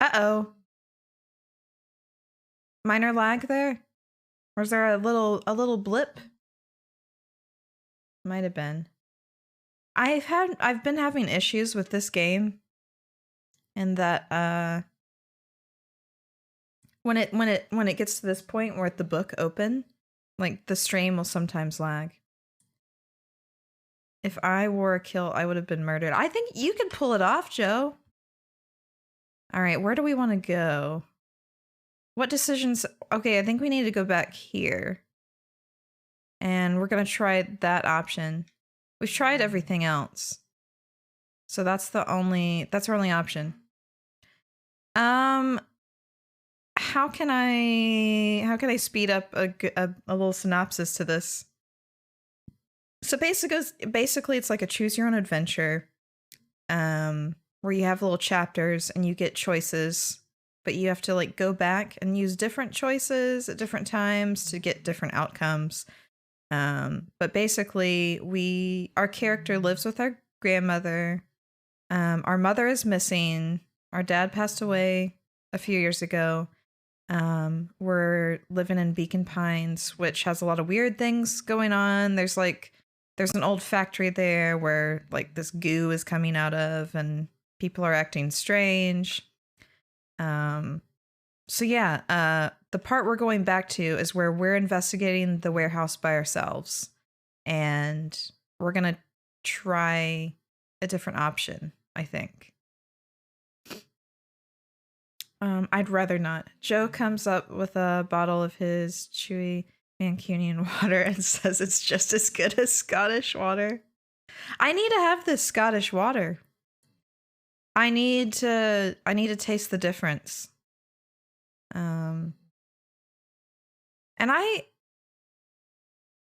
Uh-oh. Minor lag there? Or is there a little blip? Might have been. I've been having issues with this game and that when it gets to this point where the book open, like the stream will sometimes lag. If I wore a kilt, I would have been murdered. I think you can pull it off, Joe. All right, where do we want to go? What decisions? Okay, I think we need to go back here. And we're going to try that option. We've tried everything else. So that's our only option. How can I speed up a little synopsis to this? So basically it's like a choose your own adventure, where you have little chapters and you get choices, but you have to like go back and use different choices at different times to get different outcomes. But basically our character lives with our grandmother. Our mother is missing. Our dad passed away a few years ago. We're living in Beacon Pines, which has a lot of weird things going on. There's an old factory there where like this goo is coming out of and people are acting strange. So yeah, the part we're going back to is where we're investigating the warehouse by ourselves, and we're gonna try a different option, I think. I'd rather not. Joe comes up with a bottle of his chewy Mancunian water and says it's just as good as Scottish water. I need to have this Scottish water. I need to taste the difference. And I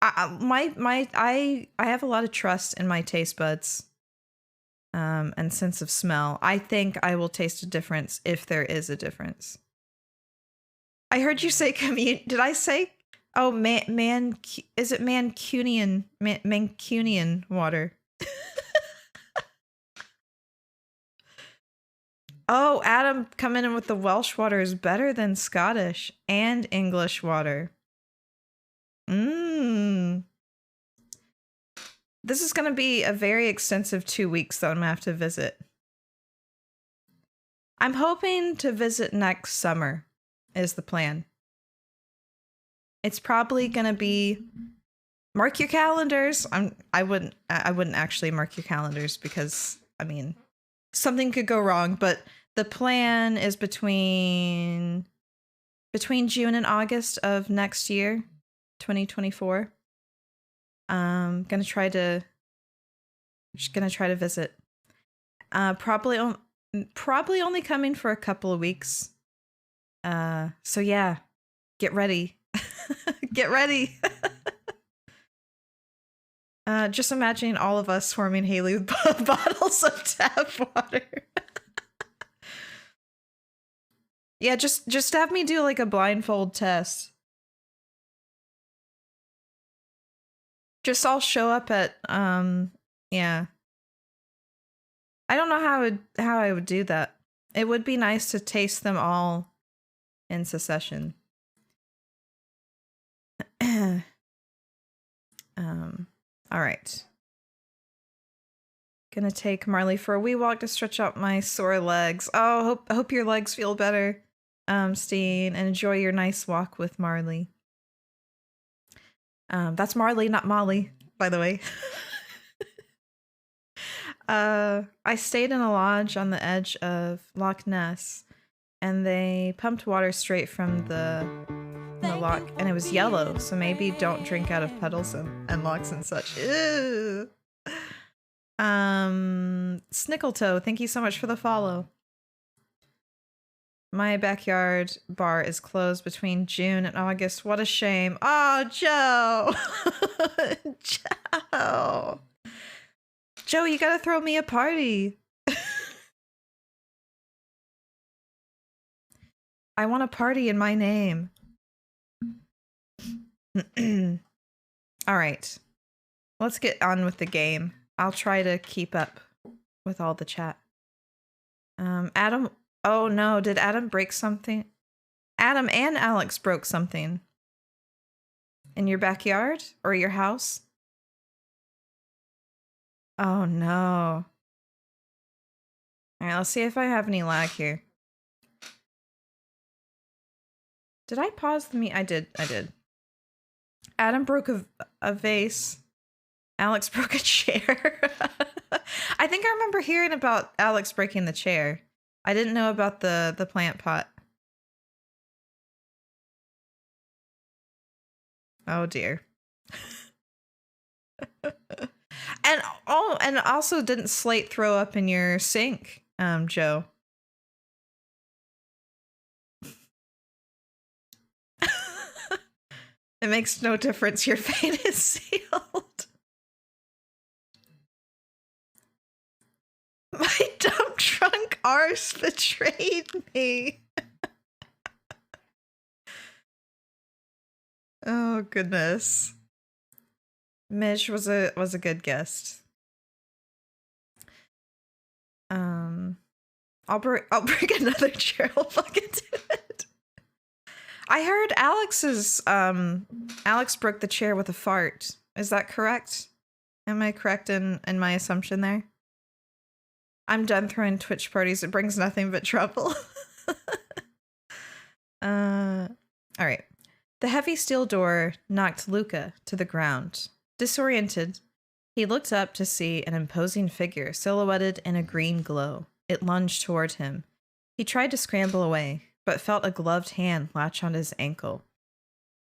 have a lot of trust in my taste buds. And sense of smell. I think I will taste a difference if there is a difference. I heard you say did I say? Oh, is it Mancunian water? Oh, Adam coming in with the Welsh water is better than Scottish and English water. This is going to be a very extensive 2 weeks that I'm going to have to visit. I'm hoping to visit next summer is the plan. It's probably going to be, mark your calendars. I wouldn't actually mark your calendars because, I mean, something could go wrong, but the plan is between June and August of next year, 2024. Gonna try to visit. Probably only coming for a couple of weeks. So yeah, get ready. Get ready. Just imagining all of us swarming Haley with bottles of tap water. Yeah, just have me do like a blindfold test. Just I'll show up at yeah. I don't know how I would do that. It would be nice to taste them all in succession. All right. Gonna take Marley for a wee walk to stretch out my sore legs. Oh, hope your legs feel better, Steen, and enjoy your nice walk with Marley. That's Marley, not Molly, by the way. I stayed in a lodge on the edge of Loch Ness, and they pumped water straight from the loch, and it was yellow, so maybe don't drink out of puddles and lochs and such. Ew. Snickletoe, thank you so much for the follow. My backyard bar is closed between June and August. What a shame. Oh, Joe. Joe, you gotta throw me a party. I want a party in my name. All right. Let's get on with the game. I'll try to keep up with all the chat. Adam Oh no, did Adam break something? Adam and Alex broke something. In your backyard? Or your house? Oh no. Alright, let's see if I have any lag here. Did I pause the meet? I did. Adam broke a vase. Alex broke a chair. I think I remember hearing about Alex breaking the chair. I didn't know about the plant pot. Oh dear. and also didn't Slate throw up in your sink, Joe? It makes no difference. Your fate is sealed. My dump trunk arse betrayed me. Oh goodness. Mish was a good guest. I'll bring another chair. I'll fucking do it. I heard Alex broke the chair with a fart. Is that correct? Am I correct in my assumption there? I'm done throwing Twitch parties. It brings nothing but trouble. Alright. The heavy steel door knocked Luca to the ground. Disoriented, he looked up to see an imposing figure silhouetted in a green glow. It lunged toward him. He tried to scramble away, but felt a gloved hand latch on his ankle.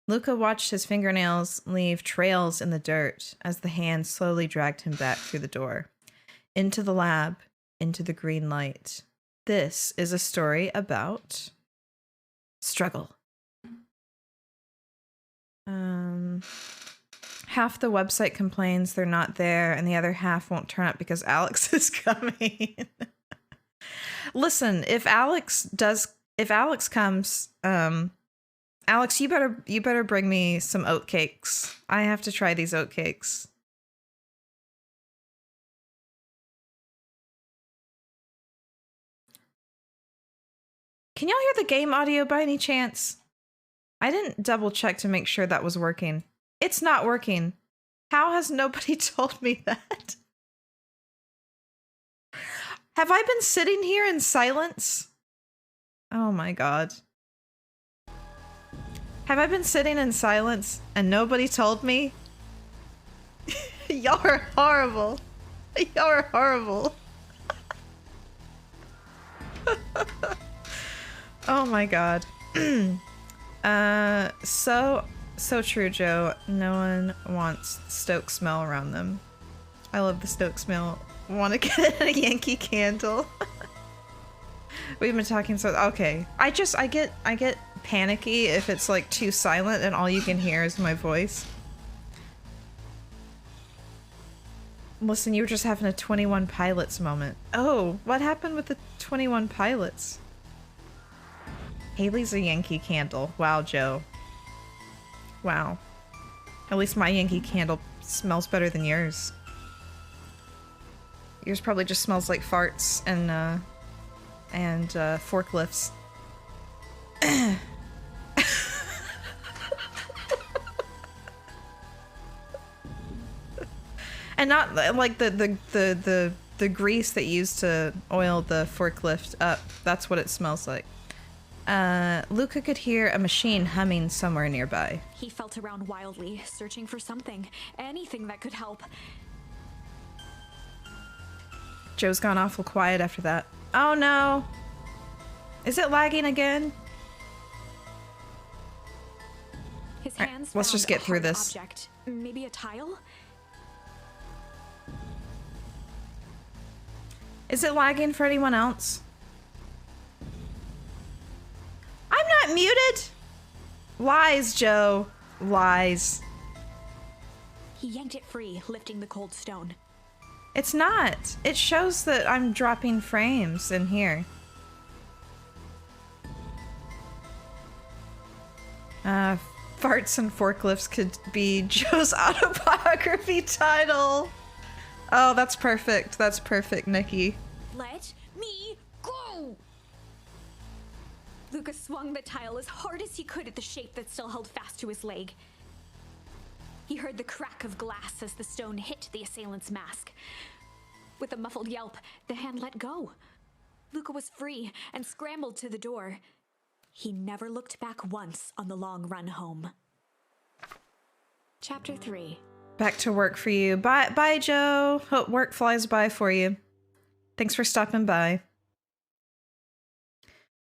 Luca watched his fingernails leave trails in the dirt as the hand slowly dragged him back through the door. Into the lab, into the green light. This is a story about struggle. Half the website complains they're not there, and the other half won't turn up because Alex is coming. Listen, if Alex comes, Alex, you better bring me some oat cakes. I have to try these oat cakes. Can y'all hear the game audio by any chance? I didn't double check to make sure that was working. It's not working. How has nobody told me that? Have I been sitting here in silence? Oh my god. Have I been sitting in silence and nobody told me? Y'all are horrible. Y'all are horrible. Oh my god. So true, Joe. No one wants Stoke smell around them. I love the Stoke smell. Want to get a Yankee Candle? We've been talking so okay. I get panicky if it's like too silent and all you can hear is my voice. Listen, you were just having a 21 Pilots moment. Oh, what happened with the 21 Pilots? Haley's a Yankee Candle. Wow, Joe. Wow. At least my Yankee Candle smells better than yours. Yours probably just smells like farts and forklifts. And not like the grease that you used to oil the forklift up. That's what it smells like. Luca could hear a machine humming somewhere nearby. He felt around wildly, searching for something, anything that could help. Joe's gone awful quiet after that. Oh no! Is it lagging again? His hands let's just get through this. Object. Maybe a tile? Is it lagging for anyone else? I'm not muted! Lies, Joe. Lies. He yanked it free, lifting the cold stone. It's not. It shows that I'm dropping frames in here. Farts and forklifts could be Joe's autobiography title. Oh, that's perfect. That's perfect, Nikki. Let me go! Luca swung the tile as hard as he could at the shape that still held fast to his leg. He heard the crack of glass as the stone hit the assailant's mask. With a muffled yelp, the hand let go. Luca was free and scrambled to the door. He never looked back once on the long run home. Chapter 3. Back to work for you. Bye, Joe. Hope work flies by for you. Thanks for stopping by.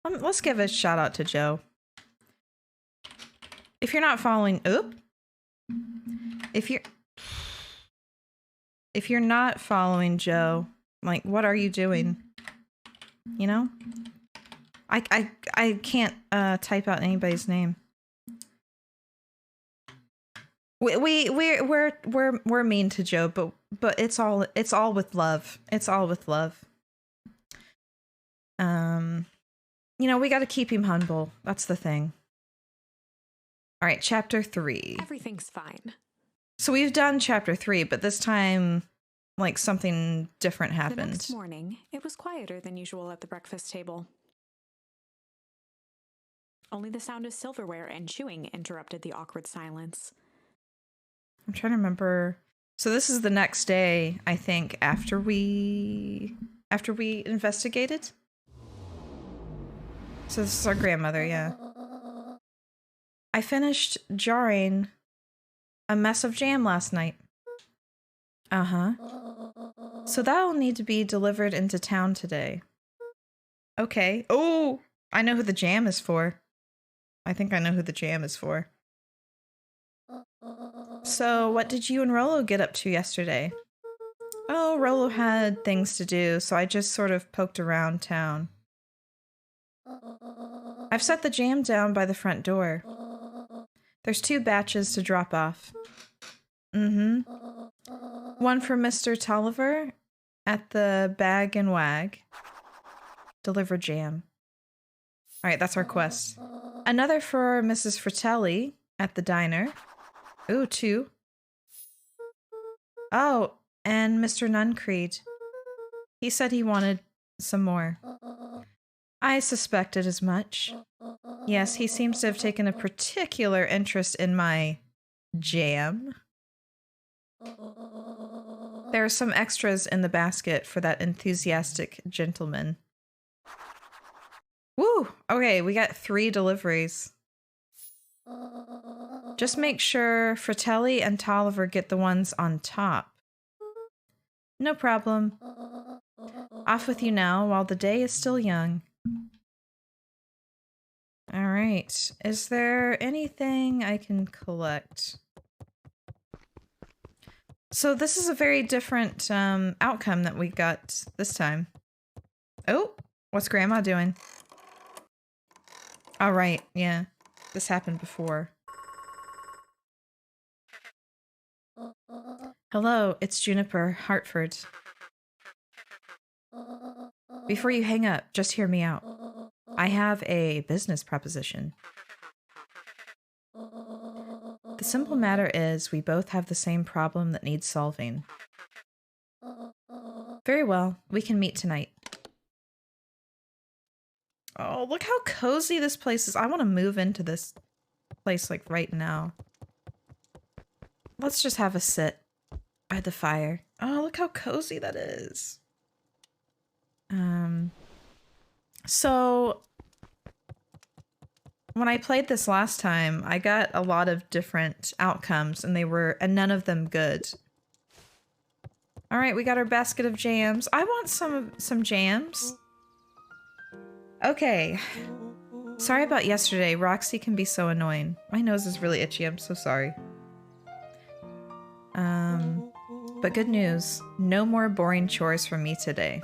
Let's give a shout out to Joe. If you're not following, if you're not following Joe, like, what are you doing? You know, I can't type out anybody's name. We're mean to Joe, but it's all with love. It's all with love. You know, we got to keep him humble. That's the thing. All right, chapter 3. Everything's fine. So we've done chapter 3, but this time, like, something different happened. The next morning, it was quieter than usual at the breakfast table. Only the sound of silverware and chewing interrupted the awkward silence. I'm trying to remember. So this is the next day, I think, after we investigated. So this is our grandmother, yeah. I finished jarring a mess of jam last night. Uh-huh. So that'll need to be delivered into town today. Okay. Oh, I know who the jam is for. I think I know who the jam is for. So what did you and Rolo get up to yesterday? Oh, Rolo had things to do, so I just sort of poked around town. I've set the jam down by the front door. There's 2 batches to drop off. Mm-hmm. One for Mr. Tolliver at the Bag and Wag. Deliver jam. All right, that's our quest. Another for Mrs. Fratelli at the diner. Ooh, 2. Oh, and Mr. Nuncreed. He said he wanted some more. I suspected as much. Yes, he seems to have taken a particular interest in my jam. There are some extras in the basket for that enthusiastic gentleman. Woo! Okay, we got 3 deliveries. Just make sure Fratelli and Tolliver get the ones on top. No problem. Off with you now while the day is still young. All right. Is there anything I can collect? So this is a very different outcome that we got this time. Oh, what's Grandma doing? All right, yeah. This happened before. Hello, it's Juniper, Hartford. Before you hang up, just hear me out. I have a business proposition. The simple matter is we both have the same problem that needs solving. Very well, we can meet tonight. Oh, look how cozy this place is. I want to move into this place like right now. Let's just have a sit by the fire. Oh, look how cozy that is. So when I played this last time, I got a lot of different outcomes and none of them good. All right, we got our basket of jams. I want some jams. Okay. Sorry about yesterday. Roxy can be so annoying. My nose is really itchy. I'm so sorry. But good news. No more boring chores for me today.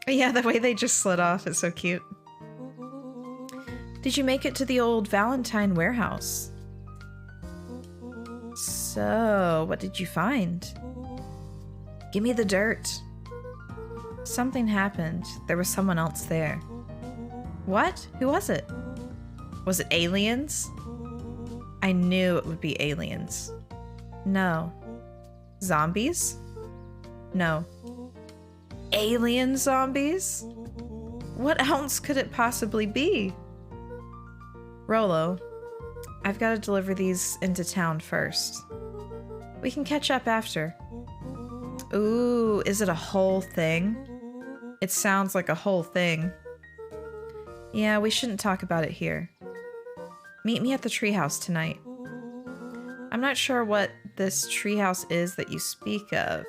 Yeah, the way they just slid off is so cute. Did you make it to the old Valentine warehouse? So, what did you find? Give me the dirt. Something happened. There was someone else there. What? Who was it? Was it aliens? I knew it would be aliens. No. Zombies? No. Alien zombies? What else could it possibly be? Rolo, I've got to deliver these into town first. We can catch up after. Ooh, is it a whole thing? It sounds like a whole thing. Yeah, we shouldn't talk about it here. Meet me at the treehouse tonight. I'm not sure what this treehouse is that you speak of.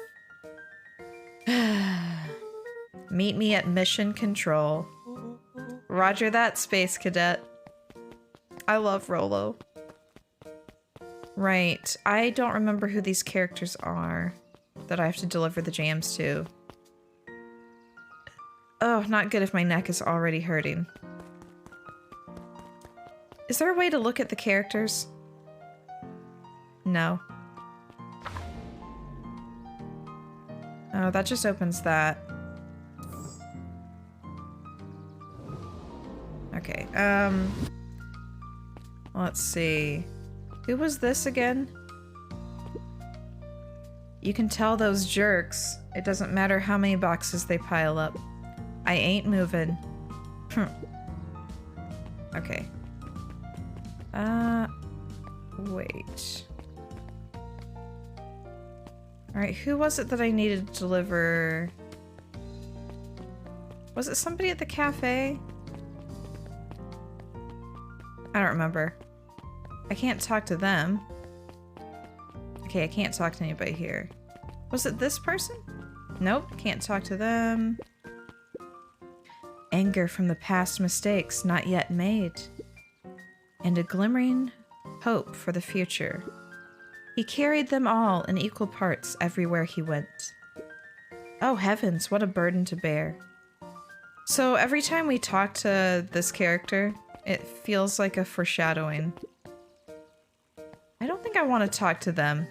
Meet me at Mission Control. Roger that, Space Cadet. I love Rolo. Right, I don't remember who these characters are that I have to deliver the jams to. Oh, not good if my neck is already hurting. Is there a way to look at the characters? No. Oh, that just opens that. Okay, let's see. Who was this again? You can tell those jerks. It doesn't matter how many boxes they pile up. I ain't moving. Okay. Wait. Alright, who was it that I needed to deliver? Was it somebody at the cafe? I don't remember. I can't talk to them. Okay, I can't talk to anybody here. Was it this person? Nope, can't talk to them. Anger from the past mistakes not yet made. And a glimmering hope for the future. He carried them all in equal parts everywhere he went. Oh heavens, what a burden to bear. So every time we talk to this character, it feels like a foreshadowing. I don't think I want to talk to them.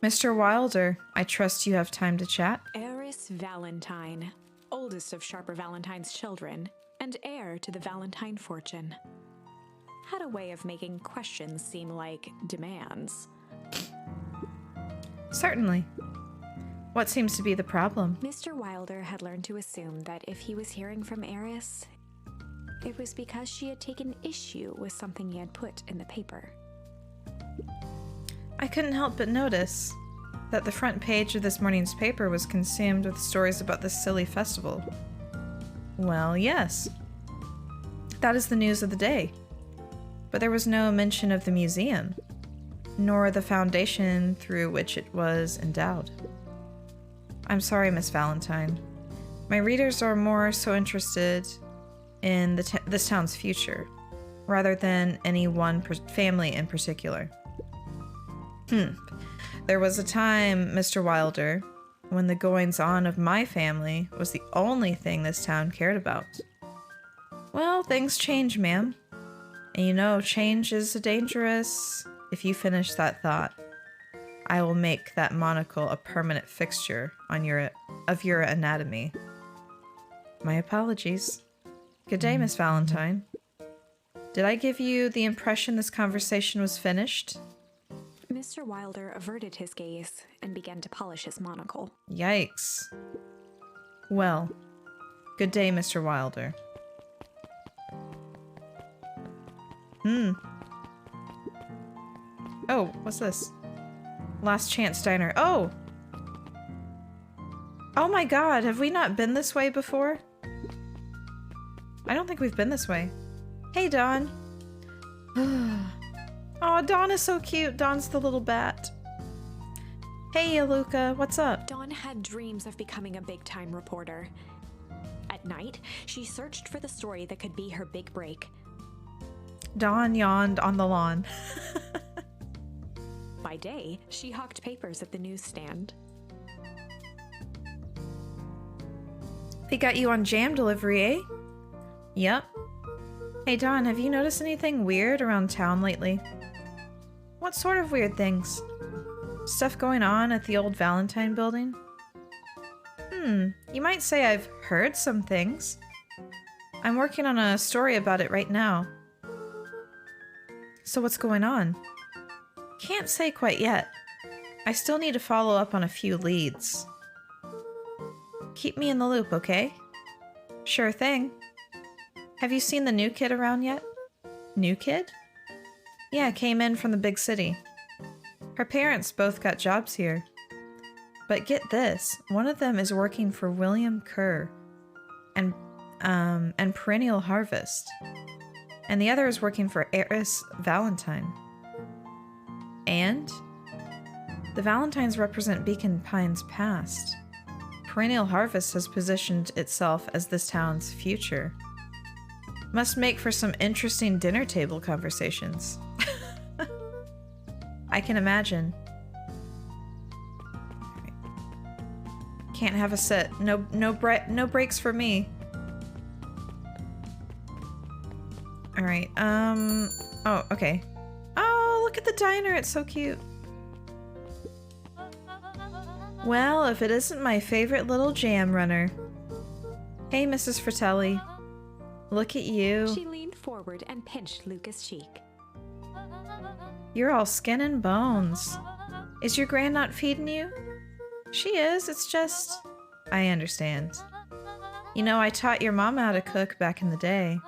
Mr. Wilder, I trust you have time to chat? Eris Valentine, oldest of Sharper Valentine's children, and heir to the Valentine fortune. Had a way of making questions seem like demands. Certainly. What seems to be the problem? Mr. Wilder had learned to assume that if he was hearing from Eris, it was because she had taken issue with something he had put in the paper. I couldn't help but notice that the front page of this morning's paper was consumed with stories about this silly festival. Well, yes. That is the news of the day. But there was no mention of the museum, nor the foundation through which it was endowed. I'm sorry, Miss Valentine. My readers are more so interested in this town's future, rather than any one family in particular. There was a time, Mr. Wilder, when the goings-on of my family was the only thing this town cared about. Well, things change, ma'am. And you know, change is dangerous. If you finish that thought, I will make that monocle a permanent fixture on your anatomy. My apologies. Good day, Miss Valentine. Did I give you the impression this conversation was finished? Mr. Wilder averted his gaze and began to polish his monocle. Yikes. Well, good day, Mr. Wilder. Oh, what's this? Last Chance Diner. Oh! Oh my god, have we not been this way before? I don't think we've been this way. Hey, Dawn. Oh, Dawn is so cute. Dawn's the little bat. Hey, Aluka, what's up? Dawn had dreams of becoming a big-time reporter. At night, she searched for the story that could be her big break. Dawn yawned on the lawn. By day, she hawked papers at the newsstand. They got you on jam delivery, eh? Yep. Hey, Dawn, have you noticed anything weird around town lately? What sort of weird things? Stuff going on at the old Valentine building? You might say I've heard some things. I'm working on a story about it right now. So what's going on? Can't say quite yet. I still need to follow up on a few leads. Keep me in the loop, okay? Sure thing. Have you seen the new kid around yet? New kid? Yeah, came in from the big city. Her parents both got jobs here. But get this, one of them is working for William Kerr and Perennial Harvest. And the other is working for Eris Valentine. And the Valentines represent Beacon Pine's past. Perennial Harvest has positioned itself as this town's future. Must make for some interesting dinner table conversations. I can imagine. Can't have a sit. No breaks for me. All right. Oh, okay. Oh, look at the diner. It's so cute. Well, if it isn't my favorite little jam runner. Hey, Mrs. Fratelli. Look at you. She leaned forward and pinched Luca's cheek. You're all skin and bones. Is your gran not feeding you? She is, it's just... I understand. You know, I taught your mom how to cook back in the day.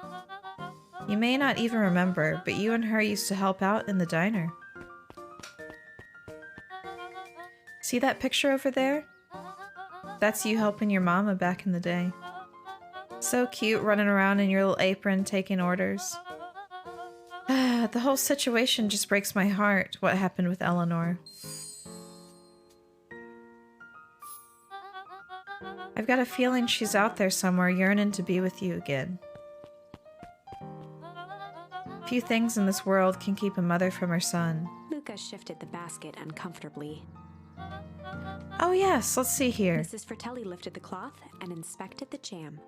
You may not even remember, but you and her used to help out in the diner. See that picture over there? That's you helping your mama back in the day. So cute, running around in your little apron, taking orders. The whole situation just breaks my heart, what happened with Eleanor. I've got a feeling she's out there somewhere yearning to be with you again. Few things in this world can keep a mother from her son. Luca shifted the basket uncomfortably. Oh yes, let's see here. Mrs. Fratelli lifted the cloth and inspected the jam.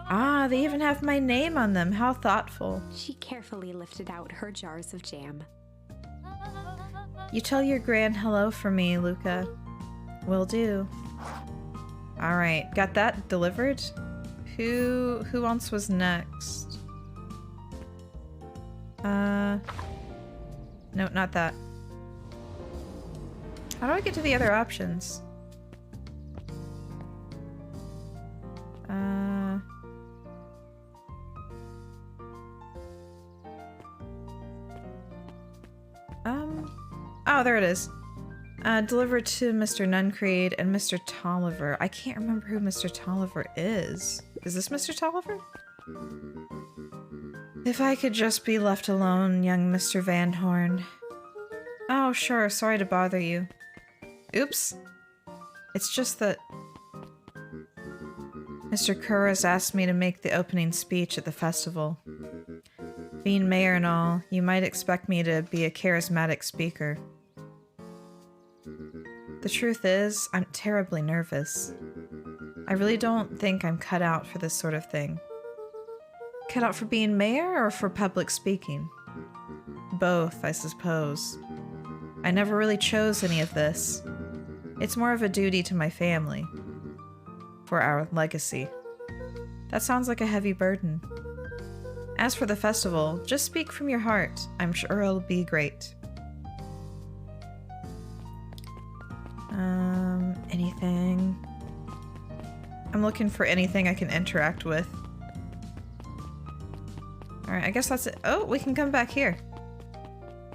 Ah, they even have my name on them. How thoughtful. She carefully lifted out her jars of jam. You tell your gran hello for me, Luca. Will do. Alright, got that delivered? Who else was next? No, not that. How do I get to the other options? Oh, there it is. Delivered to Mr. Nuncreed and Mr. Tolliver. I can't remember who Mr. Tolliver is. Is this Mr. Tolliver? If I could just be left alone, young Mr. Van Horn. Oh, sure. Sorry to bother you. Oops. It's just that Mr. Kerr has asked me to make the opening speech at the festival. Being mayor and all, you might expect me to be a charismatic speaker. The truth is, I'm terribly nervous. I really don't think I'm cut out for this sort of thing. Cut out for being mayor or for public speaking? Both, I suppose. I never really chose any of this. It's more of a duty to my family. For our legacy. That sounds like a heavy burden. As for the festival, just speak from your heart. I'm sure it'll be great. Anything? I'm looking for anything I can interact with. Alright, I guess that's it. Oh, we can come back here.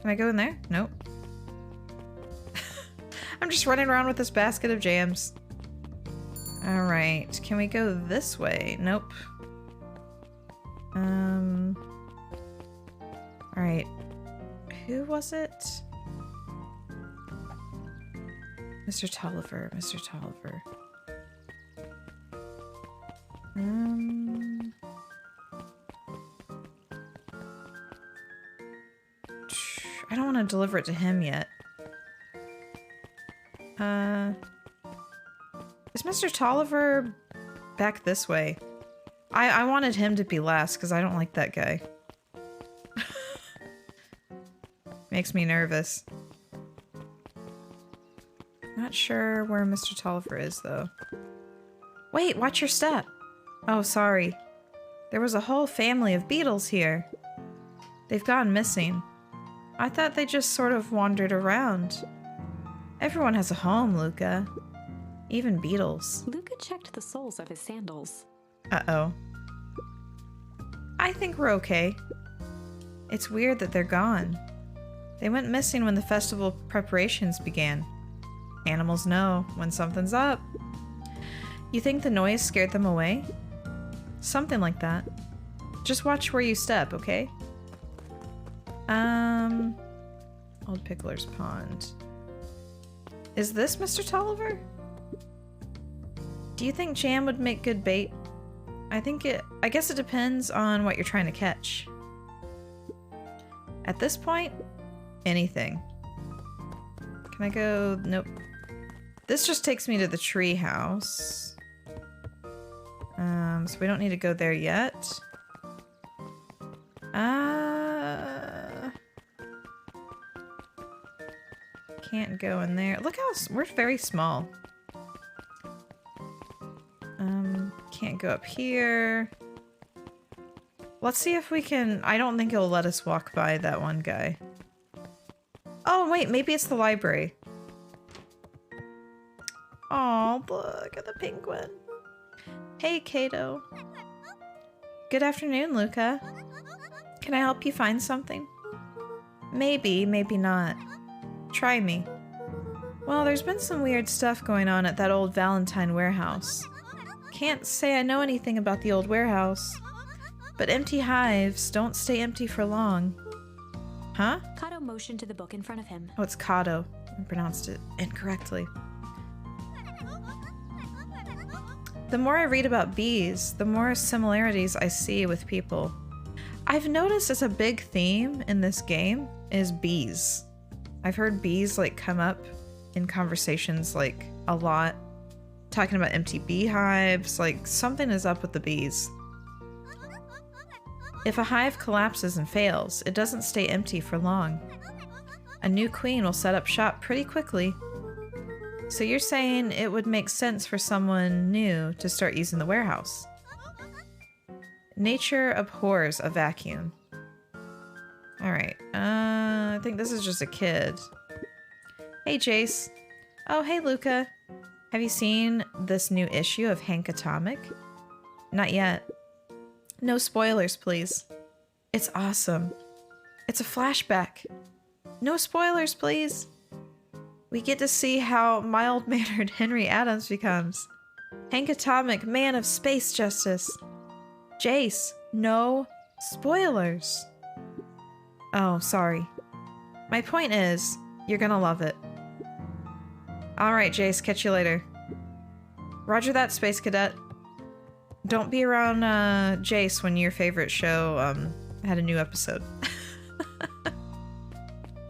Can I go in there? Nope. I'm just running around with this basket of jams. Alright, can we go this way? Nope. Alright. Who was it? Mr. Tolliver, Mr. Tolliver. I don't want to deliver it to him yet. Is Mr. Tolliver back this way? I wanted him to be last because I don't like that guy. Makes me nervous. Not sure where Mr. Tolliver is, though. Wait, watch your step. Oh, sorry. There was a whole family of beetles here. They've gone missing. I thought they just sort of wandered around. Everyone has a home, Luca. Even beetles. Luca checked the soles of his sandals. Uh-oh. I think we're okay. It's weird that they're gone. They went missing when the festival preparations began. Animals know when something's up. You think the noise scared them away? Something like that. Just watch where you step, okay? Old Pickler's Pond. Is this Mr. Tolliver? Do you think jam would make good bait? I guess it depends on what you're trying to catch. At this point, anything. Can I go? Nope. This just takes me to the tree house. So we don't need to go there yet. Can't go in there. Look how we're very small. Can't go up here. Let's see if we can. I don't think it'll let us walk by that one guy. Oh wait, maybe it's the library. Oh, look at the penguin. Hey, Kato. Good afternoon, Luca. Can I help you find something? Maybe, maybe not. Try me. Well, there's been some weird stuff going on at that old Valentine warehouse. Can't say I know anything about the old warehouse. But empty hives don't stay empty for long. Huh? Kato motioned to the book in front of him. Oh, it's Kato. I pronounced it incorrectly. The more I read about bees, the more similarities I see with people. I've noticed it's a big theme in this game is bees. I've heard bees like come up in conversations like a lot. Talking about empty beehives, like something is up with the bees. If a hive collapses and fails, it doesn't stay empty for long. A new queen will set up shop pretty quickly. So you're saying it would make sense for someone new to start using the warehouse. Nature abhors a vacuum. Alright, I think this is just a kid. Hey, Jace. Oh, hey, Luca. Have you seen this new issue of Hank Atomic? Not yet. No spoilers, please. It's awesome. It's a flashback. No spoilers, please. We get to see how mild-mannered Henry Adams becomes. Hank Atomic, man of space justice. Jace, no spoilers. Oh, sorry. My point is, you're gonna love it. Alright, Jace, catch you later. Roger that, Space Cadet. Don't be around Jace when your favorite show had a new episode.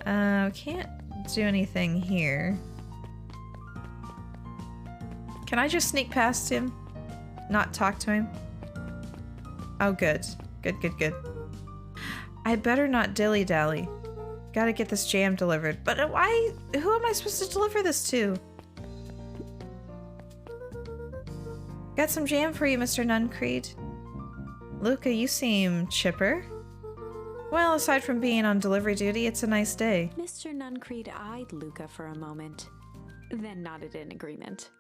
Can't do anything here. Can I just sneak past him? Not talk to him? Oh, good. Good, good, good. I better not dilly-dally. Gotta get this jam delivered. But who am I supposed to deliver this to? Got some jam for you, Mr. Nuncreed. Luca, you seem chipper. Well, aside from being on delivery duty, it's a nice day. Mr. Nuncreed eyed Luca for a moment, then nodded in agreement.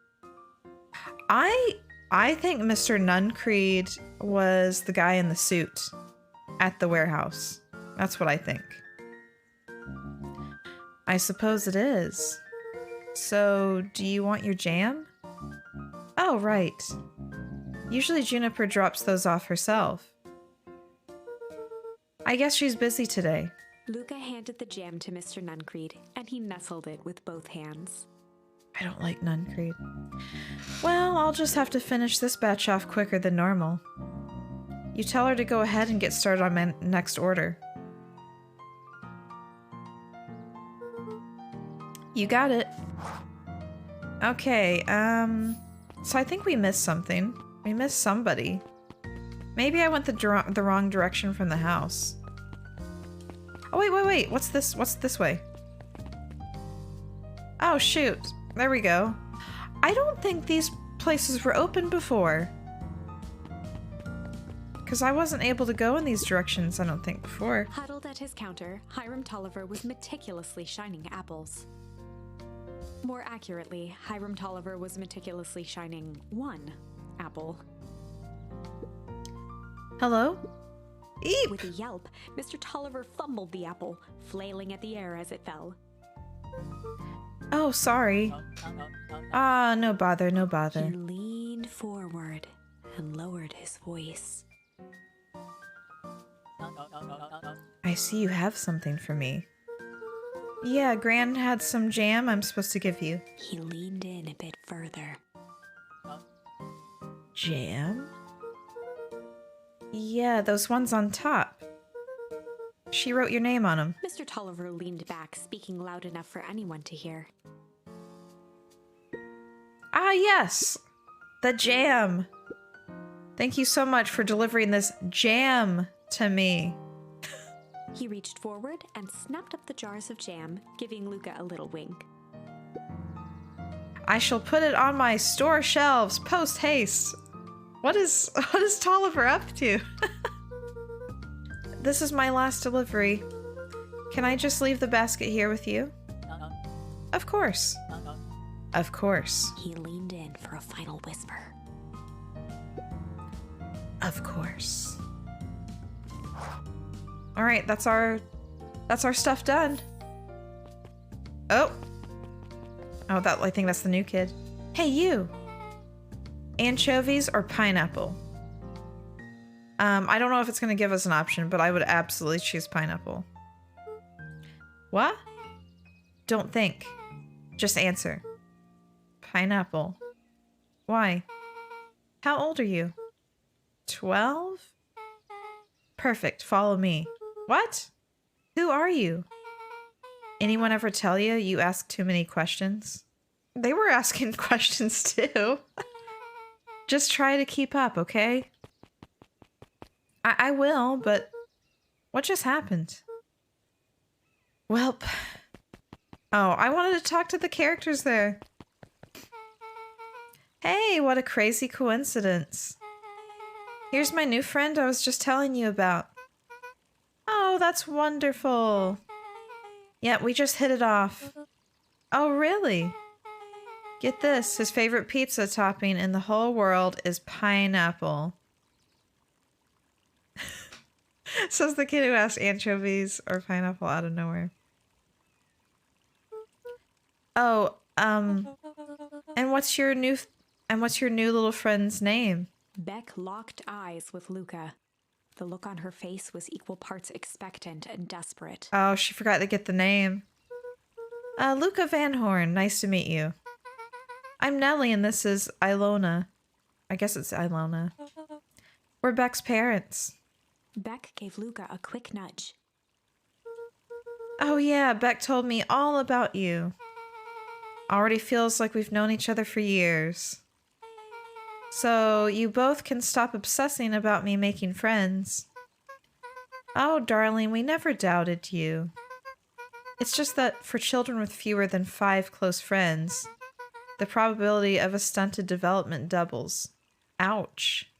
I think Mr. Nuncreed was the guy in the suit at the warehouse. That's what I think. I suppose it is. So, do you want your jam? Oh, right. Usually Juniper drops those off herself. I guess she's busy today. Luca handed the jam to Mr. Nuncreed, and he nestled it with both hands. I don't like Nuncreed. Well, I'll just have to finish this batch off quicker than normal. You tell her to go ahead and get started on my next order. You got it. Okay, so I think we missed something. We missed somebody. Maybe I went the wrong direction from the house. Oh, wait. What's this? What's this way? Oh, shoot. There we go. I don't think these places were open before. Because I wasn't able to go in these directions, I don't think, before. Huddled at his counter, Hiram Tolliver was meticulously shining apples. More accurately, Hiram Tolliver was meticulously shining one apple. Hello? Eep! With a yelp, Mr. Tolliver fumbled the apple, flailing at the air as it fell. Oh, sorry. Ah, no bother, no He bother. leaned forward and lowered his voice. I see you have something for me. Yeah, Gran had some jam I'm supposed to give you. He leaned in a bit further. Jam? Yeah, those ones on top. She wrote your name on them. Mr. Tolliver leaned back, speaking loud enough for anyone to hear. Ah, yes! The jam! Thank you so much for delivering this jam to me. He reached forward and snapped up the jars of jam, giving Luca a little wink. I shall put it on my store shelves post haste. What is Tolliver up to? This is my last delivery. Can I just leave the basket here with you? Of course. Of course. He leaned in for a final whisper. Of course. All right, that's our stuff done. Oh, I think that's the new kid. Hey, you. Anchovies or pineapple? I don't know if it's gonna give us an option, but I would absolutely choose pineapple. What? Don't think. Just answer. Pineapple. Why? How old are you? 12? Perfect. Follow me. What? Who are you? Anyone ever tell you you ask too many questions? They were asking questions too. Just try to keep up, okay? I will, but what just happened? Welp. Oh, I wanted to talk to the characters there. Hey, what a crazy coincidence. Here's my new friend I was just telling you about. Oh, that's wonderful. Yeah, we just hit it off. Oh, really? Get this, his favorite pizza topping in the whole world is pineapple. Says the kid who asked anchovies or pineapple out of nowhere. Oh, and what's your new little friend's name? Beck locked eyes with Luca. The look on her face was equal parts expectant and desperate. Oh, she forgot to get the name. Luca Van Horn, nice to meet you. I'm Nellie and this is Ilona. I guess it's Ilona. We're Beck's parents. Beck gave Luca a quick nudge. Oh yeah, Beck told me all about you. Already feels like we've known each other for years. So you both can stop obsessing about me making friends. Oh, darling, we never doubted you. It's just that for children with fewer than 5 close friends, the probability of a stunted development doubles. Ouch.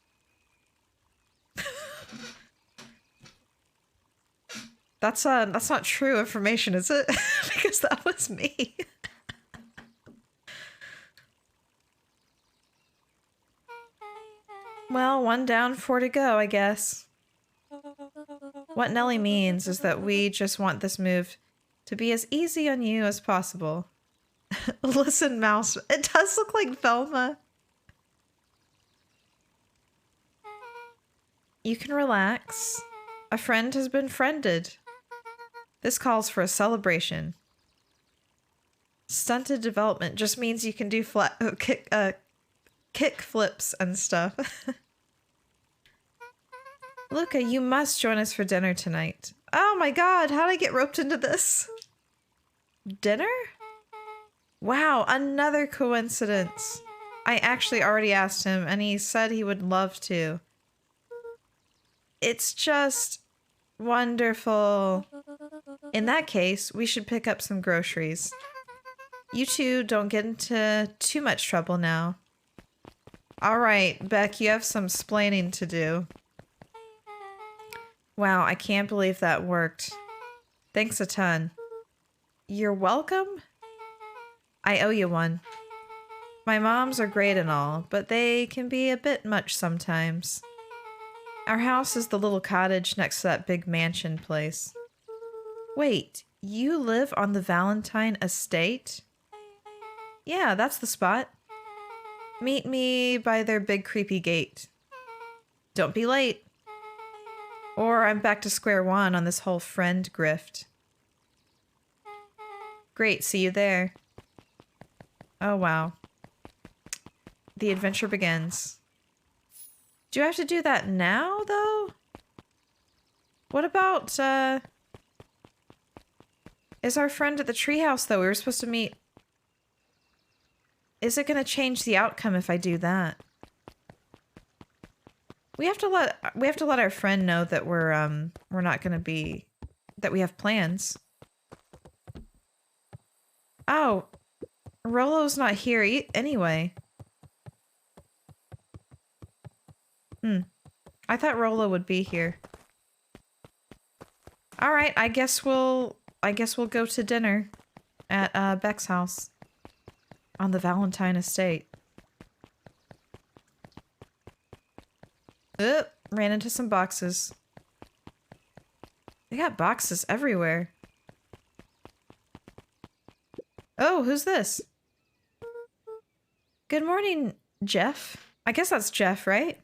That's not true information, is it? Because that was me. Well, 1 down, 4 to go, I guess. What Nellie means is that we just want this move to be as easy on you as possible. Listen, Mouse, it does look like Velma. You can relax. A friend has been friended. This calls for a celebration. Stunted development just means you can do kick flips and stuff. Luca, you must join us for dinner tonight. Oh my god, how'd I get roped into this? Dinner? Wow, another coincidence. I actually already asked him and he said he would love to. It's just wonderful. In that case, we should pick up some groceries. You two don't get into too much trouble now. All right, Beck, you have some splaining to do. Wow, I can't believe that worked. Thanks a ton. You're welcome? I owe you one. My moms are great and all, but they can be a bit much sometimes. Our house is the little cottage next to that big mansion place. Wait, you live on the Valentine estate? Yeah, that's the spot. Meet me by their big creepy gate. Don't be late. Or I'm back to square one on this whole friend grift. Great, see you there. Oh, wow. The adventure begins. Do you have to do that now, though? What about, is our friend at the treehouse, though? We were supposed to meet. Is it going to change the outcome if I do that? We have to let our friend know that we're not going to be, that we have plans. Oh, Rolo's not here anyway. I thought Rolo would be here. All right, I guess we'll go to dinner at Beck's house on the Valentine estate. Ran into some boxes. They got boxes everywhere. Oh, who's this? Good morning, Jeff. I guess that's Jeff, right?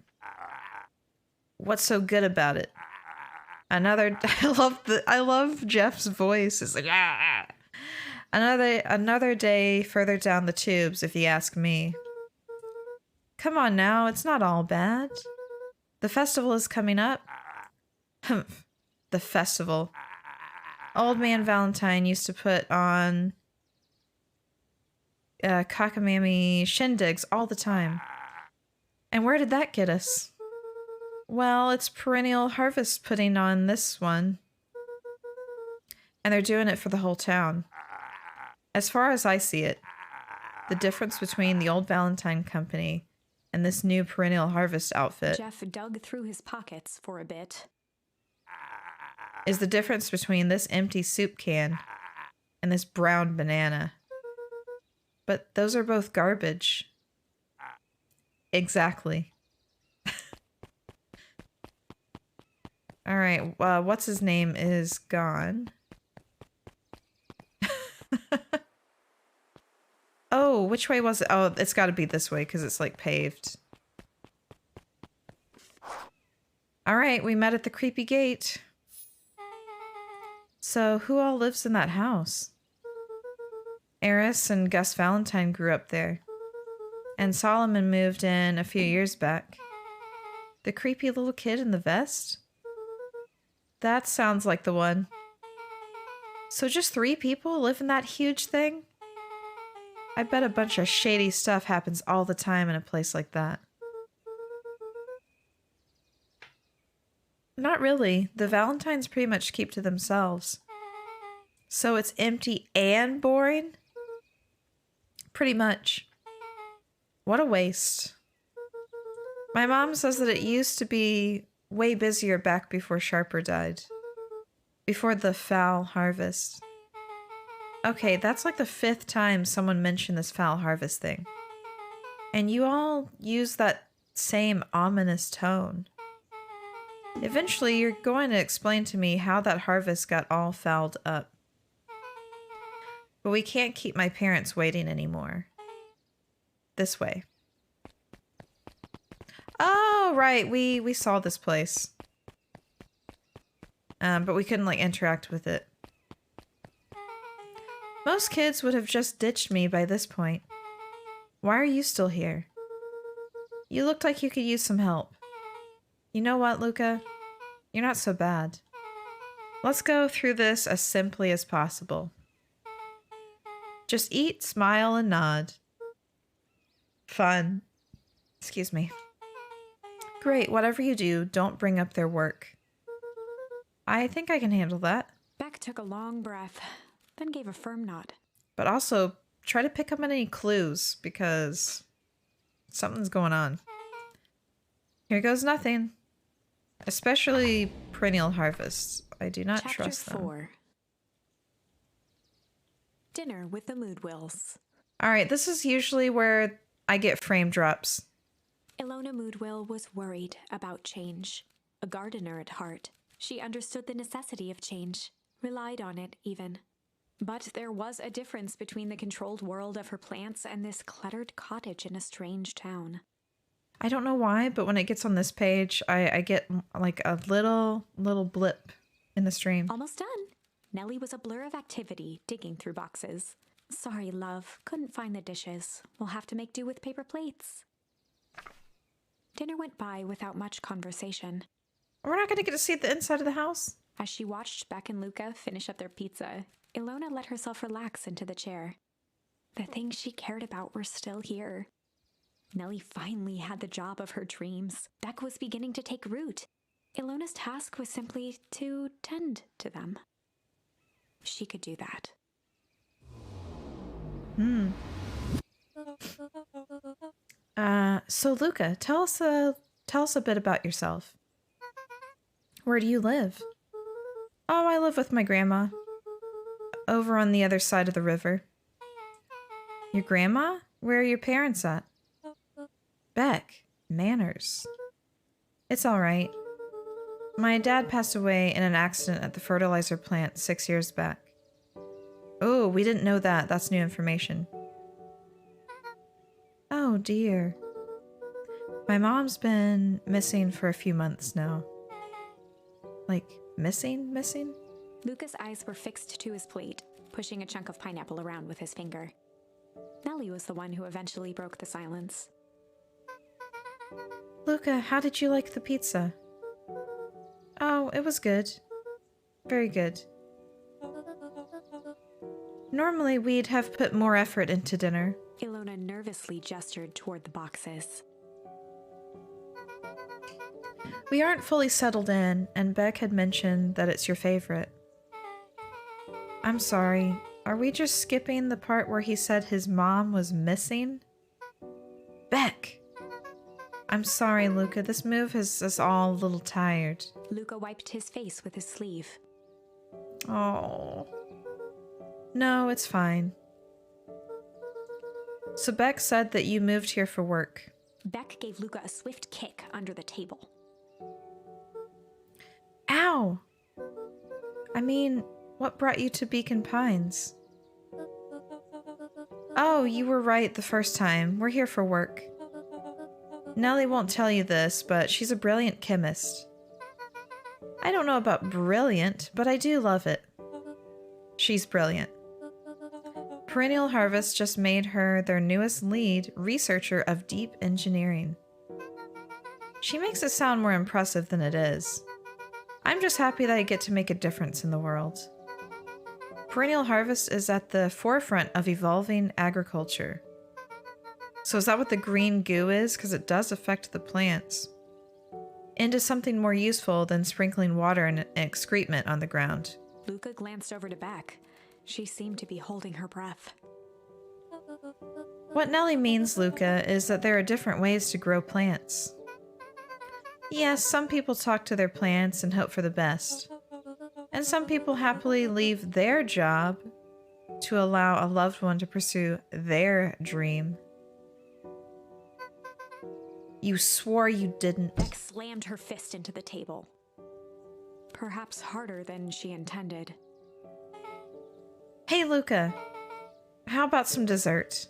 What's so good about it? I love Jeff's voice. It's like another day further down the tubes, if you ask me. Come on now, it's not all bad. The festival is coming up. The festival. Old Man Valentine used to put on cockamamie shindigs all the time. And where did that get us? Well, it's perennial harvest putting on this one. And they're doing it for the whole town. As far as I see it, the difference between the old Valentine Company and this new perennial harvest outfit Jeff dug through his pockets for a bit. Is the difference between this empty soup can and this brown banana. But those are both garbage. Exactly. All right, what's his name is gone. Oh, which way was it? Oh, it's got to be this way because it's like paved. All right, we met at the creepy gate. So who all lives in that house? Eris and Gus Valentine grew up there. And Solomon moved in a few years back. The creepy little kid in the vest? That sounds like the one. So just 3 people live in that huge thing? I bet a bunch of shady stuff happens all the time in a place like that. Not really. The Valentines pretty much keep to themselves. So it's empty and boring? Pretty much. What a waste. My mom says that it used to be way busier back before Sharper died. Before the foul harvest. Okay, that's like the 5th time someone mentioned this foul harvest thing. And you all use that same ominous tone. Eventually, you're going to explain to me how that harvest got all fouled up. But we can't keep my parents waiting anymore. This way. Oh, right. We saw this place. But we couldn't, like, interact with it. Most kids would have just ditched me by this point. Why are you still here? You looked like you could use some help. You know what, Luca? You're not so bad. Let's go through this as simply as possible. Just eat, smile, and nod. Fun. Excuse me. Great, whatever you do, don't bring up their work. I think I can handle that. Beck took a long breath, then gave a firm nod. But also, try to pick up on any clues, because something's going on. Here goes nothing. Especially perennial harvests. I do not trust them. Chapter 4. Dinner with the Moodwills. All right, this is usually where I get frame drops. Ilona Moodwill was worried about change. A gardener at heart, she understood the necessity of change, relied on it even. But there was a difference between the controlled world of her plants and this cluttered cottage in a strange town. I don't know why, but when it gets on this page, I get like a little blip in the stream. Almost done. Nellie was a blur of activity, digging through boxes. Sorry, love. Couldn't find the dishes. We'll have to make do with paper plates. Dinner went by without much conversation. We're not going to get to see the inside of the house? As she watched Beck and Luca finish up their pizza, Ilona let herself relax into the chair. The things she cared about were still here. Nellie finally had the job of her dreams. Beck was beginning to take root. Ilona's task was simply to tend to them. She could do that. So Luca, tell us a bit about yourself. Where do you live? Oh, I live with my grandma. Over on the other side of the river. Your grandma? Where are your parents at? Beck, manners. It's all right. My dad passed away in an accident at the fertilizer plant 6 years back. Oh, we didn't know that. That's new information. Oh, dear. My mom's been missing for a few months now. Like, missing? Luca's eyes were fixed to his plate, pushing a chunk of pineapple around with his finger. Nellie was the one who eventually broke the silence. Luca, how did you like the pizza? Oh, it was good. Very good. Normally, we'd have put more effort into dinner. Ilona nervously gestured toward the boxes. We aren't fully settled in, and Beck had mentioned that it's your favorite. I'm sorry. Are we just skipping the part where he said his mom was missing? Beck! I'm sorry, Luca. This move has us all a little tired. Luca wiped his face with his sleeve. Oh. No, it's fine. So Beck said that you moved here for work. Beck gave Luca a swift kick under the table. Ow! I mean, what brought you to Beacon Pines? Oh, you were right the first time. We're here for work. Nellie won't tell you this, but she's a brilliant chemist. I don't know about brilliant, but I do love it. She's brilliant. Perennial Harvest just made her their newest lead researcher of deep engineering. She makes it sound more impressive than it is. I'm just happy that I get to make a difference in the world. Perennial Harvest is at the forefront of evolving agriculture. So is that what the green goo is? Because it does affect the plants. Into something more useful than sprinkling water and excrement on the ground. Luca glanced over to Beck. She seemed to be holding her breath. What Nellie means, Luca, is that there are different ways to grow plants. Yes, some people talk to their plants and hope for the best. And some people happily leave their job to allow a loved one to pursue their dream. You swore you didn't. Beck slammed her fist into the table. Perhaps harder than she intended. Hey, Luca. How about some dessert?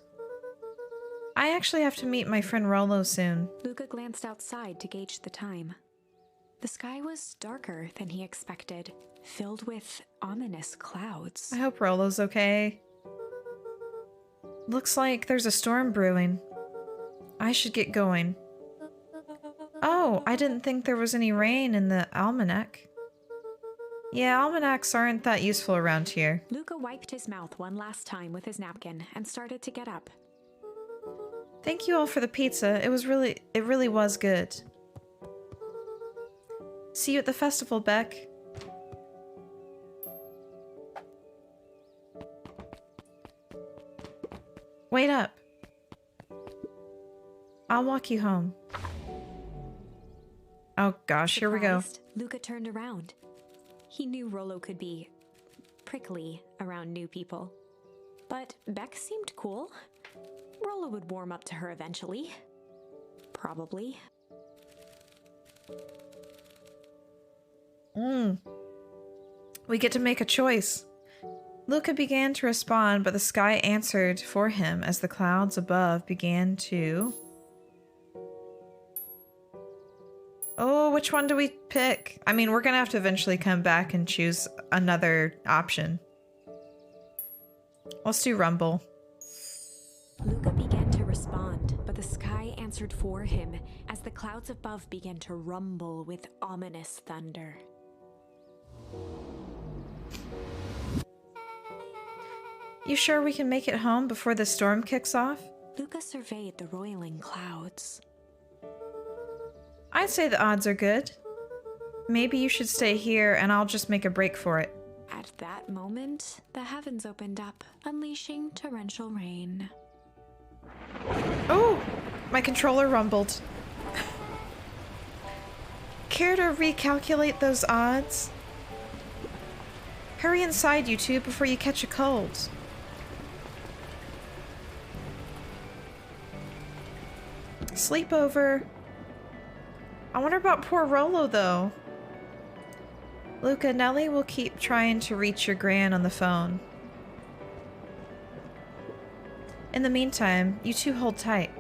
I actually have to meet my friend Rollo soon. Luca glanced outside to gauge the time. The sky was darker than he expected, filled with ominous clouds. I hope Rollo's okay. Looks like there's a storm brewing. I should get going. Oh, I didn't think there was any rain in the almanac. Yeah, almanacs aren't that useful around here. Luca wiped his mouth one last time with his napkin and started to get up. Thank you all for the pizza. It really was good. See you at the festival, Beck. Wait up. I'll walk you home. Oh gosh, here we go. Surprised, Luca turned around. He knew Rollo could be prickly around new people. But Beck seemed cool. Rolla would warm up to her eventually. Probably. We get to make a choice. Luca began to respond, but the sky answered for him as the clouds above began to... Oh, which one do we pick? I mean, we're gonna have to eventually come back and choose another option. Let's do Rumble. Luca began to respond, but the sky answered for him as the clouds above began to rumble with ominous thunder. You sure we can make it home before the storm kicks off? Luca surveyed the roiling clouds. I'd say the odds are good. Maybe you should stay here and I'll just make a break for it. At that moment, the heavens opened up, unleashing torrential rain. Oh, my controller rumbled. Care to recalculate those odds? Hurry inside, you two, before you catch a cold. Sleepover. I wonder about poor Rollo, though. Luca, Nellie will keep trying to reach your gran on the phone. In the meantime, you two hold tight.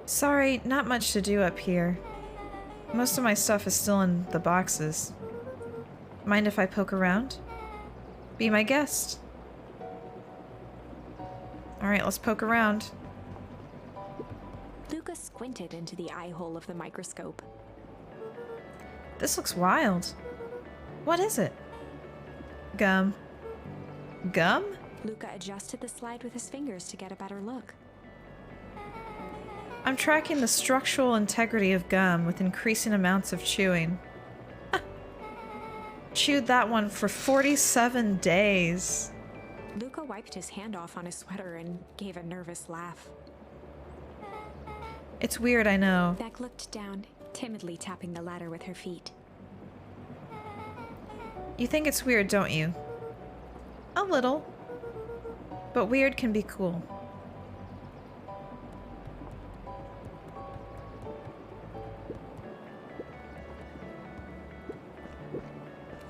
Sorry, not much to do up here. Most of my stuff is still in the boxes. Mind if I poke around? Be my guest. Alright, let's poke around. Luca squinted into the eye hole of the microscope. This looks wild. What is it? Gum. Gum? Luca adjusted the slide with his fingers to get a better look. I'm tracking the structural integrity of gum with increasing amounts of chewing. Chewed that one for 47 days. Luca wiped his hand off on his sweater and gave a nervous laugh. It's weird, I know. Beck looked down, timidly tapping the ladder with her feet. You think it's weird, don't you? A little. But weird can be cool.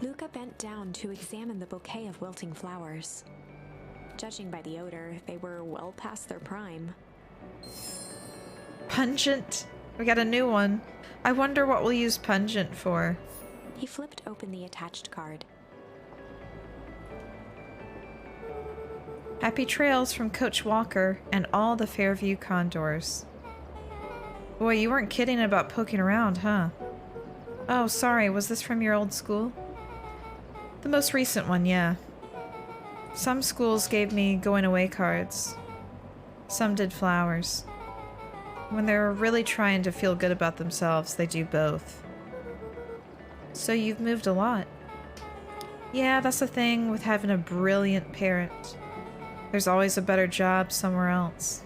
Luca bent down to examine the bouquet of wilting flowers. Judging by the odor, they were well past their prime. Pungent. We got a new one. I wonder what we'll use pungent for. He flipped open the attached card. Happy trails from Coach Walker and all the Fairview Condors. Boy, you weren't kidding about poking around, huh? Oh, sorry, was this from your old school? The most recent one, yeah. Some schools gave me going away cards. Some did flowers. When they're really trying to feel good about themselves, they do both. So you've moved a lot. Yeah, that's the thing with having a brilliant parent. There's always a better job somewhere else.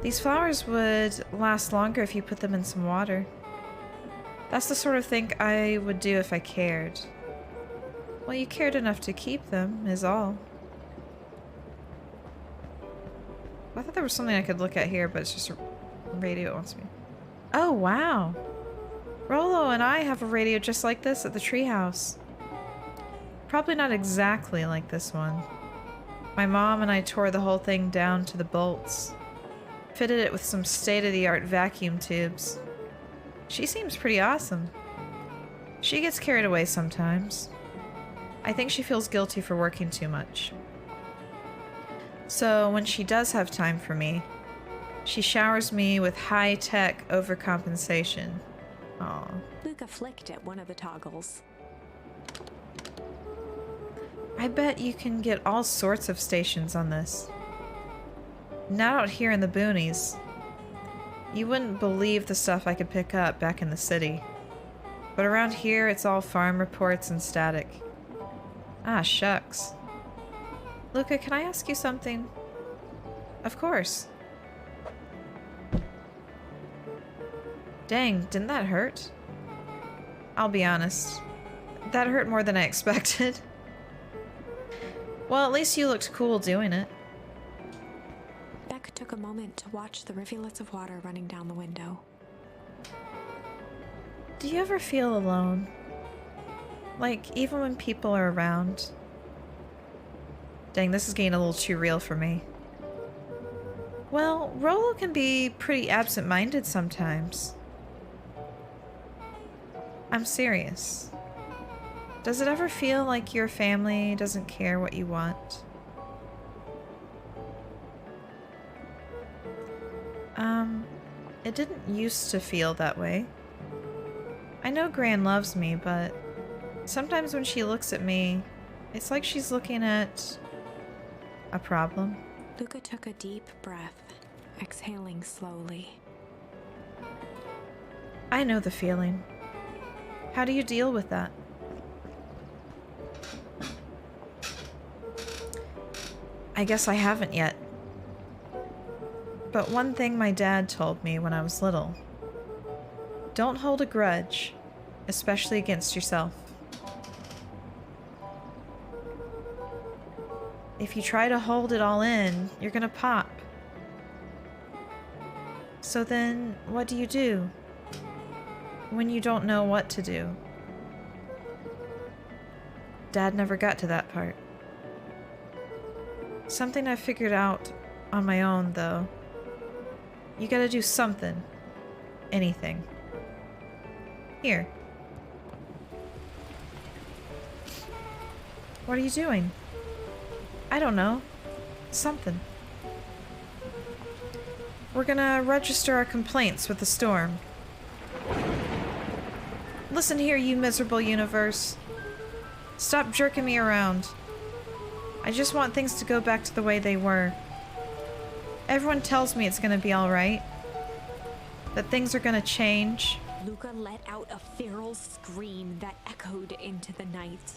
These flowers would last longer if you put them in some water. That's the sort of thing I would do if I cared. Well, you cared enough to keep them, is all. I thought there was something I could look at here, but it's just a radio it wants me. Oh, wow. Rollo and I have a radio just like this at the treehouse. Probably not exactly like this one. My mom and I tore the whole thing down to the bolts. Fitted it with some state-of-the-art vacuum tubes. She seems pretty awesome. She gets carried away sometimes. I think she feels guilty for working too much. So when she does have time for me, she showers me with high-tech overcompensation. Aw. Luca flicked at one of the toggles. I bet you can get all sorts of stations on this. Not out here in the boonies. You wouldn't believe the stuff I could pick up back in the city. But around here, it's all farm reports and static. Ah, shucks. Luca, can I ask you something? Of course. Dang, didn't that hurt? I'll be honest. That hurt more than I expected. Well, at least you looked cool doing it. Beck took a moment to watch the rivulets of water running down the window. Do you ever feel alone? Like, even when people are around? Dang, this is getting a little too real for me. Well, Rollo can be pretty absent-minded sometimes. I'm serious. Does it ever feel like your family doesn't care what you want? It didn't used to feel that way. I know Gran loves me, but sometimes when she looks at me, it's like she's looking at a problem. Luca took a deep breath, exhaling slowly. I know the feeling. How do you deal with that? I guess I haven't yet. But one thing my dad told me when I was little: don't hold a grudge, especially against yourself. If you try to hold it all in, you're gonna pop. So then, what do you do when you don't know what to do? Dad never got to that part. Something I figured out on my own, though. You gotta do something. Anything. Here. What are you doing? I don't know. Something. We're gonna register our complaints with the storm. Listen here, you miserable universe. Stop jerking me around. I just want things to go back to the way they were. Everyone tells me it's gonna be alright. That things are gonna change. Luca let out a feral scream that echoed into the night.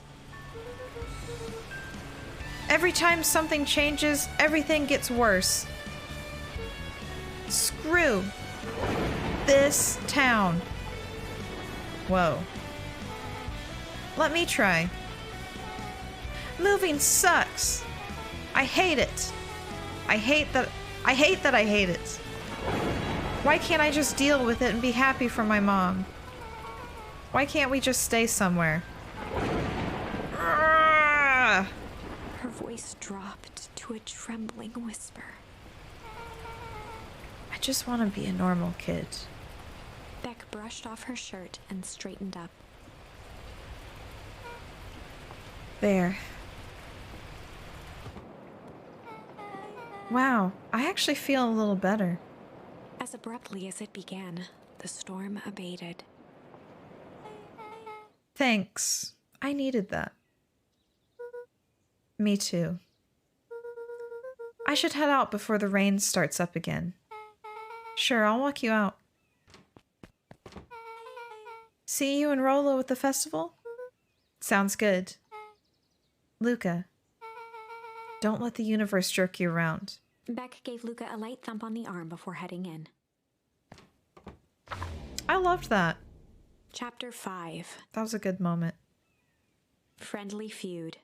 Every time something changes, everything gets worse. Screw this town. Whoa. Let me try. Moving sucks. I hate it. I hate that I hate it. Why can't I just deal with it and be happy for my mom? Why can't we just stay somewhere? Ah! Her voice dropped to a trembling whisper. I just want to be a normal kid. Beck brushed off her shirt and straightened up. There. Wow, I actually feel a little better. As abruptly as it began, the storm abated. Thanks. I needed that. Me too. I should head out before the rain starts up again. Sure, I'll walk you out. See you and Rollo at the festival? Sounds good. Luca, don't let the universe jerk you around. Beck gave Luca a light thump on the arm before heading in. I loved that. Chapter 5. That was a good moment. Friendly Feud.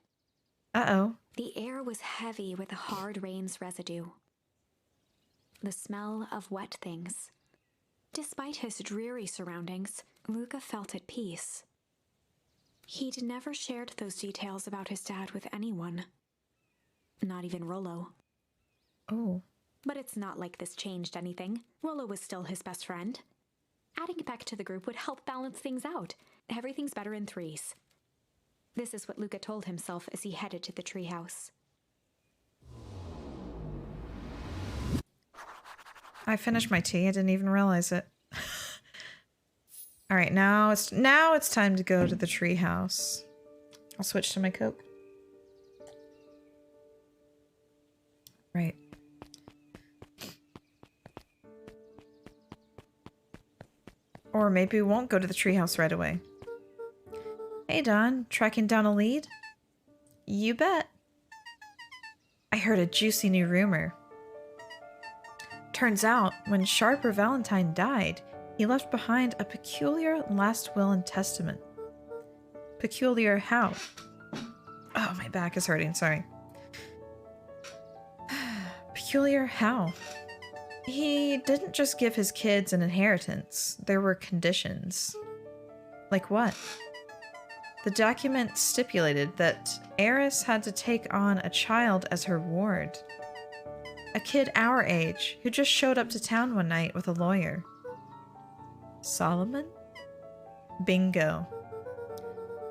Uh-oh. The air was heavy with the hard rain's residue. The smell of wet things. Despite his dreary surroundings, Luca felt at peace. He'd never shared those details about his dad with anyone. Not even Rollo. Oh. But it's not like this changed anything. Rollo was still his best friend. Adding Beck to the group would help balance things out. Everything's better in threes. This is what Luca told himself as he headed to the treehouse. I finished my tea. I didn't even realize it. All right, now it's time to go to the treehouse. I'll switch to my Coke. Right. Or maybe we won't go to the treehouse right away. Hey, Don. Tracking down a lead? You bet. I heard a juicy new rumor. Turns out, when Sharper Valentine died, he left behind a peculiar last will and testament. Peculiar how? Oh, my back is hurting, sorry. Peculiar how? He didn't just give his kids an inheritance. There were conditions. Like what? The document stipulated that Eris had to take on a child as her ward. A kid our age who just showed up to town one night with a lawyer. Solomon? Bingo.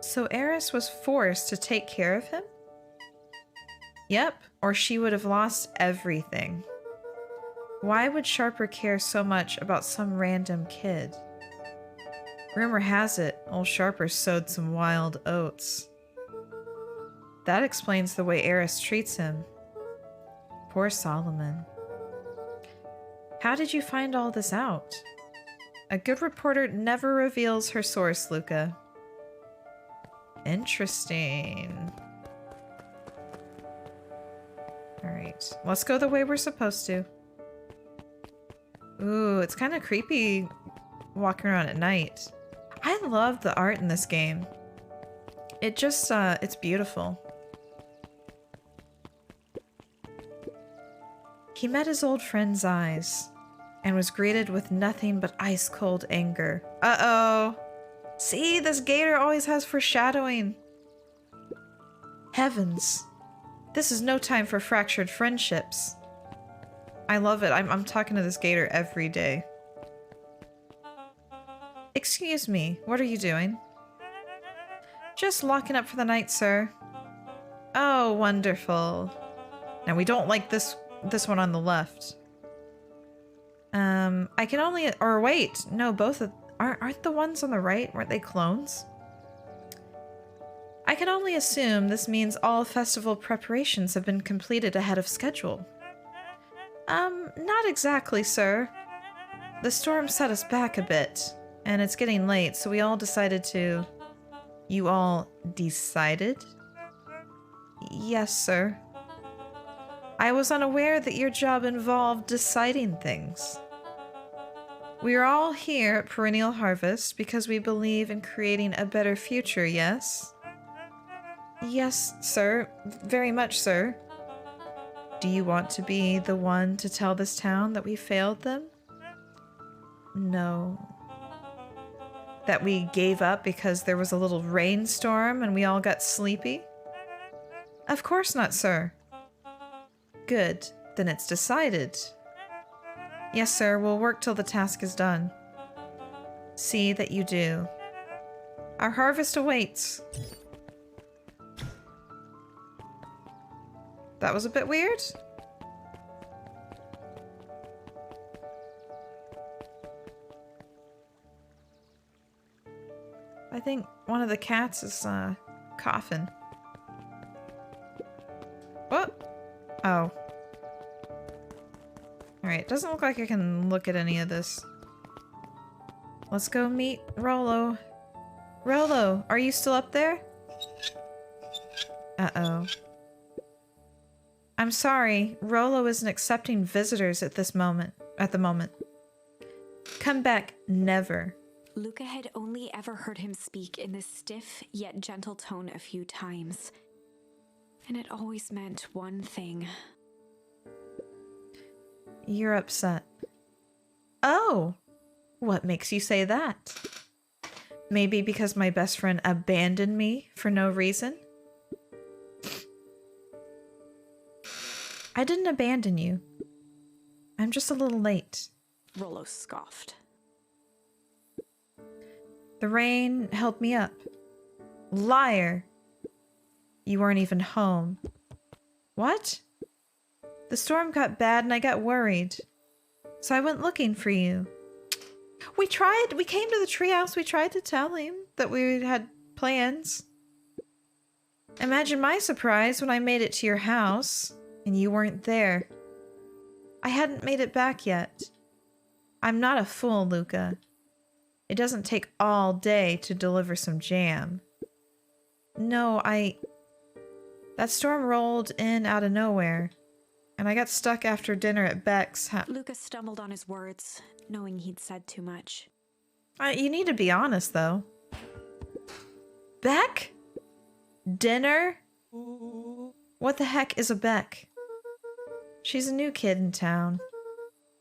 So Eris was forced to take care of him? Yep, or she would have lost everything. Why would Sharper care so much about some random kid? Rumor has it, old Sharper sowed some wild oats. That explains the way Eris treats him. Poor Solomon. How did you find all this out? A good reporter never reveals her source, Luca. Interesting. Alright, let's go the way we're supposed to. Ooh, it's kind of creepy walking around at night. I love the art in this game. It just, it's beautiful. He met his old friend's eyes and was greeted with nothing but ice-cold anger. Uh-oh. See, this gator always has foreshadowing. Heavens. This is no time for fractured friendships. I love it. I'm talking to this gator every day. Excuse me, what are you doing? Just locking up for the night, sir. Oh, wonderful. Now we don't like this one on the left. I can only, or wait, no, both of, aren't the ones on the right, weren't they clones? I can only assume this means all festival preparations have been completed ahead of schedule. Not exactly, sir. The storm set us back a bit, and it's getting late, so we all decided to... You all decided? Yes, sir. I was unaware that your job involved deciding things. We are all here at Perennial Harvest because we believe in creating a better future, yes? Yes, sir. Very much, sir. Do you want to be the one to tell this town that we failed them? No. That we gave up because there was a little rainstorm and we all got sleepy? Of course not, sir. Good. Then it's decided. Yes, sir. We'll work till the task is done. See that you do. Our harvest awaits. That was a bit weird. I think one of the cats is coughing. What? Oh. Alright, doesn't look like I can look at any of this. Let's go meet Rollo. Rollo, are you still up there? Uh-oh. I'm sorry, Rollo isn't accepting visitors at the moment. Come back, never. Luca had only ever heard him speak in this stiff yet gentle tone a few times. And it always meant one thing. You're upset. Oh! What makes you say that? Maybe because my best friend abandoned me for no reason? I didn't abandon you. I'm just a little late. Rollo scoffed. The rain held me up. Liar! You weren't even home. What? The storm got bad and I got worried. So I went looking for you. We came to the treehouse, we tried to tell him that we had plans. Imagine my surprise when I made it to your house and you weren't there. I hadn't made it back yet. I'm not a fool, Luca. It doesn't take all day to deliver some jam. No, that storm rolled in out of nowhere, and I got stuck after dinner at Beck's house. Luca stumbled on his words, knowing he'd said too much. You need to be honest, though. Beck? Dinner? What the heck is a Beck? She's a new kid in town.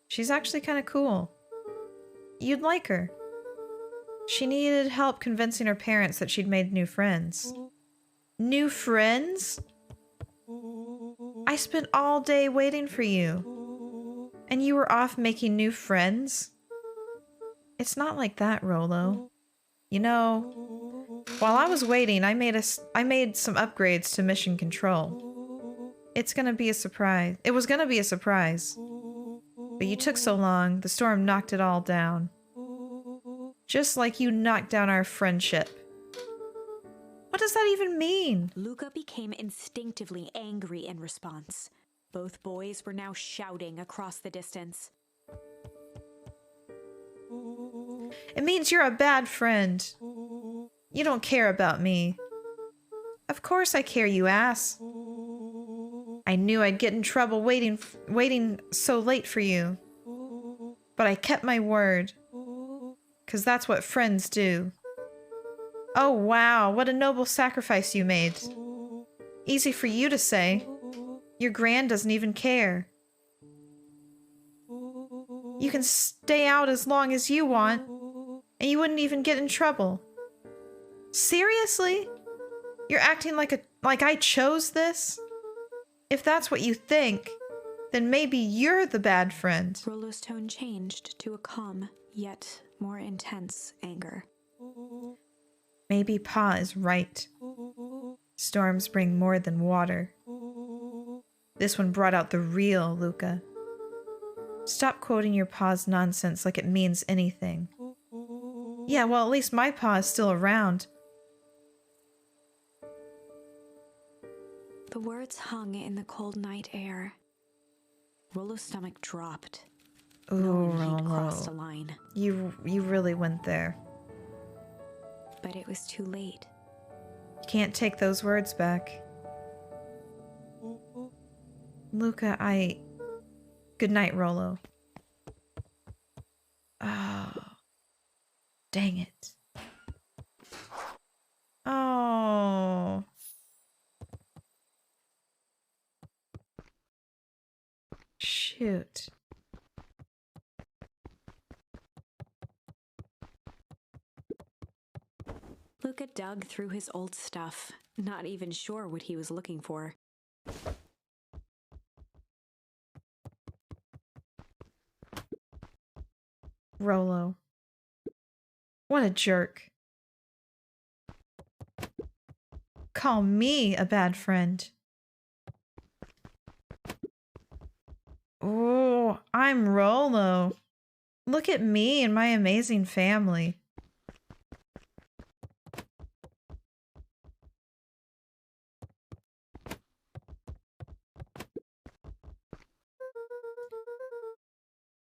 She's actually kind of cool. You'd like her. She needed help convincing her parents that she'd made new friends. New friends? I spent all day waiting for you. And you were off making new friends? It's not like that, Rolo. You know, while I was waiting, I made some upgrades to mission control. It's gonna be a surprise. It was gonna be a surprise. But you took so long, the storm knocked it all down. Just like you knocked down our friendship. What does that even mean? Luca became instinctively angry in response. Both boys were now shouting across the distance. It means you're a bad friend. You don't care about me. Of course I care, you ass. I knew I'd get in trouble waiting so late for you. But I kept my word. 'Cause that's what friends do. Oh wow, what a noble sacrifice you made. Easy for you to say. Your gran doesn't even care. You can stay out as long as you want, and you wouldn't even get in trouble. Seriously? You're acting like I chose this? If that's what you think, then maybe you're the bad friend. Rolo's tone changed to a calm, yet more intense anger. Maybe Pa is right. Storms bring more than water. This one brought out the real Luca. Stop quoting your Pa's nonsense like it means anything. Yeah, well, at least my Pa is still around. The words hung in the cold night air. Rolo's stomach dropped. Ooh, Knowing he'd Rolo. crossed a line. You really went there. But it was too late. You can't take those words back. Luca, Good night, Rolo. Oh. Dang it. Oh. Shoot. Luca dug through his old stuff, not even sure what he was looking for. Rolo. What a jerk. Call me a bad friend. Oh, I'm Rolo. Look at me and my amazing family.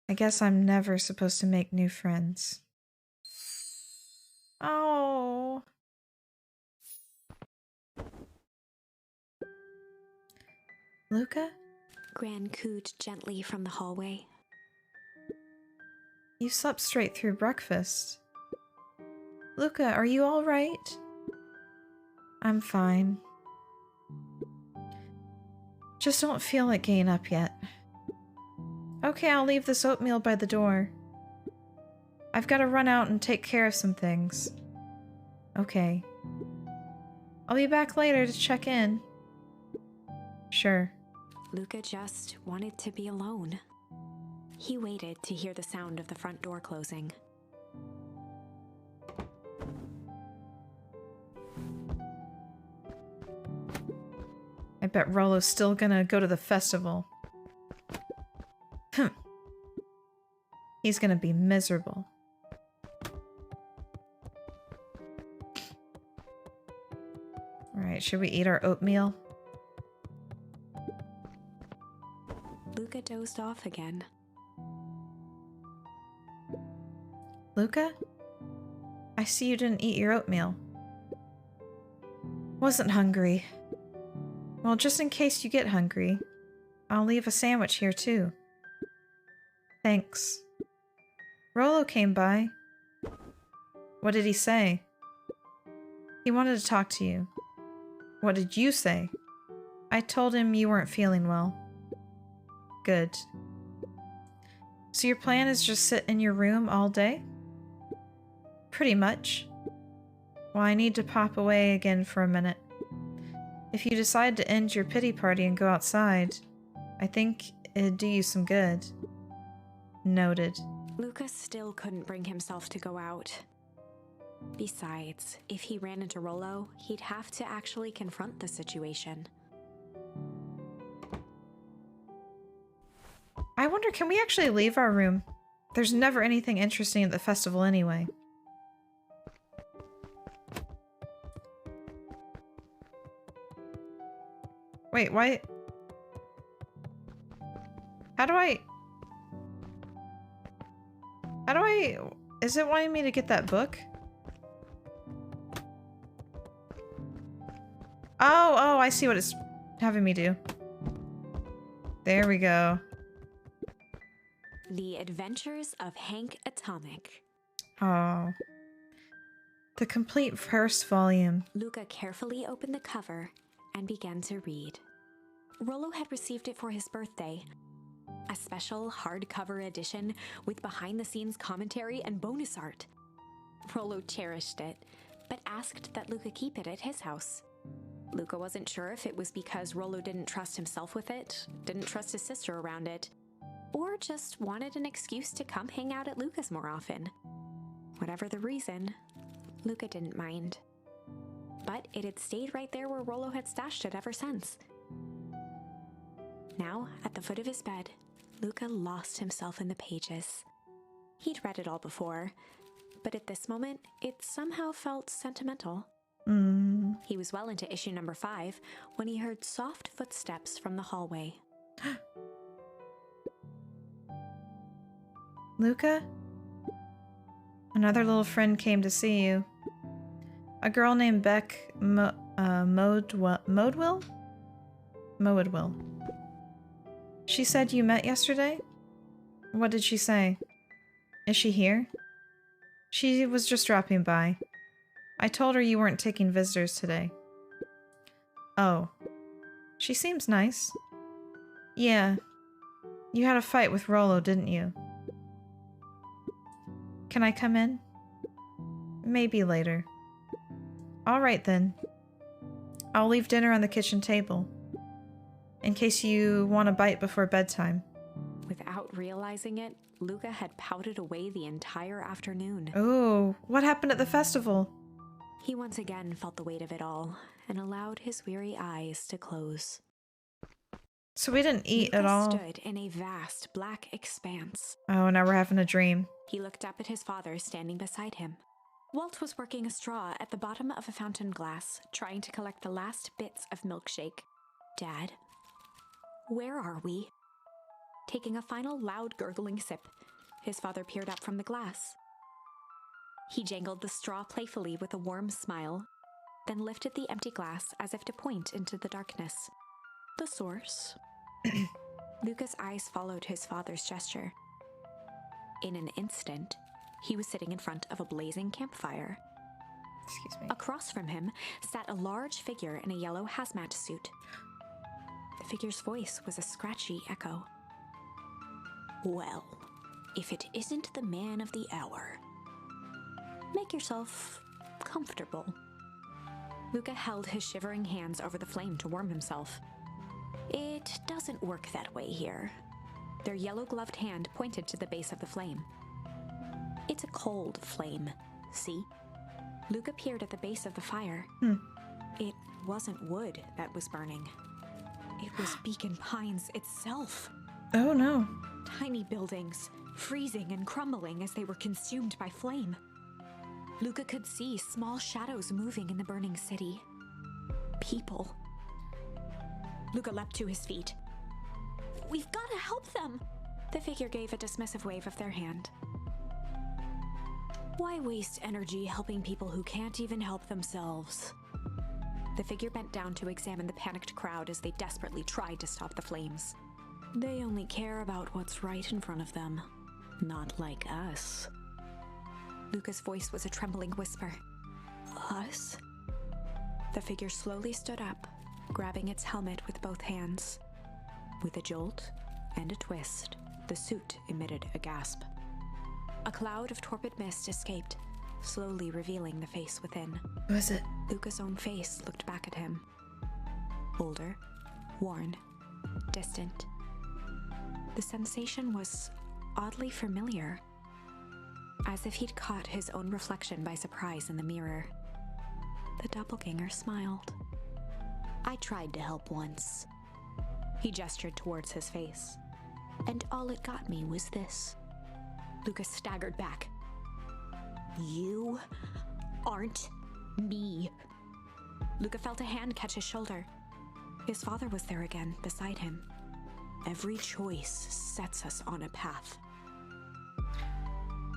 I guess I'm never supposed to make new friends. Oh. Luca? Gran cooed gently from the hallway. You slept straight through breakfast. Luca, are you all right? I'm fine. Just don't feel like getting up yet. Okay, I'll leave this oatmeal by the door. I've got to run out and take care of some things. Okay. I'll be back later to check in. Sure. Luca just wanted to be alone. He waited to hear the sound of the front door closing. I bet Rolo's still gonna go to the festival. He's gonna be miserable. Alright, should we eat our oatmeal? Luca dozed off again. Luca? I see you didn't eat your oatmeal. Wasn't hungry. Well, just in case you get hungry, I'll leave a sandwich here too. Thanks. Rolo came by. What did he say? He wanted to talk to you. What did you say? I told him you weren't feeling well. Good. So your plan is just sit in your room all day? Pretty much. Well, I need to pop away again for a minute. If you decide to end your pity party and go outside, I think it'd do you some good. Noted. Lucas still couldn't bring himself to go out. Besides, if he ran into Rollo, he'd have to actually confront the situation. I wonder, can we actually leave our room? There's never anything interesting at the festival anyway. Wait, why? How do I... Is it wanting me to get that book? Oh, I see what it's having me do. There we go. The Adventures of Hank Atomic. Oh. The complete first volume. Luca carefully opened the cover and began to read. Rollo had received it for his birthday. A special hardcover edition with behind-the-scenes commentary and bonus art. Rollo cherished it, but asked that Luca keep it at his house. Luca wasn't sure if it was because Rollo didn't trust himself with it, didn't trust his sister around it, or just wanted an excuse to come hang out at Luca's more often. Whatever the reason, Luca didn't mind. But it had stayed right there where Rollo had stashed it ever since. Now, at the foot of his bed, Luca lost himself in the pages. He'd read it all before, but at this moment, it somehow felt sentimental. He was well into issue number 5 when he heard soft footsteps from the hallway. Luca? Another little friend came to see you. A girl named Beck Modewell? She said you met yesterday? What did she say? Is she here? She was just dropping by. I told her you weren't taking visitors today. Oh. She seems nice. Yeah. You had a fight with Rollo, didn't you? Can I come in? Maybe later. Alright then. I'll leave dinner on the kitchen table. In case you want a bite before bedtime. Without realizing it, Luca had pouted away the entire afternoon. Oh, what happened at the festival? He once again felt the weight of it all and allowed his weary eyes to close. So we didn't eat Luca at all. stood in a vast black expanse. Oh, now we're having a dream. He looked up at his father standing beside him. Walt was working a straw at the bottom of a fountain glass, trying to collect the last bits of milkshake. Dad, where are we? Taking a final loud gurgling sip, his father peered up from the glass. He jangled the straw playfully with a warm smile, then lifted the empty glass as if to point into the darkness. The source. Luca's eyes followed his father's gesture. In an instant, he was sitting in front of a blazing campfire. Excuse me. Across from him sat a large figure in a yellow hazmat suit. The figure's voice was a scratchy echo. Well, if it isn't the man of the hour. Make yourself comfortable. Luca held his shivering hands over the flame to warm himself. It doesn't work that way here. Their yellow-gloved hand pointed to the base of the flame. It's a cold flame, see? Luca peered at the base of the fire. It wasn't wood that was burning. It was Beacon Pines itself. Oh no. Tiny buildings, freezing and crumbling as they were consumed by flame. Luca could see small shadows moving in the burning city. People. Luca leapt to his feet. We've got to help them! The figure gave a dismissive wave of their hand. Why waste energy helping people who can't even help themselves? The figure bent down to examine the panicked crowd as they desperately tried to stop the flames. They only care about what's right in front of them, not like us. Luca's voice was a trembling whisper. Us? The figure slowly stood up, grabbing its helmet with both hands. With a jolt and a twist, the suit emitted a gasp. A cloud of torpid mist escaped, slowly revealing the face within. Who is it? Luca's own face looked back at him. Older, worn, distant. The sensation was oddly familiar, as if he'd caught his own reflection by surprise in the mirror. The doppelganger smiled. I tried to help once. He gestured towards his face. And all it got me was this. Lucas staggered back. You aren't me. Luca felt a hand catch his shoulder. His father was there again, beside him. Every choice sets us on a path.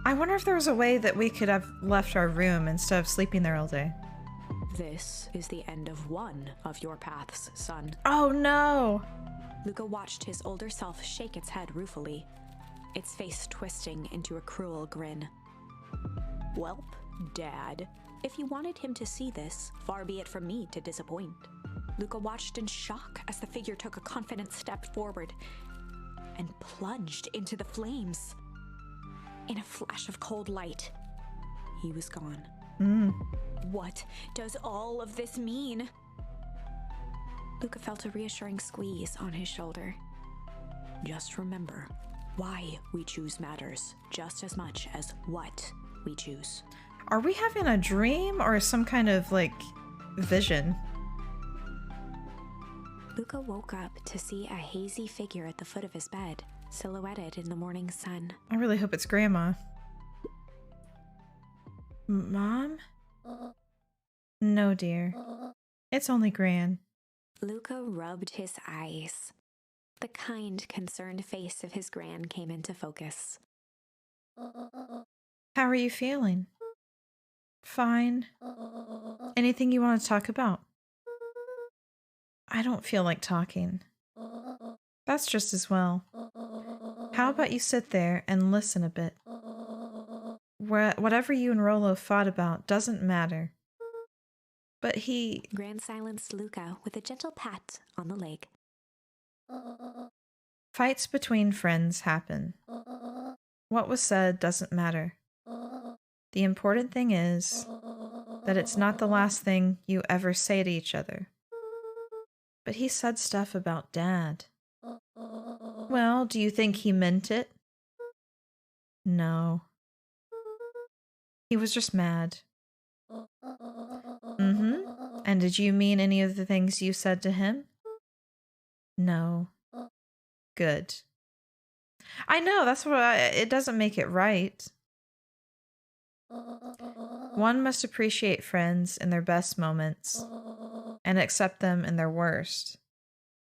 I wonder if there was a way that we could have left our room instead of sleeping there all day. This is the end of one of your paths, son. Oh no! Luca watched his older self shake its head ruefully, its face twisting into a cruel grin. Welp, Dad, if you wanted him to see this, far be it from me to disappoint. Luca watched in shock as the figure took a confident step forward and plunged into the flames. In a flash of cold light, he was gone. What does all of this mean? Luca felt a reassuring squeeze on his shoulder. Just remember, why we choose matters just as much as what we choose. Are we having a dream or some kind of, like, vision? Luca woke up to see a hazy figure at the foot of his bed, silhouetted in the morning sun. I really hope it's Grandma. Mom? No, dear. It's only Gran. Luca rubbed his eyes. The kind, concerned face of his Gran came into focus. How are you feeling? Fine. Anything you want to talk about? I don't feel like talking. That's just as well. How about you sit there and listen a bit? Whatever you and Rollo fought about doesn't matter. But he... Gran silenced Luca with a gentle pat on the leg. Fights between friends happen. What was said doesn't matter. The important thing is that it's not the last thing you ever say to each other. But he said stuff about Dad. Well, do you think he meant it? No. He was just mad. And did you mean any of the things you said to him? No. Good. I know, that's what it doesn't make it right. One must appreciate friends in their best moments and accept them in their worst.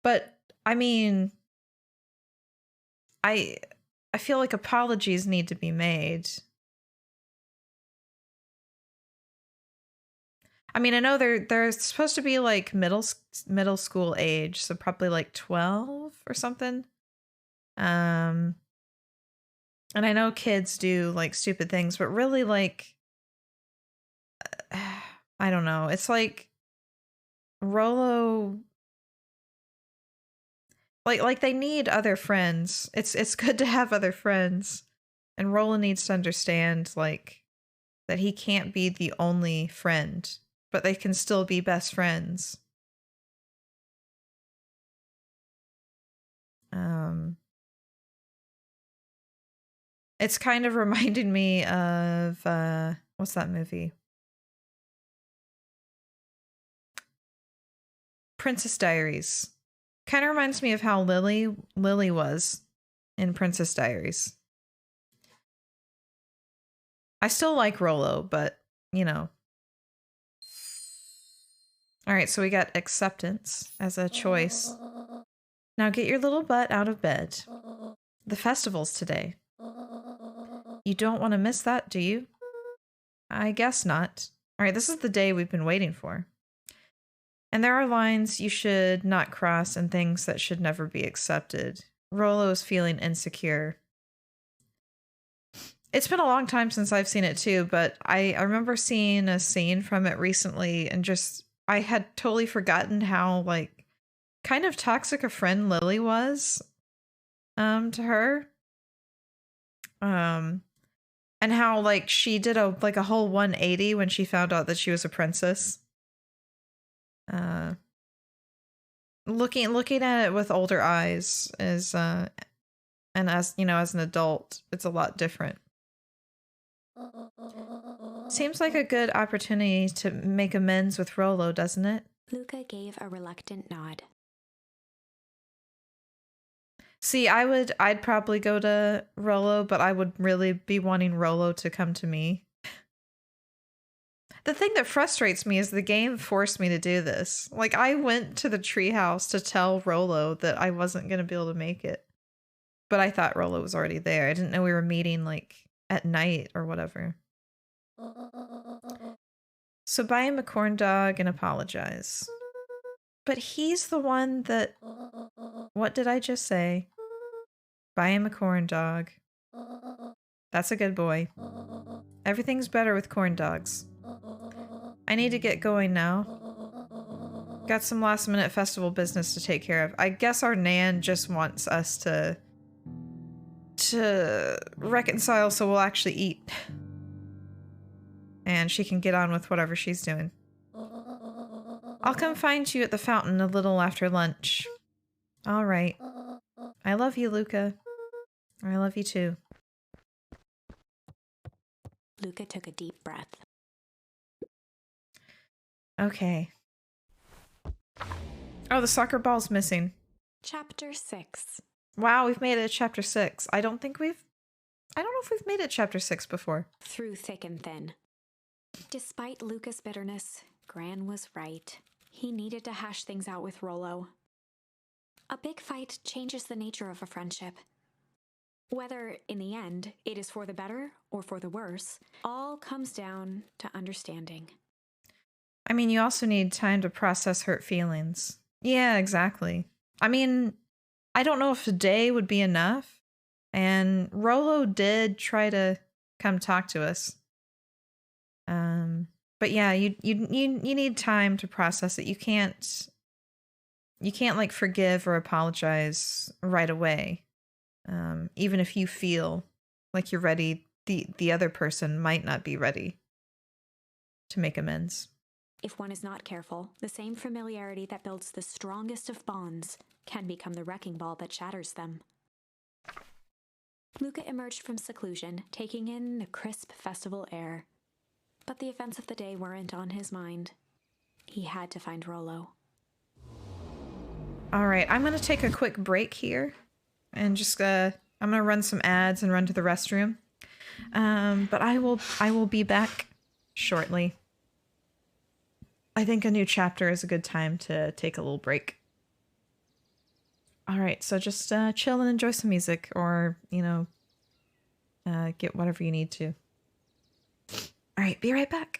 But, I mean, I feel like apologies need to be made. I mean, I know they're supposed to be like middle school age, so probably like 12 or something. And I know kids do like stupid things, but really like I don't know. It's like Rollo like they need other friends. It's good to have other friends. And Rollo needs to understand like that he can't be the only friend, but they can still be best friends. It's kind of reminding me of what's that movie? Princess Diaries. Kind of reminds me of how Lily was in Princess Diaries. I still like Rollo, but you know. All right, so we got acceptance as a choice. Now get your little butt out of bed. The festival's today. You don't want to miss that, do you? I guess not. All right, this is the day we've been waiting for. And there are lines you should not cross and things that should never be accepted. Rollo is feeling insecure. It's been a long time since I've seen it too, but I remember seeing a scene from it recently and just I had totally forgotten how like kind of toxic a friend Lily was to her. Um and how like she did a whole 180 when she found out that she was a princess. Uh looking at it with older eyes is and as you know, as an adult, it's a lot different. Seems like a good opportunity to make amends with Rolo, doesn't it? Luca gave a reluctant nod. See, I'd probably go to Rolo, but I would really be wanting Rolo to come to me. The thing that frustrates me is the game forced me to do this. Like, I went to the treehouse to tell Rolo that I wasn't going to be able to make it. But I thought Rolo was already there. I didn't know we were meeting, like, at night or whatever. So buy him a corn dog and apologize. But he's the one that... What did I just say? Buy him a corn dog. That's a good boy. Everything's better with corn dogs. I need to get going now. Got some last minute festival business to take care of. I guess our Nan just wants us to reconcile so we'll actually eat. And she can get on with whatever she's doing. I'll come find you at the fountain a little after lunch. All right. I love you, Luca. I love you too. Luca took a deep breath. Okay. Oh, the soccer ball's missing. Chapter 6. Wow, we've made it to chapter 6. I don't know if we've made it chapter 6 before. Through thick and thin. Despite Luca's bitterness, Gran was right. He needed to hash things out with Rolo. A big fight changes the nature of a friendship. Whether, in the end, it is for the better or for the worse, all comes down to understanding. I mean, you also need time to process hurt feelings. Yeah, exactly. I mean, I don't know if a day would be enough. And Rolo did try to come talk to us. But yeah, you need time to process it. You can't like forgive or apologize right away. Even if you feel like you're ready, the other person might not be ready to make amends. If one is not careful, the same familiarity that builds the strongest of bonds can become the wrecking ball that shatters them. Luca emerged from seclusion, taking in the crisp festival air. But the events of the day weren't on his mind. He had to find Rolo. All right, I'm going to take a quick break here and just I'm going to run some ads and run to the restroom. But I will be back shortly. I think a new chapter is a good time to take a little break. All right, so just chill and enjoy some music, or, get whatever you need to. All right, be right back.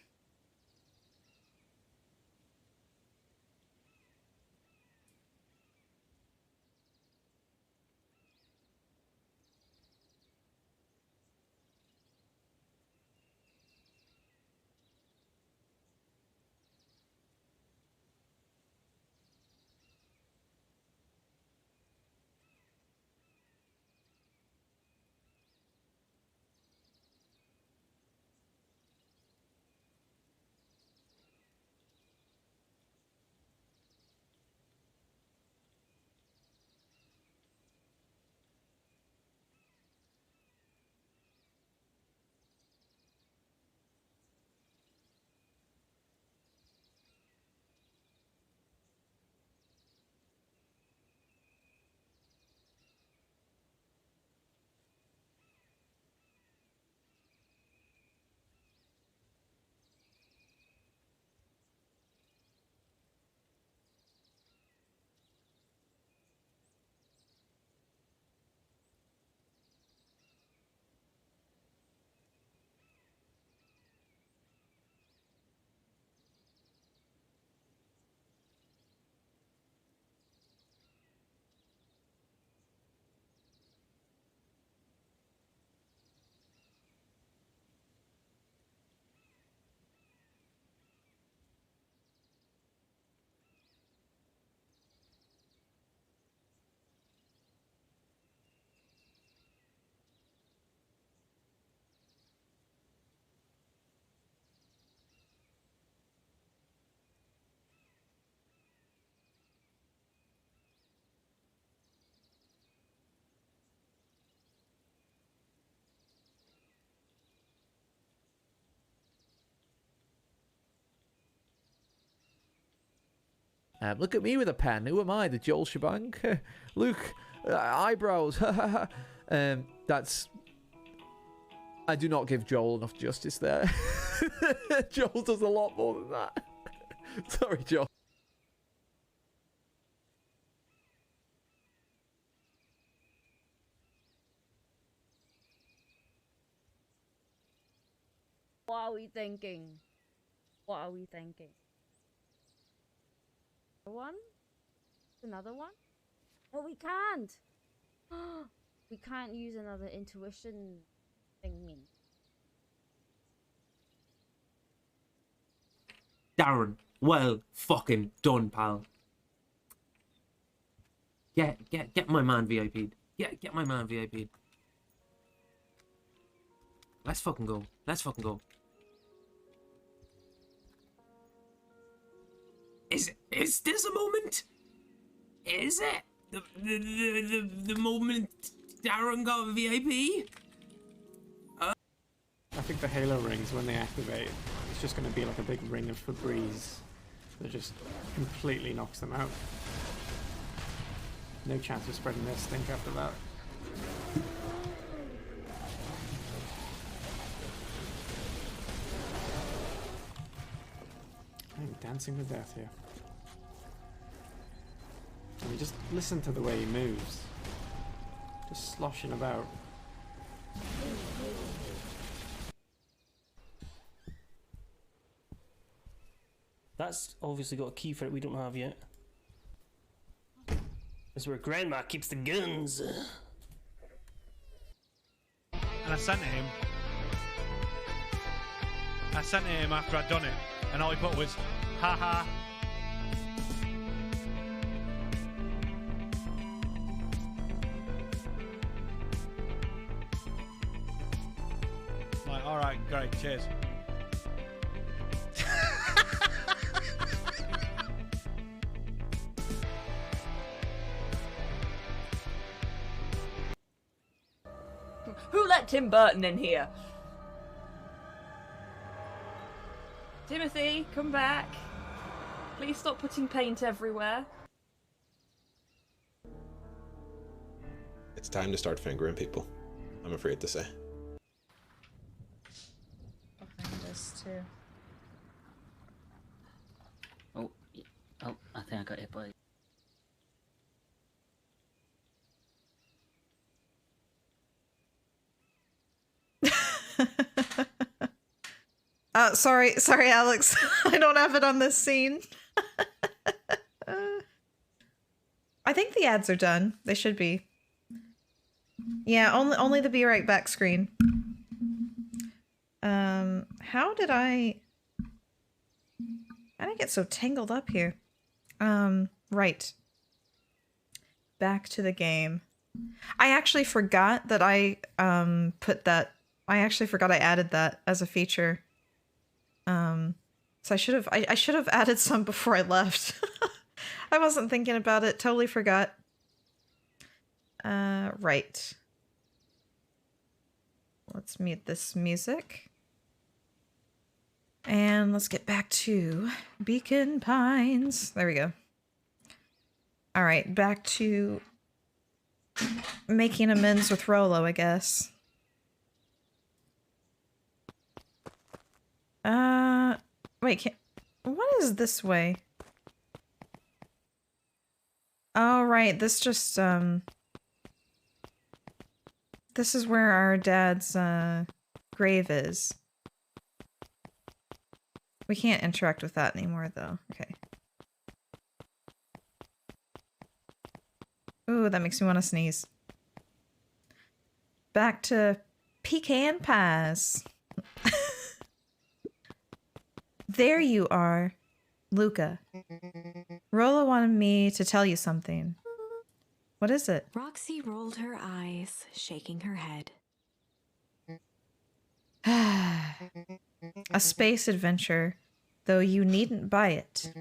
Look at me with a pen. Who am I? The Joel shebang? Look, eyebrows. That's... I do not give Joel enough justice there. Joel does a lot more than that. Sorry, Joel. What are we thinking? What are we thinking? One? Another one? Oh, we can't! We can't use another intuition thingy. Darren, well fucking done, pal. Get my man VIP'd. Get my man VIP'd. Let's fucking go. Let's fucking go. Is this a moment? Is it? The moment Darren got a VIP? I think the Halo rings, when they activate, it's just going to be like a big ring of Febreze that just completely knocks them out. No chance of spreading their stink after that. I'm dancing with death here. I mean, just listen to the way he moves. Just sloshing about. That's obviously got a key for it we don't have yet. That's where Grandma keeps the guns. And I sent it him. I sent it him after I'd done it, and all he put was, haha. Like, alright, great, cheers. Who let Tim Burton in here? Timothy, come back. Please stop putting paint everywhere. It's time to start fingering people, I'm afraid to say. I think this too. Oh, I think I got hit by... Sorry, Alex. I don't have it on this scene. I think the ads are done. They should be. Yeah, only the be right back screen. How did I get so tangled up here? Right. Back to the game. I actually forgot that I forgot I added that as a feature. So I should have added some before I left. I wasn't thinking about it. Totally forgot. Right. Let's mute this music. And let's get back to Beacon Pines. There we go. All right, back to making amends with Rolo, I guess. Wait, what is this way? Oh, right, this just, this is where our dad's, grave is. We can't interact with that anymore, though. Okay. Ooh, that makes me want to sneeze. Back to pecan pies. There you are, Luca. Rolla wanted me to tell you something. What is it? Roxy rolled her eyes, shaking her head. A space adventure, though you needn't buy it.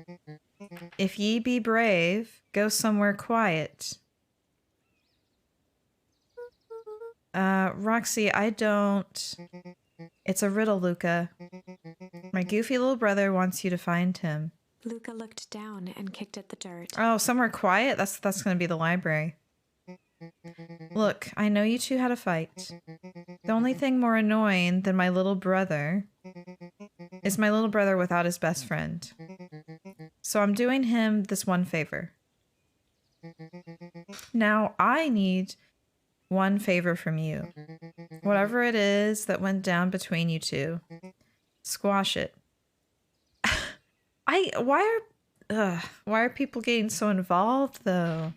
If ye be brave, go somewhere quiet. Roxy, I don't... It's a riddle, Luca. My goofy little brother wants you to find him. Luca looked down and kicked at the dirt. Oh, somewhere quiet? That's gonna be the library. Look, I know you two had a fight. The only thing more annoying than my little brother is my little brother without his best friend. So I'm doing him this one favor. Now I need one favor from you. Whatever it is that went down between you two, squash it. Why are people getting so involved though?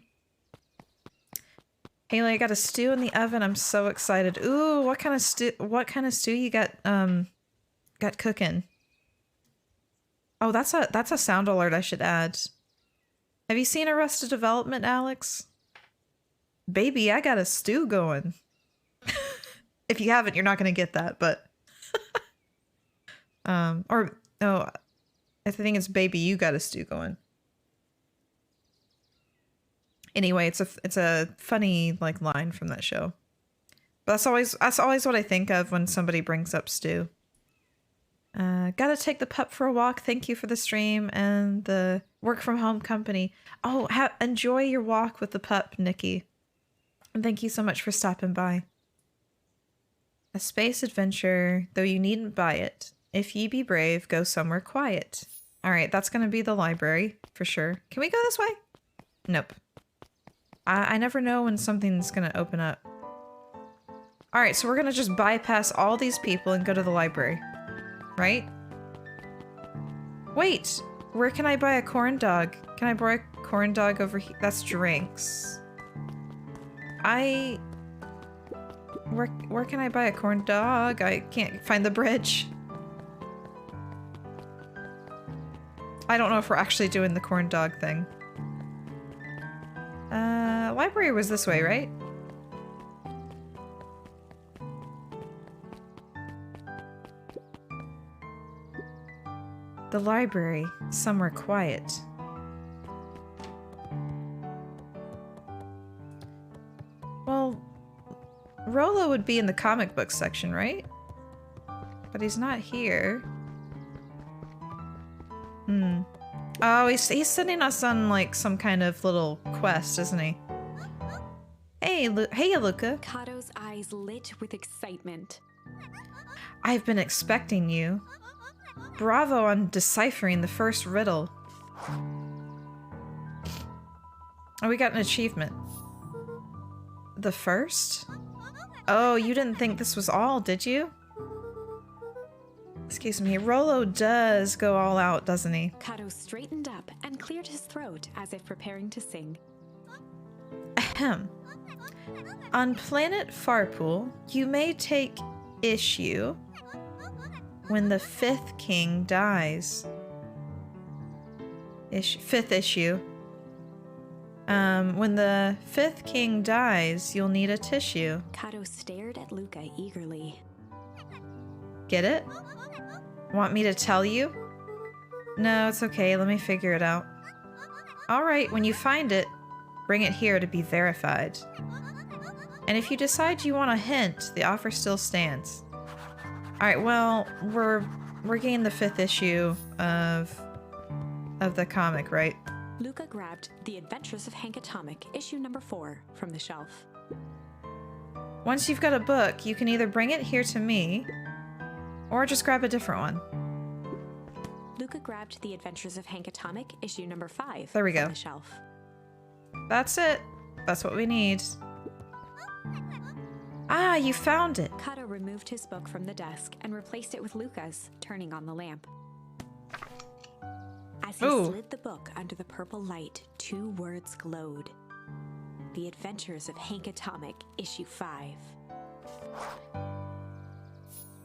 Haley, I got a stew in the oven. I'm so excited. Ooh, what kind of stew you got cooking? Oh, that's a sound alert I should add. Have you seen Arrested Development, Alex? Baby, I got a stew going. If you haven't, you're not going to get that, but I think it's baby, you got a stew going. Anyway, it's a funny like line from that show. But that's always what I think of when somebody brings up stew. Gotta take the pup for a walk. Thank you for the stream and the work from home company. Oh, enjoy your walk with the pup, Nikki. And thank you so much for stopping by. A space adventure, though you needn't buy it. If ye be brave, go somewhere quiet. All right, that's gonna be the library for sure. Can we go this way? Nope. I never know when something's gonna open up. All right, so we're gonna just bypass all these people and go to the library, right? Wait, where can I buy a corn dog? Can I buy a corn dog over here? That's drinks. Where can I buy a corn dog? I can't find the bridge. I don't know if we're actually doing the corn dog thing. Library was this way, right? The library, somewhere quiet. Well, Rolo would be in the comic book section, right? But he's not here. Oh, he's sending us on like some kind of little quest, isn't he? Hey, Luca. Kato's eyes lit with excitement. I've been expecting you. Bravo on deciphering the first riddle. Oh, we got an achievement. The first? Oh, you didn't think this was all, did you? Excuse me, Rolo does go all out, doesn't he? Kato straightened up and cleared his throat as if preparing to sing. Ahem. On planet Farpool, you may take issue when the fifth king dies. Fifth issue. When the fifth king dies, you'll need a tissue. Kato stared at Luca eagerly. Get it? Want me to tell you? No, it's okay. Let me figure it out. Alright, when you find it, bring it here to be verified. And if you decide you want a hint, the offer still stands. Alright, well, we're getting the fifth issue of the comic, right? Luca grabbed The Adventures of Hank Atomic, issue number 4, from the shelf. Once you've got a book, you can either bring it here to me, or just grab a different one. Luca grabbed The Adventures of Hank Atomic, issue number 5, there we go. from the shelf. That's it. That's what we need. Ah, you found it. Kato removed his book from the desk and replaced it with Luca's, turning on the lamp. As he slid the book under the purple light, 2 words glowed. The Adventures of Hank Atomic, issue 5.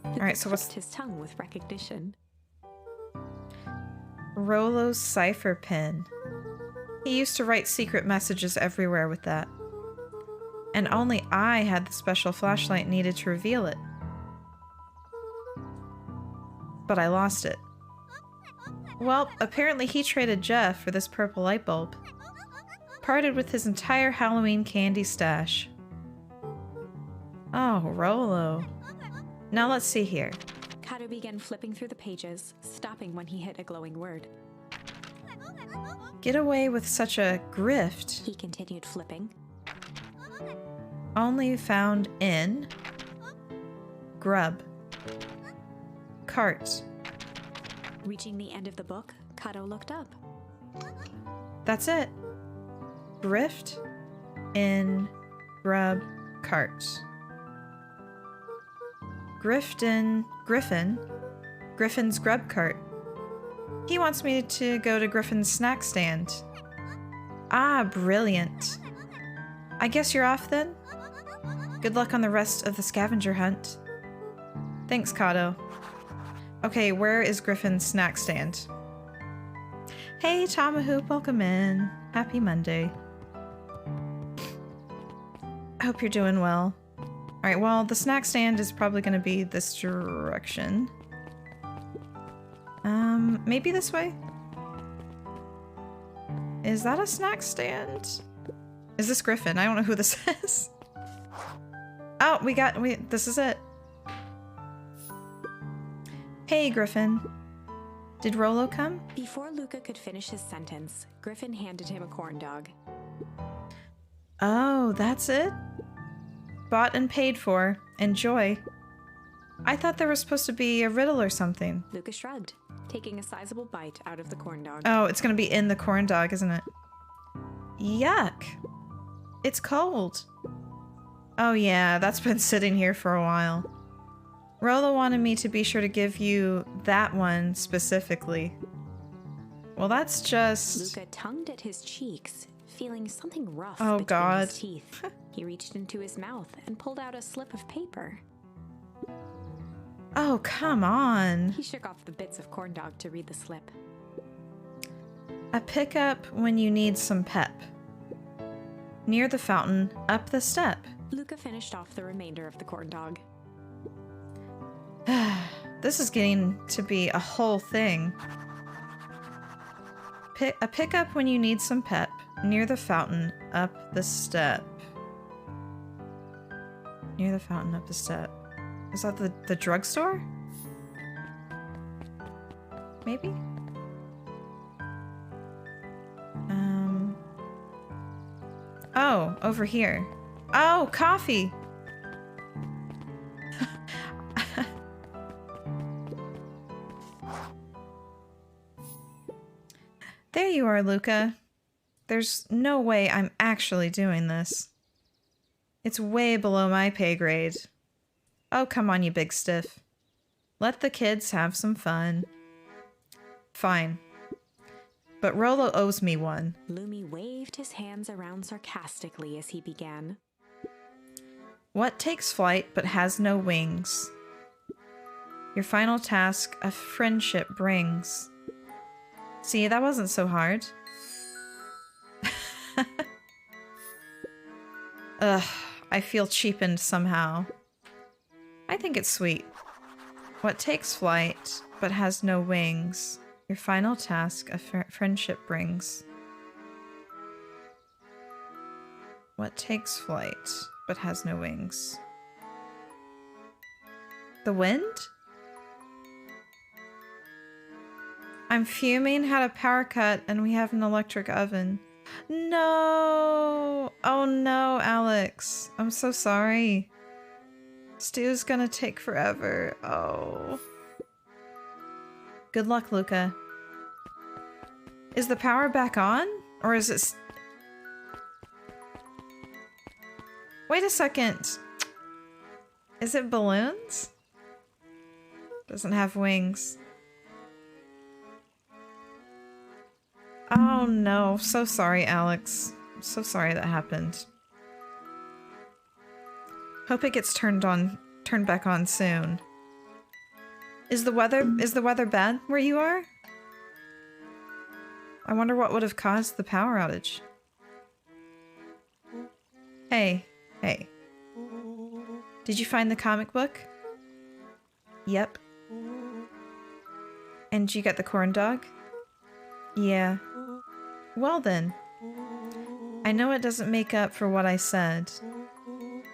Alright, so what's his tongue with recognition? Rolo's cipher pen. He used to write secret messages everywhere with that. And only I had the special flashlight needed to reveal it. But I lost it. Well, apparently he traded Jeff for this purple light bulb. Parted with his entire Halloween candy stash. Oh, Rolo. Now let's see here. Kato began flipping through the pages, stopping when he hit a glowing word. Get away with such a grift. He continued flipping. Only found in grub cart. Reaching the end of the book, Kato looked up. That's it. Grift in grub cart. Griffin's grub cart. He wants me to go to Griffin's snack stand. Ah, brilliant. I guess you're off then? Good luck on the rest of the scavenger hunt. Thanks, Kato. Okay, where is Griffin's snack stand? Hey, Tamahoop, welcome in. Happy Monday. I hope you're doing well. Alright, well, the snack stand is probably going to be this direction. Maybe this way? Is that a snack stand? Is this Griffin? I don't know who this is. Oh, this is it. Hey, Griffin. Did Rolo come? Before Luca could finish his sentence, Griffin handed him a corn dog. Oh, that's it? Bought and paid for. Enjoy. I thought there was supposed to be a riddle or something. Luca shrugged, taking a sizable bite out of the corn dog. Oh, it's gonna be in the corn dog, isn't it? Yuck. It's cold. Oh yeah, that's been sitting here for a while. Rolo wanted me to be sure to give you that one specifically. Well, that's just... Luca tongued at his cheeks, feeling something rough between his teeth. He reached into his mouth and pulled out a slip of paper. Oh, come on. He shook off the bits of corn dog to read the slip. A pickup when you need some pep. Near the fountain, up the step. Luca finished off the remainder of the corn dog. This is getting to be a whole thing. A pickup when you need some pep. Near the fountain, up the step. Near the fountain, up the step. Is that the drugstore? Maybe? Oh, over here. Oh, coffee! There you are, Luca. There's no way I'm actually doing this. It's way below my pay grade. Oh, come on, you big stiff. Let the kids have some fun. Fine. But Rolo owes me one. Lumi waved his hands around sarcastically as he began. What takes flight but has no wings? Your final task a friendship brings. See, that wasn't so hard. Ugh, I feel cheapened somehow. I think it's sweet. What takes flight but has no wings? Your final task a friendship brings. What takes flight but has no wings? The wind? I'm fuming, had a power cut, and we have an electric oven. No! Oh no, Alex. I'm so sorry. Stew's gonna take forever. Oh. Good luck, Luca. Is the power back on? Or is it... Wait a second. Is it balloons? Doesn't have wings. Oh no, so sorry, Alex. I'm so sorry that happened. Hope it gets turned back on soon. Is the weather bad where you are? I wonder what would have caused the power outage. Hey. Did you find the comic book? Yep. And did you get the corn dog? Yeah. Well then. I know it doesn't make up for what I said.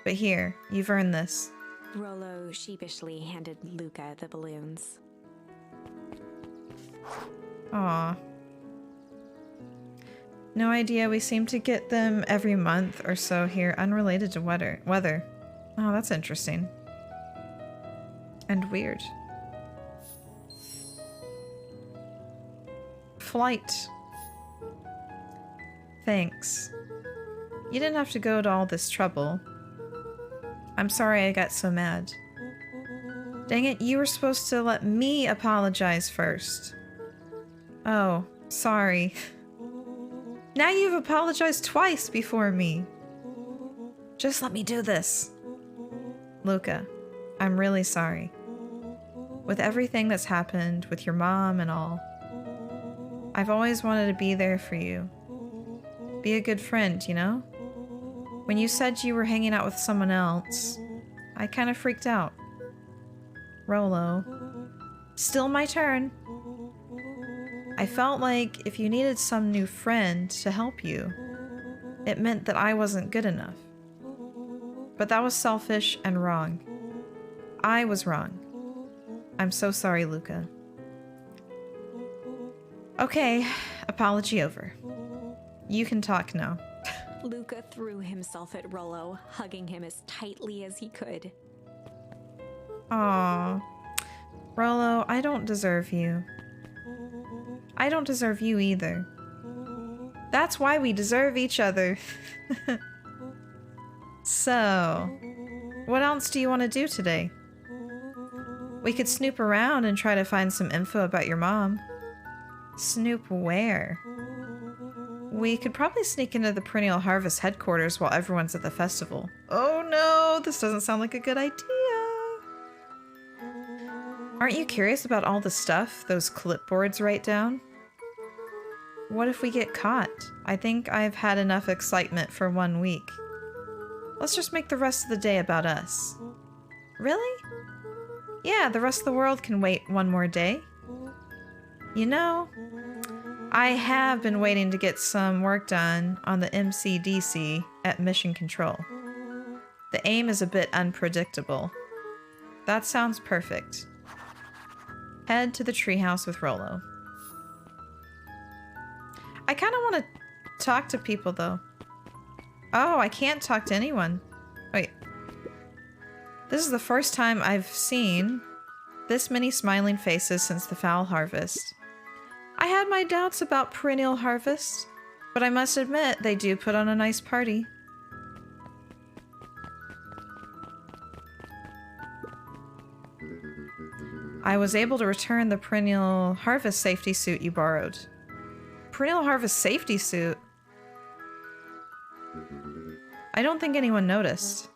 But here, you've earned this. Rolo sheepishly handed Luca the balloons. Aw. No idea. We seem to get them every month or so here, unrelated to weather. Oh, that's interesting. And weird. Flight. Thanks. You didn't have to go to all this trouble. I'm sorry I got so mad. Dang it, you were supposed to let me apologize first. Oh, sorry. Now you've apologized twice before me. Just let me do this. Luca, I'm really sorry. With everything that's happened with your mom and all, I've always wanted to be there for you. Be a good friend, you know? When you said you were hanging out with someone else, I kind of freaked out. Rolo. Still my turn. I felt like if you needed some new friend to help you, it meant that I wasn't good enough. But that was selfish and wrong. I was wrong. I'm so sorry, Luca. Okay, apology over. You can talk now. Luca threw himself at Rollo, hugging him as tightly as he could. Aww. Rollo, I don't deserve you. I don't deserve you either. That's why we deserve each other. So, what else do you want to do today? We could snoop around and try to find some info about your mom. Snoop where? We could probably sneak into the Perennial Harvest headquarters while everyone's at the festival. Oh no, this doesn't sound like a good idea. Aren't you curious about all the stuff those clipboards write down? What if we get caught? I think I've had enough excitement for 1 week. Let's just make the rest of the day about us. Really? Yeah, the rest of the world can wait 1 more day. You know, I have been waiting to get some work done on the MCDC at Mission Control. The aim is a bit unpredictable. That sounds perfect. Head to the treehouse with Rollo. I kind of want to talk to people, though. Oh, I can't talk to anyone. Wait. This is the first time I've seen this many smiling faces since the Fowl Harvest. I had my doubts about Perennial Harvest, but I must admit they do put on a nice party. I was able to return the Perennial Harvest safety suit you borrowed. Perennial Harvest safety suit? I don't think anyone noticed.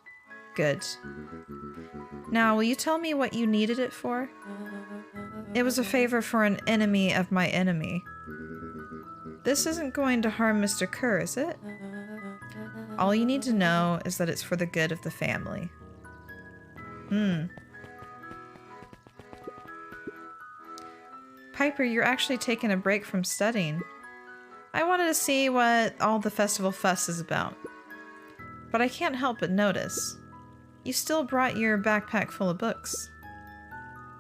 Good. Now, will you tell me what you needed it for? It was a favor for an enemy of my enemy. This isn't going to harm Mr. Kerr, is it? All you need to know is that it's for the good of the family. Piper, you're actually taking a break from studying. I wanted to see what all the festival fuss is about. But I can't help but notice. You still brought your backpack full of books.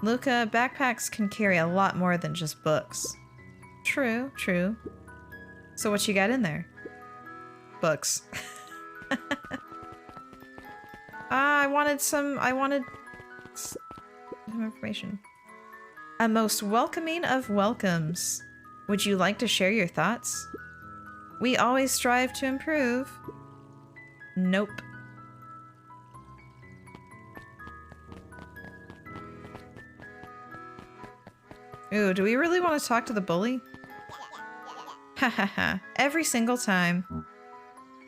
Luca, backpacks can carry a lot more than just books. True, true. So what you got in there? Books. I wanted some information. A most welcoming of welcomes. Would you like to share your thoughts? We always strive to improve. Nope. Ooh, do we really want to talk to the bully? Ha ha ha. Every single time.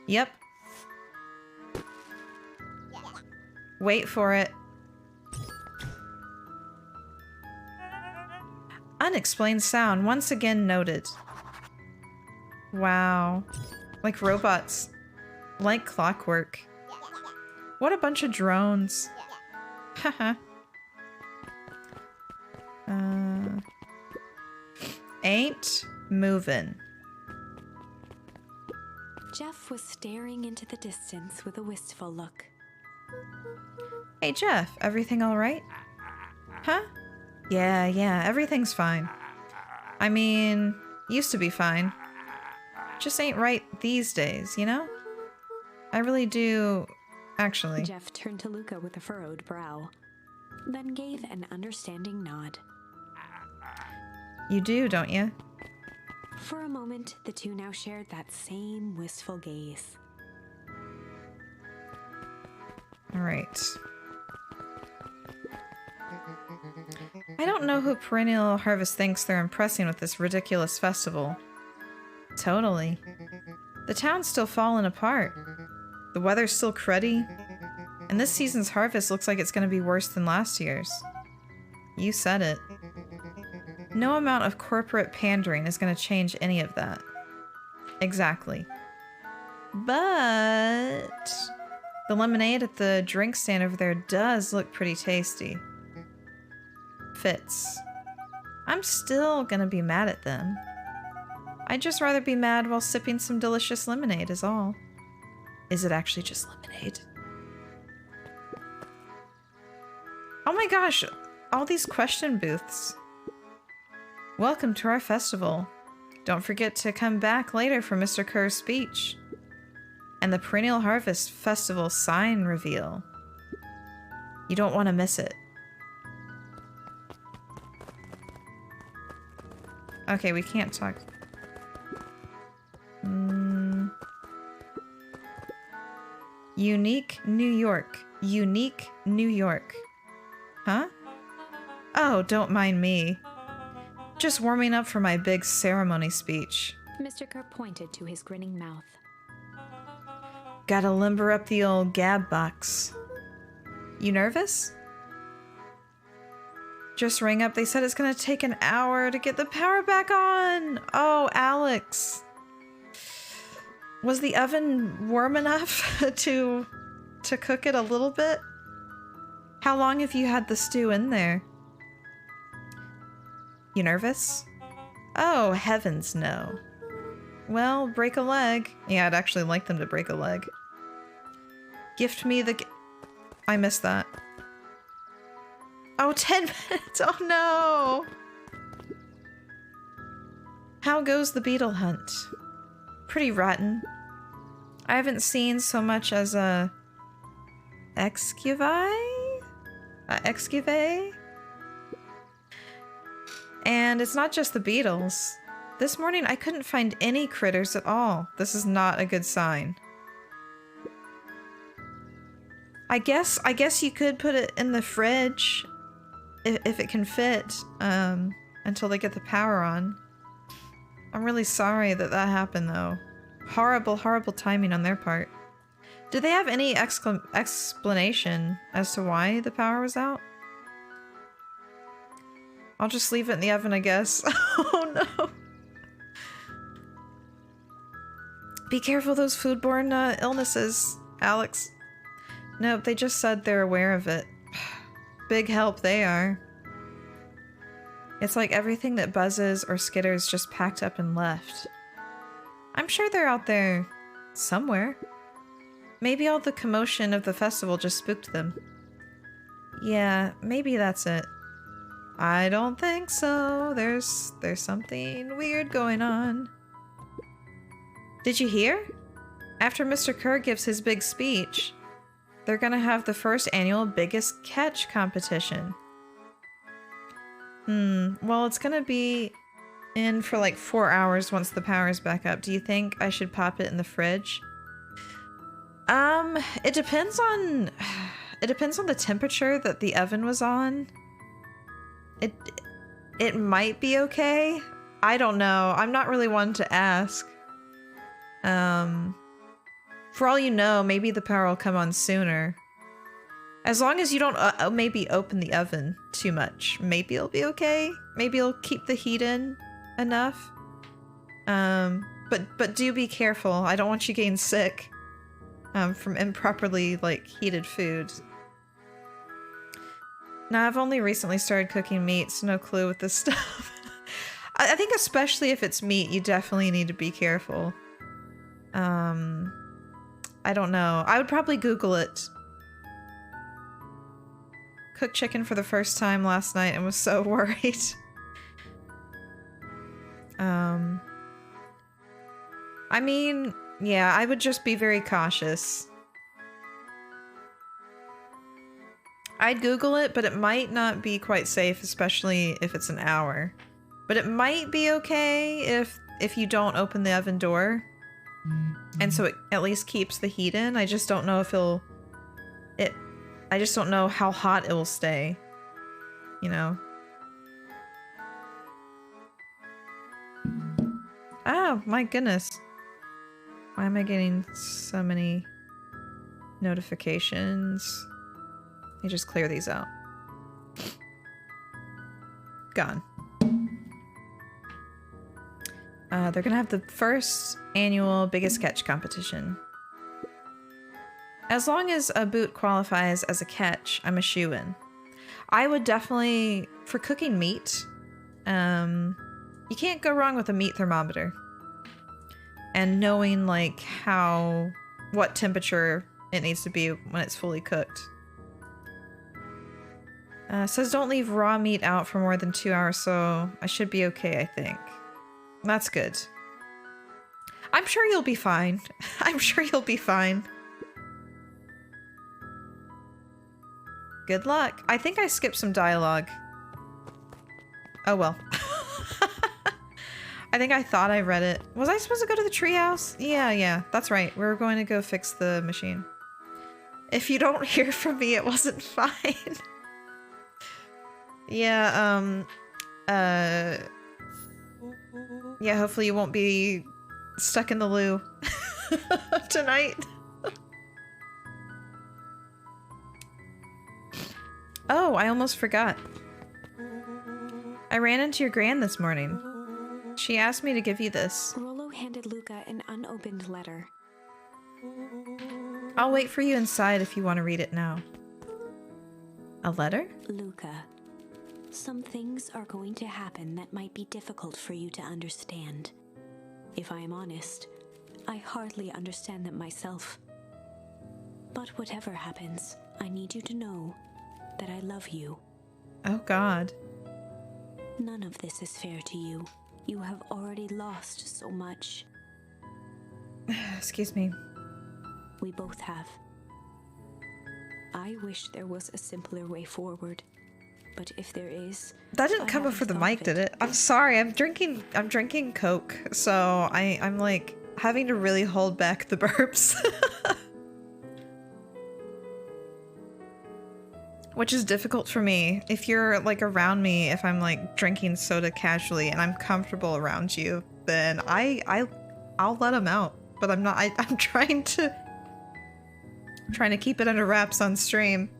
Yep. Wait for it. Unexplained sound once again noted. Wow. Like robots. Like clockwork. What a bunch of drones. Haha. Ain't moving. Jeff was staring into the distance with a wistful look. Hey Jeff, everything alright? Huh? Yeah, everything's fine. I mean, used to be fine. just ain't right these days, you know? I really do, actually. Jeff turned to Luca with a furrowed brow, then gave an understanding nod. You do, don't you? For a moment, the two now shared that same wistful gaze. All right. I don't know who Perennial Harvest thinks they're impressing with this ridiculous festival. Totally. The town's still falling apart. The weather's still cruddy. And this season's harvest looks like it's going to be worse than last year's. You said it. No amount of corporate pandering is going to change any of that. Exactly. But the lemonade at the drink stand over there does look pretty tasty. Fits. I'm still gonna be mad at them. I'd just rather be mad while sipping some delicious lemonade is all. Is it actually just lemonade? Oh my gosh, all these question booths. Welcome to our festival. Don't forget to come back later for Mr. Kerr's speech. And the Perennial Harvest Festival sign reveal. You don't want to miss it. Okay, we can't talk. Unique New York. Unique New York. Huh? Oh, don't mind me. Just warming up for my big ceremony speech. Mr. Kerr pointed to his grinning mouth. Gotta limber up the old gab box. You nervous? Just rang up. They said it's gonna take an hour to get the power back on. Oh, Alex. Was the oven warm enough to cook it a little bit? How long have you had the stew in there? You nervous? Oh, heavens no. Well, break a leg. Yeah, I'd actually like them to break a leg. Gift me the... I missed that. Oh, 10 minutes! Oh no! How goes the beetle hunt? Pretty rotten. I haven't seen so much as a... excuvie? Excuvie? And it's not just the beetles. This morning I couldn't find any critters at all. This is not a good sign. I guess you could put it in the fridge if it can fit until they get the power on. I'm really sorry that happened though. Horrible, horrible timing on their part. Did they have any explanation as to why the power was out? I'll just leave it in the oven, I guess. Oh no. Be careful those foodborne illnesses, Alex. Nope, they just said they're aware of it. Big help they are. It's like everything that buzzes or skitters just packed up and left. I'm sure they're out there somewhere. Maybe all the commotion of the festival just spooked them. Yeah, maybe that's it. I don't think so. There's something weird going on. Did you hear? After Mr. Kerr gives his big speech, they're gonna have the first annual Biggest Catch competition. Well, it's gonna be in for like 4 hours once the power's back up. Do you think I should pop it in the fridge? It depends on the temperature that the oven was on. It might be okay. I don't know. I'm not really one to ask. For all you know, maybe the power will come on sooner. As long as you don't maybe open the oven too much, maybe it'll be okay. Maybe it'll keep the heat in enough. But do be careful. I don't want you getting sick from improperly heated food. Now, I've only recently started cooking meat, so no clue with this stuff. I think especially if it's meat, you definitely need to be careful. I don't know. I would probably Google it. Cooked chicken for the first time last night and was so worried. I mean, yeah, I would just be very cautious. I'd Google it, but it might not be quite safe, especially if it's an hour. But it might be okay if you don't open the oven door. And so it at least keeps the heat in. I just don't know if I just don't know how hot it will stay. You know? Oh, my goodness. Why am I getting so many notifications? Let me just clear these out. Gone. They're gonna have the first annual Biggest Catch competition. As long as a boot qualifies as a catch, I'm a shoo-in. I would definitely, for cooking meat, you can't go wrong with a meat thermometer. And knowing like what temperature it needs to be when it's fully cooked. Says don't leave raw meat out for more than 2 hours, so I should be okay, I think. That's good. I'm sure you'll be fine. I'm sure you'll be fine. Good luck. I think I skipped some dialogue. Oh well. I think I thought I read it. Was I supposed to go to the treehouse? Yeah, that's right. We were going to go fix the machine. If you don't hear from me, it wasn't fine. Yeah, yeah, hopefully you won't be stuck in the loo tonight. Oh, I almost forgot. I ran into your gran this morning. She asked me to give you this. Rollo handed Luca an unopened letter. I'll wait for you inside if you want to read it now. A letter? Luca, some things are going to happen that might be difficult for you to understand. If I am honest, I hardly understand them myself. But whatever happens, I need you to know that I love you. Oh God. None of this is fair to you. You have already lost so much. Excuse me. We both have. I wish there was a simpler way forward. But if there is... That didn't come up for the mic, did it? I'm sorry, I'm drinking Coke, so I'm like having to really hold back the burps. Which is difficult for me. If you're like around me, if I'm like drinking soda casually and I'm comfortable around you, then I'll let them out. But I'm not. I'm trying to keep it under wraps on stream.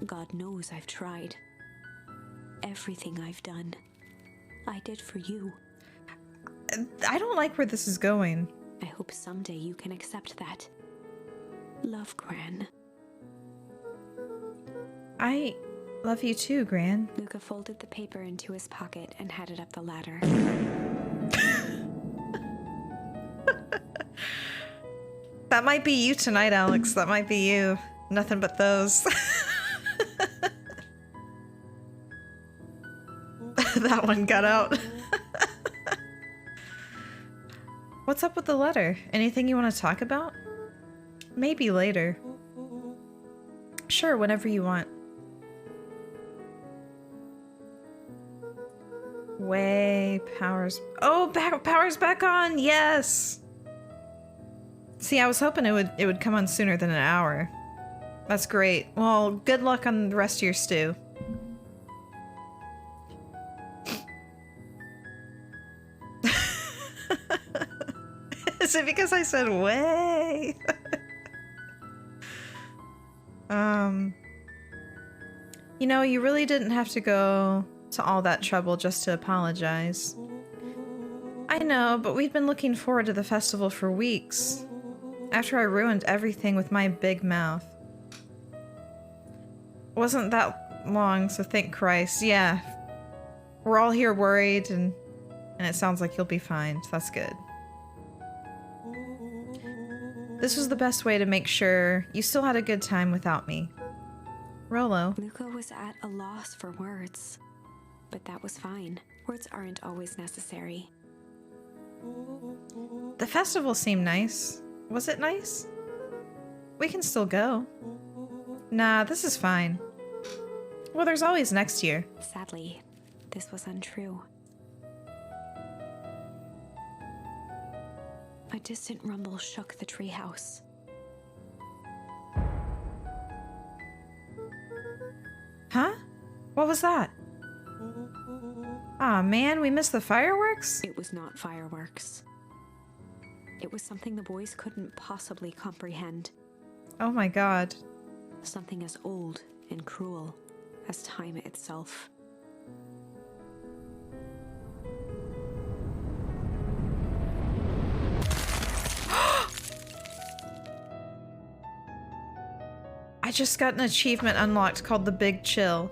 God knows I've tried. Everything I've done, I did for you. I don't like where this is going. I hope someday you can accept that. Love, Gran. I love you too, Gran. Luca folded the paper into his pocket and headed up the ladder. That might be you tonight, Alex. That might be you. Nothing but those. That one got out. What's up with the letter? Anything you want to talk about? Maybe later. Sure, whenever you want. Way powers. Oh, power's back on. Yes. See, I was hoping it would come on sooner than an hour. That's great. Well, good luck on the rest of your stew. Is it because I said way? You know, you really didn't have to go to all that trouble just to apologize. I know, but we've been looking forward to the festival for weeks. After I ruined everything with my big mouth. Wasn't that long, so thank Christ. Yeah. We're all here worried, and it sounds like you'll be fine, so that's good. This was the best way to make sure you still had a good time without me. Rollo. Luca was at a loss for words. But that was fine. Words aren't always necessary. The festival seemed nice. Was it nice? We can still go. Nah, this is fine. Well, there's always next year. Sadly, this was untrue. A distant rumble shook the treehouse. Huh? What was that? Aw, man, we missed the fireworks? It was not fireworks. It was something the boys couldn't possibly comprehend. Oh my god. Something as old and cruel as time itself. I just got an achievement unlocked called the Big Chill.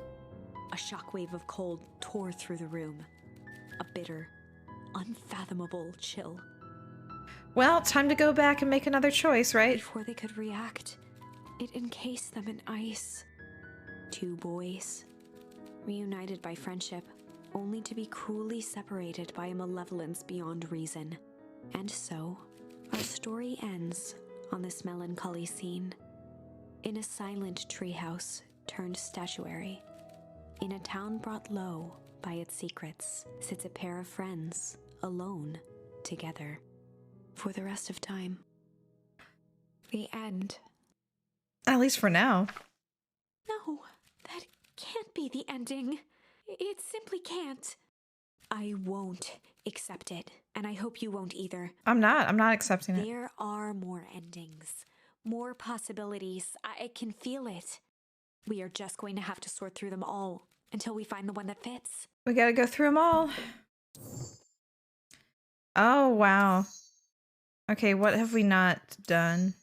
A shockwave of cold tore through the room. A bitter, unfathomable chill. Well, time to go back and make another choice, right? Before they could react, it encased them in ice. Two boys, reunited by friendship, only to be cruelly separated by a malevolence beyond reason. And so, our story ends on this melancholy scene. In a silent treehouse turned statuary, in a town brought low by its secrets, sits a pair of friends, alone, together, for the rest of time. The end. At least for now. No, that can't be the ending. It simply can't. I won't accept it, and I hope you won't either. I'm not accepting it. There are more endings, more possibilities. I can feel it. We are just going to have to sort through them all until we find the one that fits. We gotta go through them all. Oh, wow. Okay, what have we not done?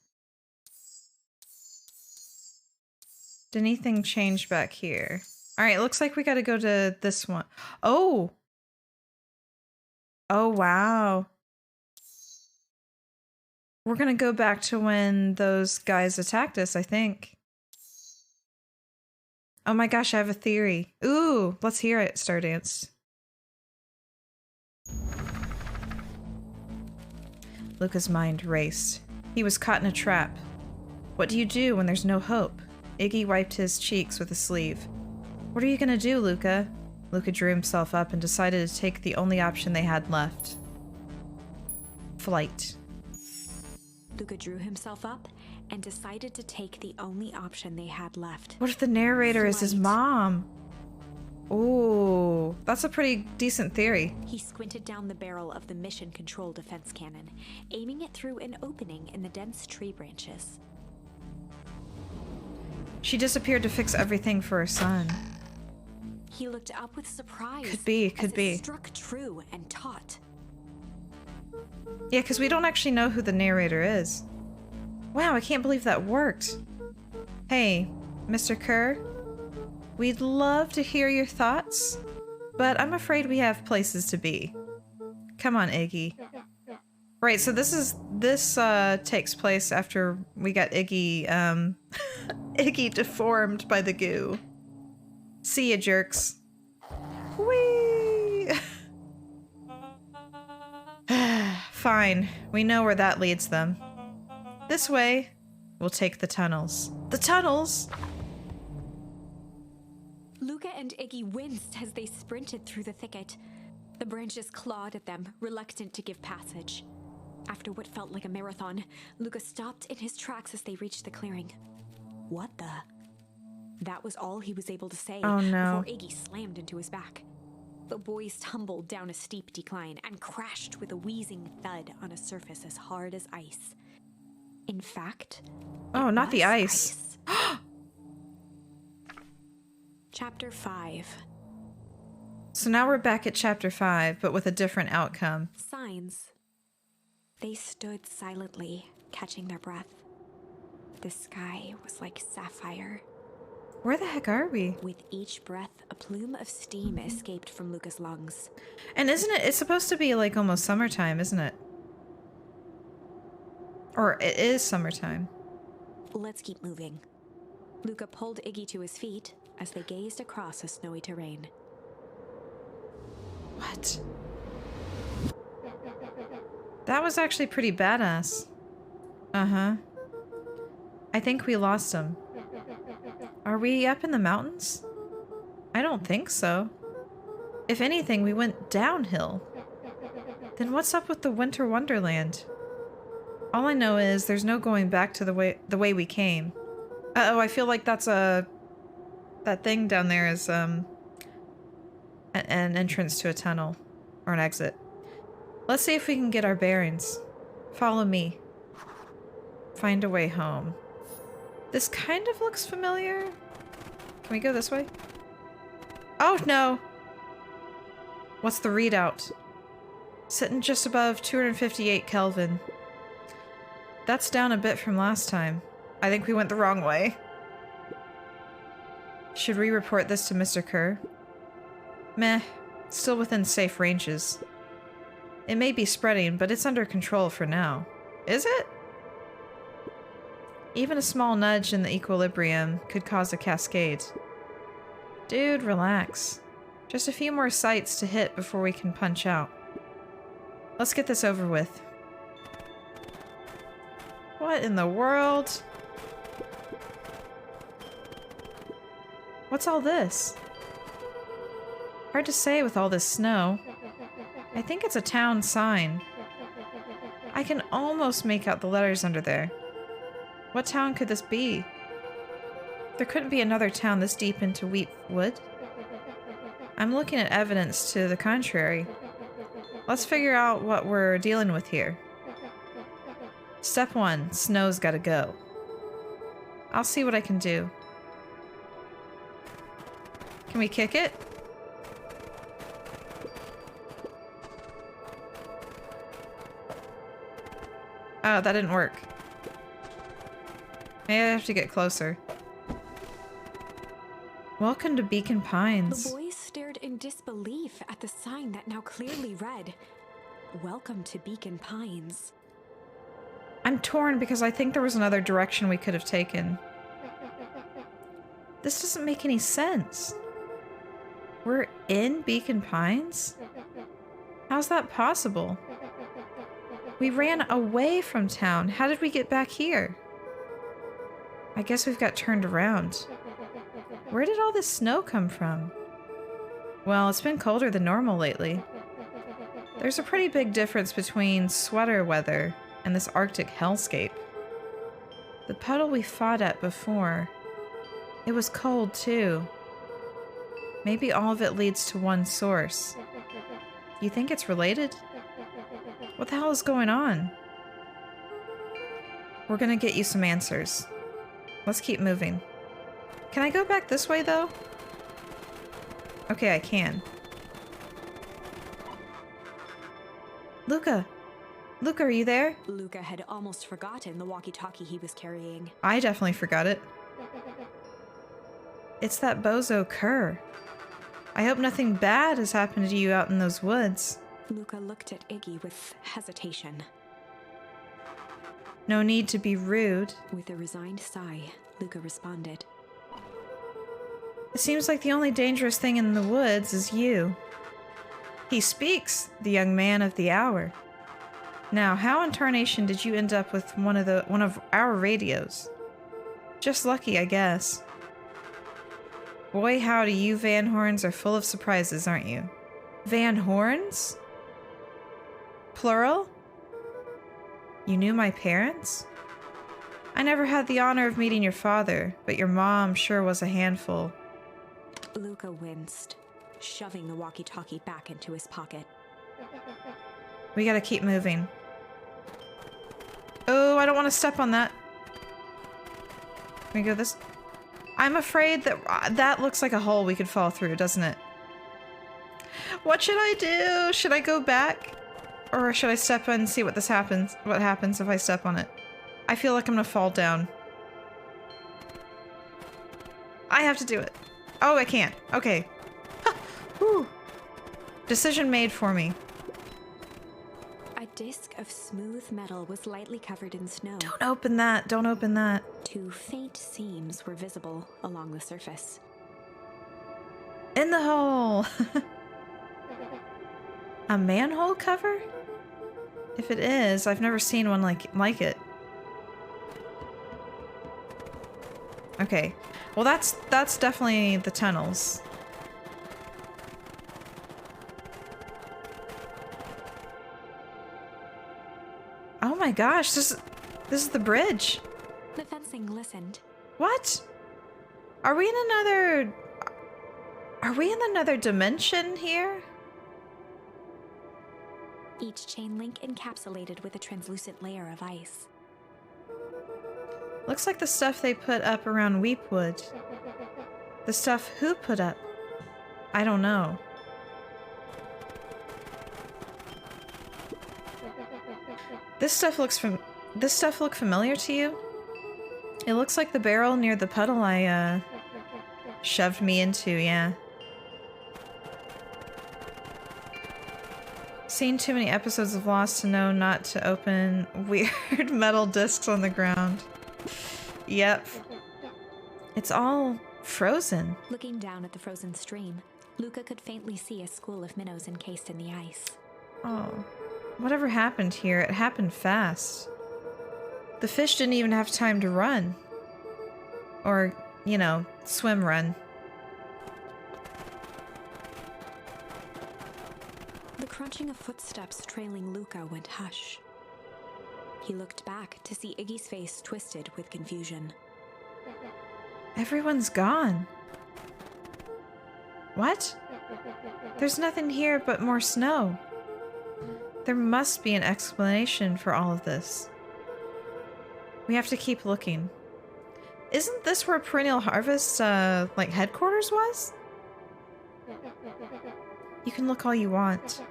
Did anything change back here? Alright, looks like we gotta go to this one. Oh! Oh, wow. We're gonna go back to when those guys attacked us, I think. Oh my gosh, I have a theory. Ooh, let's hear it, Stardance. Luca's mind raced. He was caught in a trap. What do you do when there's no hope? Iggy wiped his cheeks with a sleeve. What are you gonna do, Luca? Luca drew himself up and decided to take the only option they had left. Flight. Luca drew himself up and decided to take the only option they had left. What if the narrator is his mom? Ooh, that's a pretty decent theory. He squinted down the barrel of the mission control defense cannon, aiming it through an opening in the dense tree branches. She disappeared to fix everything for her son. He looked up with surprise. Could be. It struck true and taut. Yeah, because we don't actually know who the narrator is. Wow, I can't believe that worked. Hey, Mr. Kerr, we'd love to hear your thoughts, but I'm afraid we have places to be. Come on, Iggy. Right, so this takes place after we got Iggy, Iggy deformed by the goo. See ya, jerks. Whee! Fine, we know where that leads them. This way, we'll take the tunnels. The tunnels? Luca and Iggy winced as they sprinted through the thicket. The branches clawed at them, reluctant to give passage. After what felt like a marathon, Luca stopped in his tracks as they reached the clearing. What the? That was all he was able to say before Iggy slammed into his back. The boys tumbled down a steep decline and crashed with a wheezing thud on a surface as hard as ice. In fact, oh, not the ice. Chapter 5. So now we're back at Chapter 5, but with a different outcome. Signs. They stood silently, catching their breath. The sky was like sapphire. Where the heck are we? With each breath, a plume of steam escaped from Luca's lungs. And isn't it, it's supposed to be like almost summertime, isn't it? Or it is summertime. Let's keep moving. Luca pulled Iggy to his feet as they gazed across a snowy terrain. What? That was actually pretty badass. Uh-huh. I think we lost him. Are we up in the mountains? I don't think so. If anything, we went downhill. Then what's up with the Winter Wonderland? All I know is there's no going back to the way we came. Uh-oh, I feel like that's that thing down there is an entrance to a tunnel or an exit. Let's see if we can get our bearings. Follow me. Find a way home. This kind of looks familiar. Can we go this way? Oh no! What's the readout? Sitting just above 258 Kelvin. That's down a bit from last time. I think we went the wrong way. Should we report this to Mr. Kerr? Meh. Still within safe ranges. It may be spreading, but it's under control for now. Is it? Even a small nudge in the equilibrium could cause a cascade. Dude, relax. Just a few more sites to hit before we can punch out. Let's get this over with. What in the world? What's all this? Hard to say with all this snow. I think it's a town sign. I can almost make out the letters under there. What town could this be? There couldn't be another town this deep into Wheat Wood. I'm looking at evidence to the contrary. Let's figure out what we're dealing with here. Step 1, snow's gotta go. I'll see what I can do. Can we kick it? Oh, that didn't work. Maybe I have to get closer. Welcome to Beacon Pines. The boys stared in disbelief at the sign that now clearly read, "Welcome to Beacon Pines." I'm torn because I think there was another direction we could have taken. This doesn't make any sense. We're in Beacon Pines? How's that possible? We ran away from town. How did we get back here? I guess we've got turned around. Where did all this snow come from? Well, it's been colder than normal lately. There's a pretty big difference between sweater weather and this Arctic hellscape. The puddle we fought at before, it was cold too. Maybe all of it leads to one source. You think it's related? What the hell is going on? We're gonna get you some answers. Let's keep moving. Can I go back this way though? Okay, I can. Luca! Luca, are you there? Luca had almost forgotten the walkie-talkie he was carrying. I definitely forgot it. It's that bozo Kerr. I hope nothing bad has happened to you out in those woods. Luca looked at Iggy with hesitation. No need to be rude. With a resigned sigh, Luca responded. It seems like the only dangerous thing in the woods is you. He speaks, the young man of the hour. Now, how in tarnation did you end up with one of our radios? Just lucky, I guess. Boy, howdy, you Van Horns are full of surprises, aren't you? Van Horns? Plural? You knew my parents? I never had the honor of meeting your father, but your mom sure was a handful. Luca winced, shoving the walkie-talkie back into his pocket. We gotta keep moving. Oh, I don't want to step on that. Can we go this? I'm afraid that that looks like a hole we could fall through, doesn't it? What should I do? Should I go back? Or should I step in and see what happens if I step on it? I feel like I'm gonna fall down. I have to do it. Oh, I can't. Okay. Whew. Decision made for me. A disc of smooth metal was lightly covered in snow. Don't open that. Don't open that. 2 faint seams were visible along the surface. In the hole. A manhole cover? If it is, I've never seen one like it. Okay. Well, that's definitely the tunnels. Oh my gosh, this is the bridge. The fencing listened. What? Are we in another dimension here? Each chain link encapsulated with a translucent layer of ice. Looks like the stuff they put up around Weepwood. The stuff who put up? I don't know. This stuff look familiar to you? It looks like the barrel near the puddle I shoved me into, yeah. Seen too many episodes of Lost to know not to open weird metal discs on the ground. Yep. It's all frozen. Looking down at the frozen stream, Luca could faintly see a school of minnows encased in the ice. Oh. Whatever happened here, it happened fast. The fish didn't even have time to run. Or, you know, swim run. The crunching of footsteps trailing Luca went hush. He looked back to see Iggy's face twisted with confusion. Everyone's gone. What? There's nothing here but more snow. There must be an explanation for all of this. We have to keep looking. Isn't this where Perennial Harvest, like, headquarters was? You can look all you want.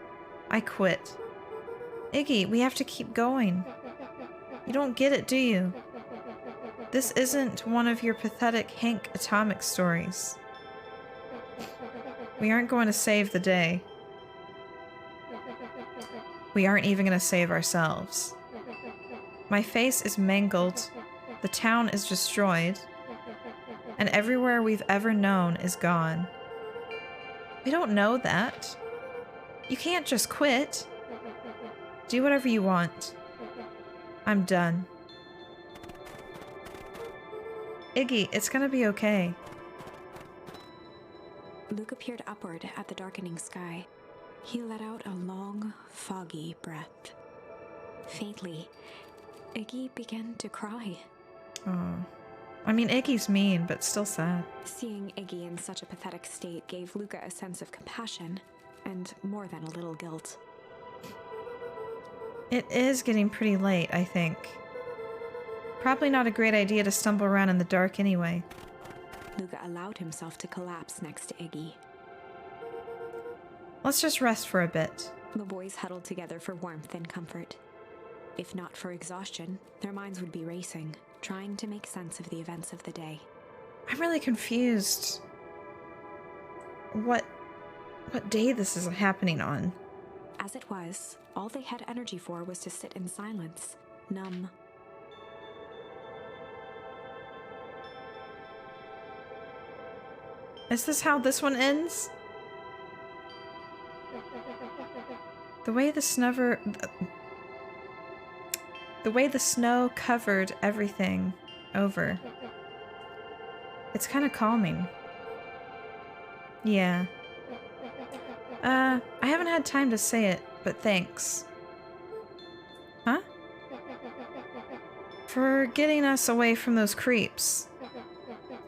I quit. Iggy, we have to keep going. You don't get it, do you? This isn't one of your pathetic Hank Atomic stories. We aren't going to save the day. We aren't even going to save ourselves. My face is mangled, the town is destroyed, and everywhere we've ever known is gone. We don't know that. You can't just quit. Do whatever you want. I'm done. Iggy, it's gonna be okay. Luca peered upward at the darkening sky. He let out a long, foggy breath. Faintly, Iggy began to cry. Oh. I mean, Iggy's mean, but still sad. Seeing Iggy in such a pathetic state gave Luca a sense of compassion, and more than a little guilt. It is getting pretty late, I think. Probably not a great idea to stumble around in the dark anyway. Luca allowed himself to collapse next to Iggy. Let's just rest for a bit. The boys huddled together for warmth and comfort. If not for exhaustion, their minds would be racing, trying to make sense of the events of the day. I'm really confused. What day this is happening on? As it was, all they had energy for was to sit in silence, numb. Is this how this one ends? The way the snow covered everything over. It's kind of calming. Yeah. I haven't had time to say it, but thanks. Huh? For getting us away from those creeps.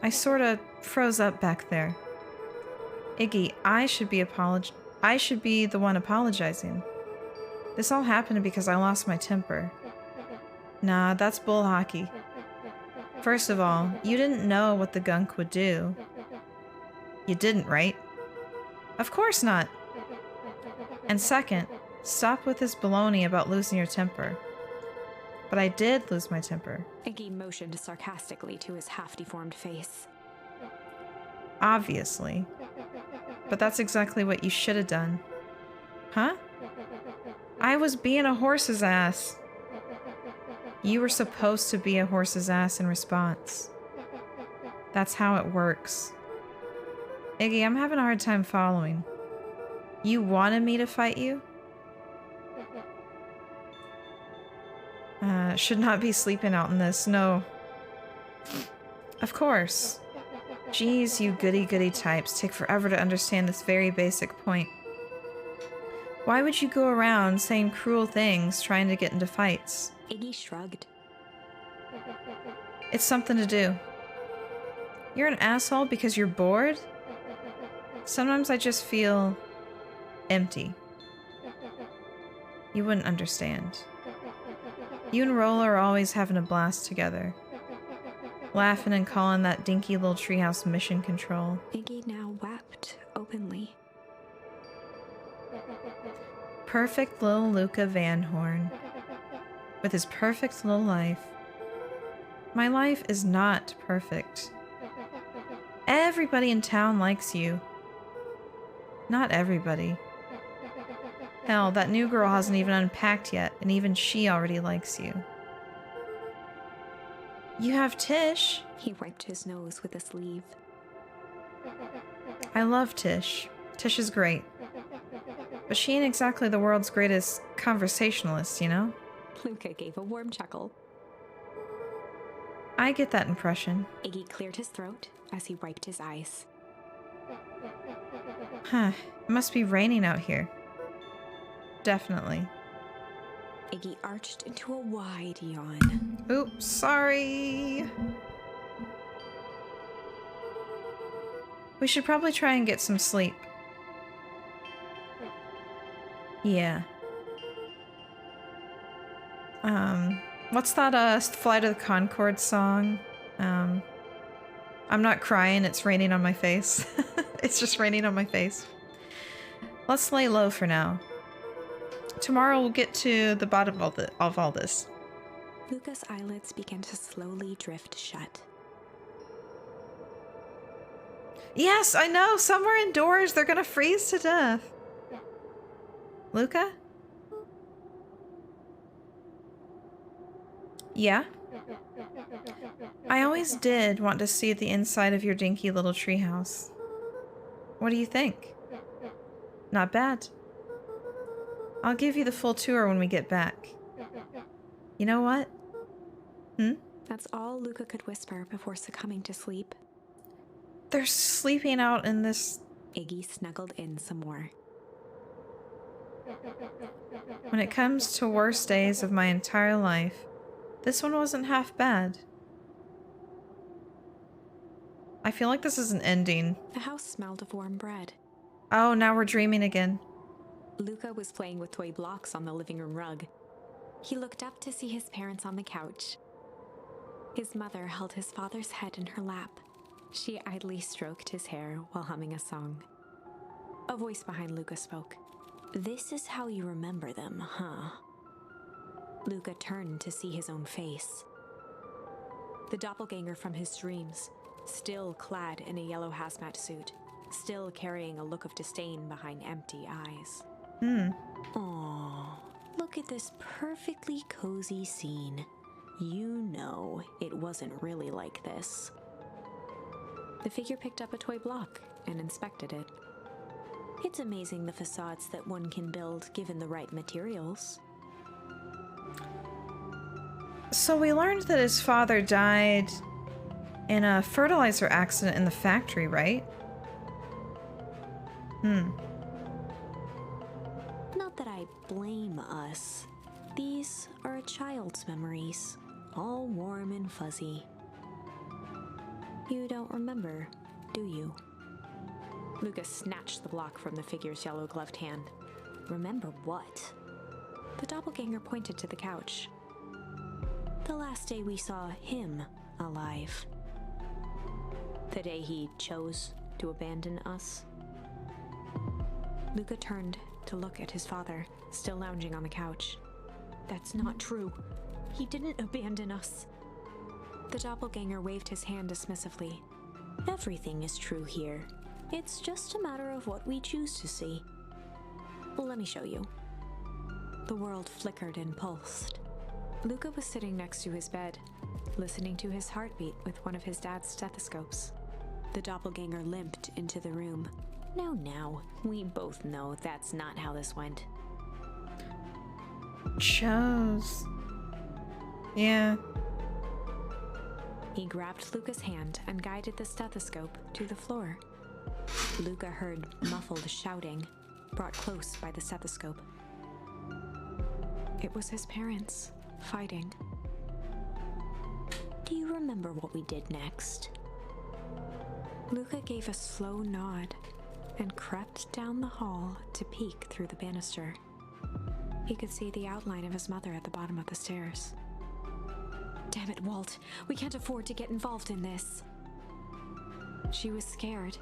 I sorta froze up back there. Iggy, I should be the one apologizing. This all happened because I lost my temper. Nah, that's bull hockey. First of all, you didn't know what the gunk would do. You didn't, right? Of course not. And second, stop with this baloney about losing your temper. But I did lose my temper. Iggy motioned sarcastically to his half-deformed face. Obviously. But that's exactly what you should have done. Huh? I was being a horse's ass. You were supposed to be a horse's ass in response. That's how it works. Iggy, I'm having a hard time following. You wanted me to fight you? Should not be sleeping out in this, no. Of course. Geez, you goody-goody types take forever to understand this very basic point. Why would you go around saying cruel things trying to get into fights? Iggy shrugged. It's something to do. You're an asshole because you're bored? Sometimes I just feel empty. You wouldn't understand. You and Rolla are always having a blast together. Laughing and calling that dinky little treehouse mission control. Iggy now wept openly. Perfect little Luca Van Horn. With his perfect little life. My life is not perfect. Everybody in town likes you. Not everybody. Hell, that new girl hasn't even unpacked yet, and even she already likes you. You have Tish. He wiped his nose with a sleeve. I love Tish. Tish is great. But she ain't exactly the world's greatest conversationalist, you know? Luca gave a warm chuckle. I get that impression. Iggy cleared his throat as he wiped his eyes. Huh. It must be raining out here. Definitely. Iggy arched into a wide yawn. Oops, sorry. We should probably try and get some sleep. Yeah. What's that, Flight of the Conchords song? I'm not crying, it's raining on my face. It's just raining on my face. Let's lay low for now. Tomorrow we'll get to the bottom of all this. Luca's eyelids began to slowly drift shut. Yes, I know! Somewhere indoors they're gonna freeze to death. Luca? Yeah? I always did want to see the inside of your dinky little treehouse. What do you think? Not bad. I'll give you the full tour when we get back. You know what? That's all Luca could whisper before succumbing to sleep. They're sleeping out in this... Iggy snuggled in some more. When it comes to worst days of my entire life, this one wasn't half bad. I feel like this is an ending. The house smelled of warm bread. Oh, now we're dreaming again. Luca was playing with toy blocks on the living room rug. He looked up to see his parents on the couch. His mother held his father's head in her lap. She idly stroked his hair while humming a song. A voice behind Luca spoke. "This is how you remember them, huh?" Luca turned to see his own face. The doppelganger from his dreams, still clad in a yellow hazmat suit, still carrying a look of disdain behind empty eyes. Aww, look at this perfectly cozy scene. You know it wasn't really like this. The figure picked up a toy block and inspected it. It's amazing the facades that one can build given the right materials. So we learned that his father died in a fertilizer accident in the factory, right? Not that I blame us. These are a child's memories, all warm and fuzzy. You don't remember, do you? Lucas snatched the block from the figure's yellow-gloved hand. Remember what? The doppelganger pointed to the couch. The last day we saw him alive. The day he chose to abandon us. Luca turned to look at his father, still lounging on the couch. That's not true. He didn't abandon us. The doppelganger waved his hand dismissively. Everything is true here. It's just a matter of what we choose to see. Let me show you. The world flickered and pulsed. Luca was sitting next to his bed, listening to his heartbeat with one of his dad's stethoscopes. The doppelganger limped into the room. Now, we both know that's not how this went. Chose. Yeah. He grabbed Luca's hand and guided the stethoscope to the floor. Luca heard muffled shouting, brought close by the stethoscope. It was his parents, fighting. Do you remember what we did next? Luca gave a slow nod and crept down the hall to peek through the banister. He could see the outline of his mother at the bottom of the stairs. Damn it, Walt. We can't afford to get involved in this. She was scared.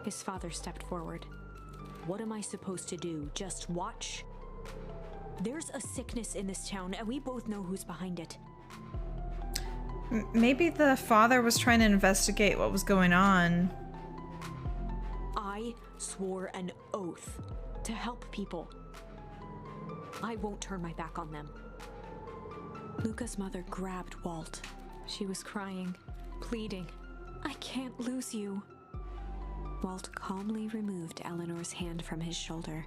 His father stepped forward. What am I supposed to do? Just watch? There's a sickness in this town, and we both know who's behind it. Maybe the father was trying to investigate what was going on. I swore an oath to help people. I won't turn my back on them. Luca's mother grabbed Walt. She was crying, pleading, I can't lose you. Walt calmly removed Eleanor's hand from his shoulder.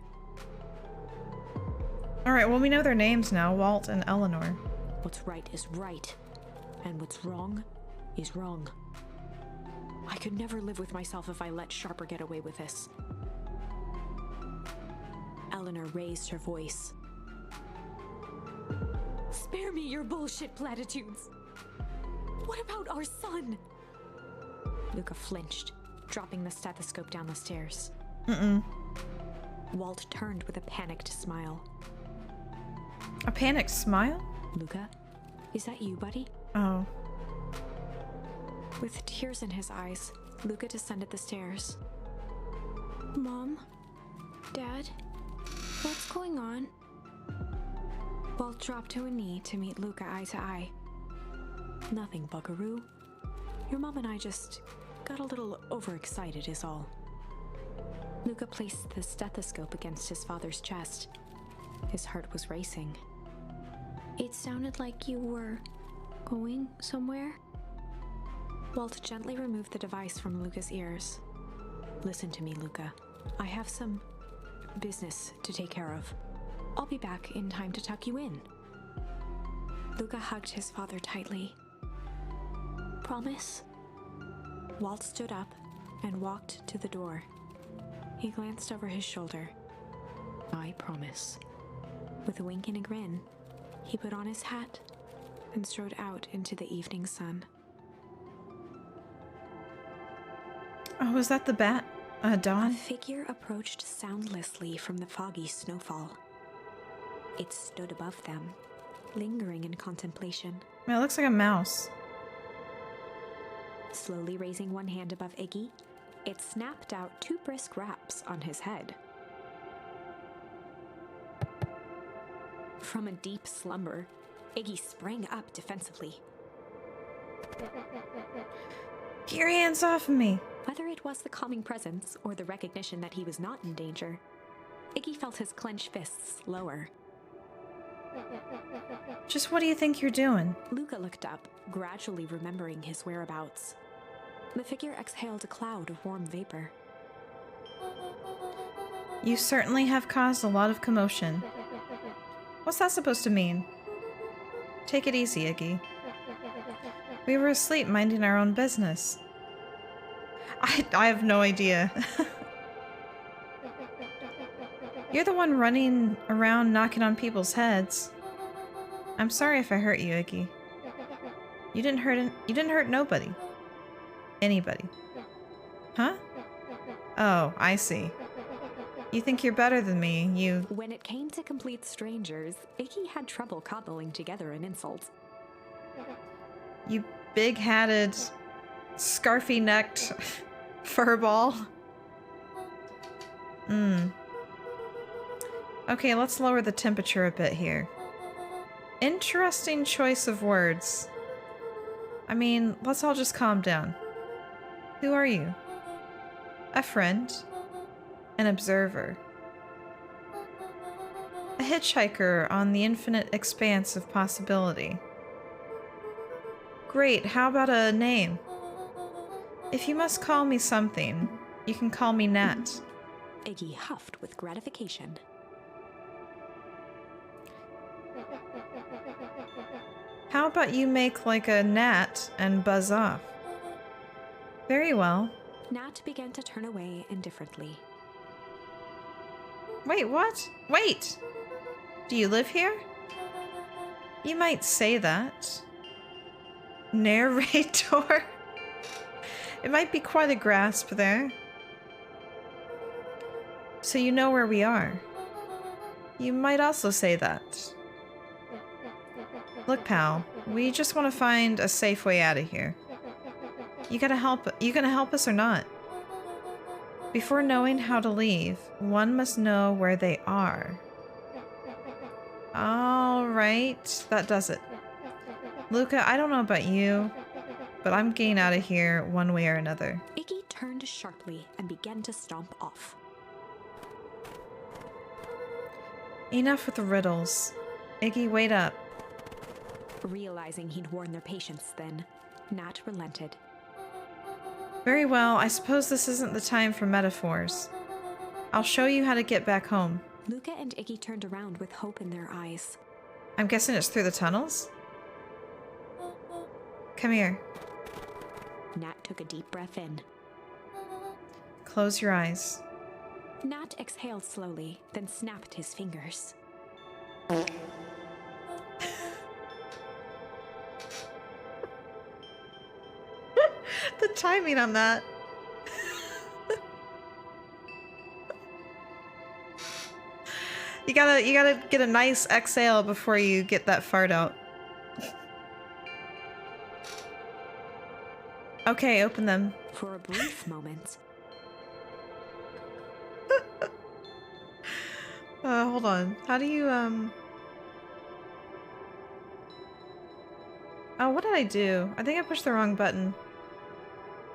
Alright, well we know their names now, Walt and Eleanor. What's right is right, and what's wrong is wrong. I could never live with myself if I let Sharper get away with this. Eleanor raised her voice. Spare me your bullshit platitudes. What about our son? Luca flinched, dropping the stethoscope down the stairs. Walt turned with a panicked smile. A panicked smile? Luca, is that you, buddy? Oh. With tears in his eyes, Luca descended the stairs. Mom? Dad? What's going on? Walt dropped to a knee to meet Luca eye to eye. Nothing, buckaroo. Your mom and I just got a little overexcited is all. Luca placed the stethoscope against his father's chest. His heart was racing. It sounded like you were going somewhere? Walt gently removed the device from Luca's ears. Listen to me, Luca. I have some business to take care of. I'll be back in time to tuck you in. Luca hugged his father tightly. Promise? Walt stood up and walked to the door. He glanced over his shoulder. I promise. With a wink and a grin, he put on his hat and strode out into the evening sun. Oh, was that the bat? A Dawn? figure approached soundlessly from the foggy snowfall. It stood above them, lingering in contemplation. It looks like a mouse. Slowly raising one hand above Iggy, it snapped out 2 brisk raps on his head. From a deep slumber, Iggy sprang up defensively. Get your hands off of me! Whether it was the calming presence or the recognition that he was not in danger, Iggy felt his clenched fists lower. Just what do you think you're doing? Luca looked up, gradually remembering his whereabouts. The figure exhaled a cloud of warm vapor. You certainly have caused a lot of commotion. What's that supposed to mean? Take it easy, Iggy. We were asleep minding our own business. I have no idea. You're the one running around knocking on people's heads. I'm sorry if I hurt you, Iggy. You didn't hurt nobody. Anybody. Huh? Oh, I see. You think you're better than me, you... When it came to complete strangers, Iggy had trouble cobbling together an insult. You big-hatted, scarfy-necked furball. Okay, let's lower the temperature a bit here. Interesting choice of words. I mean, let's all just calm down. Who are you? A friend? An observer? A hitchhiker on the infinite expanse of possibility? Great, how about a name? If you must call me something, you can call me Nat. Iggy huffed with gratification. How about you make like a gnat and buzz off? Very well. Nat began to turn away indifferently. Wait, what? Wait! Do you live here? You might say that. Narrator? It might be quite a grasp there. So you know where we are. You might also say that. Look, pal, we just want to find a safe way out of here. You gonna help us or not? Before knowing how to leave, one must know where they are. Alright, that does it. Luca, I don't know about you, but I'm getting out of here one way or another. Iggy turned sharply and began to stomp off. Enough with the riddles. Iggy, wait up. Realizing he'd worn their patience then, Nat relented. Very well, I suppose this isn't the time for metaphors. I'll show you how to get back home. Luca and Iggy turned around with hope in their eyes. I'm guessing it's through the tunnels? Come here. Nat took a deep breath in. Close your eyes. Nat exhaled slowly, then snapped his fingers. The timing on that. You gotta get a nice exhale before you get that fart out. Okay, open them. For a brief moment. Hold on. How do you, Oh, what did I do? I think I pushed the wrong button.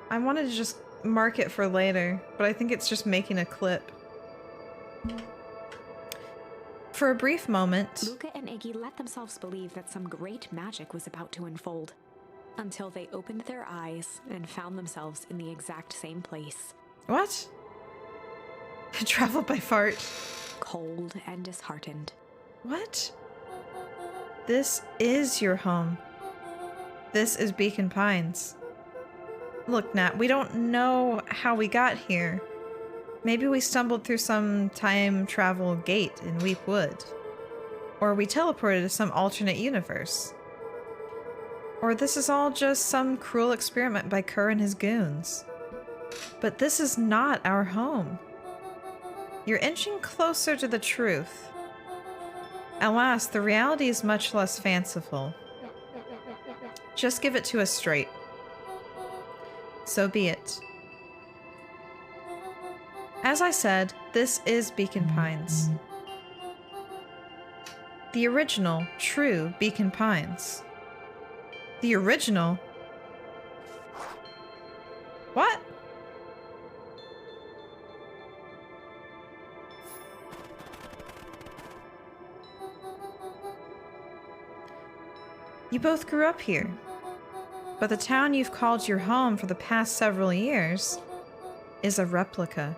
I wanted to just mark it for later, but I think it's just making a clip. For a brief moment... Luca and Iggy let themselves believe that some great magic was about to unfold, until they opened their eyes and found themselves in the exact same place. What? Travel by fart. Cold and disheartened. What? This is your home. This is Beacon Pines. Look, Nat, we don't know how we got here. Maybe we stumbled through some time travel gate in Weep Wood. Or we teleported to some alternate universe. Or this is all just some cruel experiment by Kerr and his goons. But this is not our home. You're inching closer to the truth. Alas, the reality is much less fanciful. Just give it to us straight. So be it. As I said, this is Beacon Pines. The original, true Beacon Pines. The original? What? You both grew up here, but the town you've called your home for the past several years is a replica.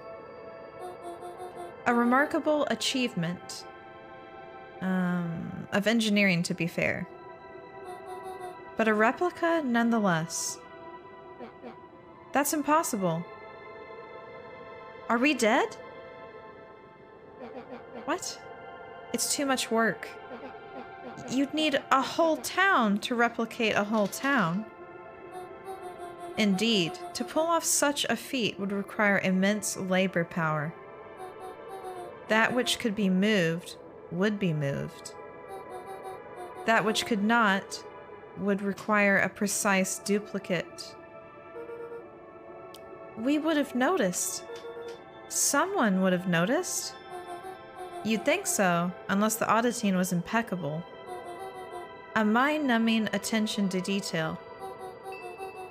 A remarkable achievement of engineering, to be fair, but a replica nonetheless. That's impossible. Are we dead? What? It's too much work. You'd need a whole town to replicate a whole town. Indeed, to pull off such a feat would require immense labor power. That which could be moved would be moved. That which could not would require a precise duplicate. We would have noticed. Someone would have noticed. You'd think so, unless the auditing was impeccable. A mind-numbing attention to detail.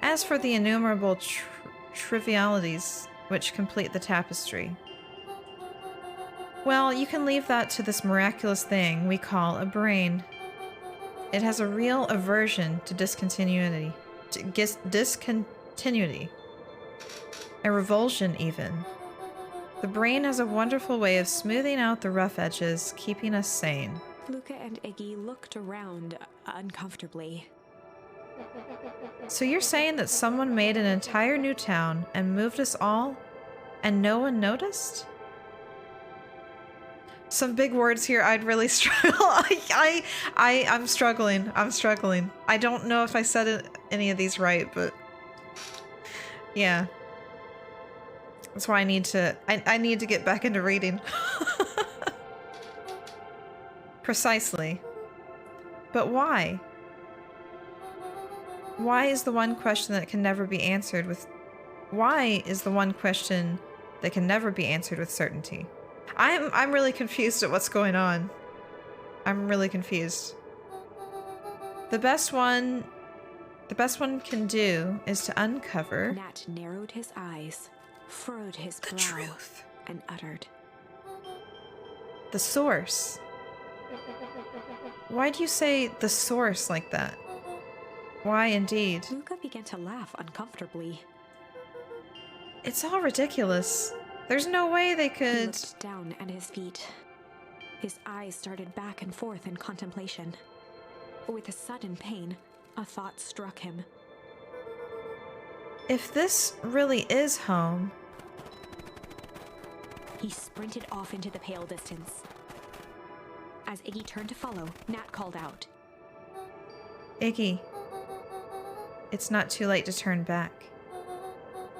As for the innumerable trivialities which complete the tapestry, well, you can leave that to this miraculous thing we call a brain. It has a real aversion to discontinuity. A revulsion, even. The brain has a wonderful way of smoothing out the rough edges, keeping us sane. Luca and Iggy looked around uncomfortably. So you're saying that someone made an entire new town and moved us all, and no one noticed? Some big words here. I'd really struggle. I'm struggling. I'm struggling. I don't know if I said any of these right, but yeah. That's why I need to. I need to get back into reading. Precisely. But why? Why is the one question that can never be answered with... Why is the one question that can never be answered with certainty? I'm really confused at what's going on. I'm really confused. The best one can do is to uncover... Nat narrowed his eyes, furrowed his brow, truth. And uttered. The source. Why do you say the source like that? Why indeed? Luca began to laugh uncomfortably. It's all ridiculous. There's no way they He could... looked down at his feet. His eyes started back and forth in contemplation. With a sudden pain, a thought struck him. If this really is home... He sprinted off into the pale distance. As Iggy turned to follow, Nat called out. Iggy, it's not too late to turn back.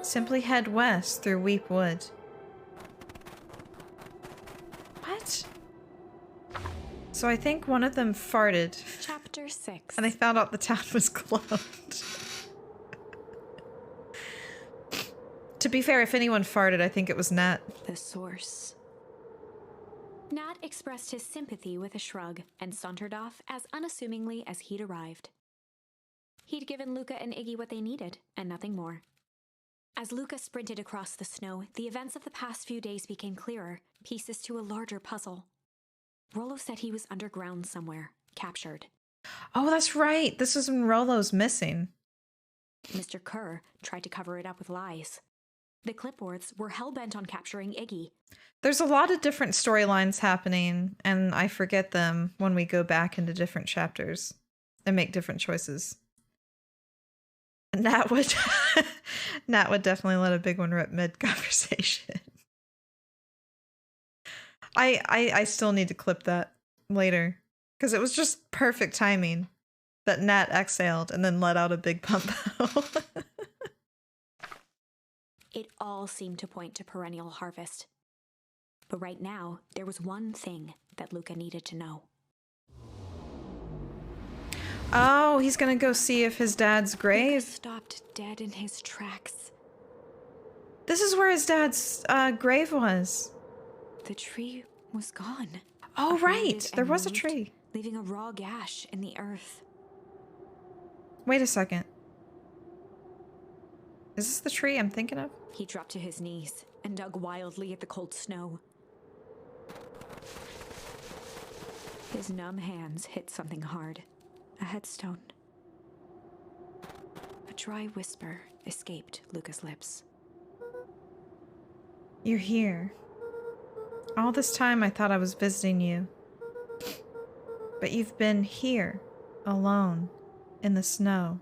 Simply head west through Weep Wood. What? So I think one of them farted. Chapter 6. And they found out the town was closed. To be fair, if anyone farted, I think it was Nat. The source. Nat expressed his sympathy with a shrug and sauntered off as unassumingly as he'd arrived. He'd given Luca and Iggy what they needed, and nothing more. As Luca sprinted across the snow, the events of the past few days became clearer, pieces to a larger puzzle. Rollo said he was underground somewhere, captured. Oh, that's right. This is when Rollo's missing. Mr. Kerr tried to cover it up with lies. The clipboards were hell-bent on capturing Iggy. There's a lot of different storylines happening, and I forget them when we go back into different chapters and make different choices. And Nat would definitely let a big one rip mid-conversation. I still need to clip that later, because it was just perfect timing that Nat exhaled and then let out a big pump out. It all seemed to point to perennial harvest. But right now, there was one thing that Luca needed to know. Oh, he's gonna go see if his dad's grave. Luca stopped dead in his tracks. This is where his dad's grave was. The tree was gone. Oh, right. Uprooted There and was a moved, tree. Leaving a raw gash in the earth. Wait a second. Is this the tree I'm thinking of? He dropped to his knees and dug wildly at the cold snow. His numb hands hit something hard. A headstone. A dry whisper escaped Luca's lips. You're here. All this time I thought I was visiting you. But you've been here, alone, in the snow.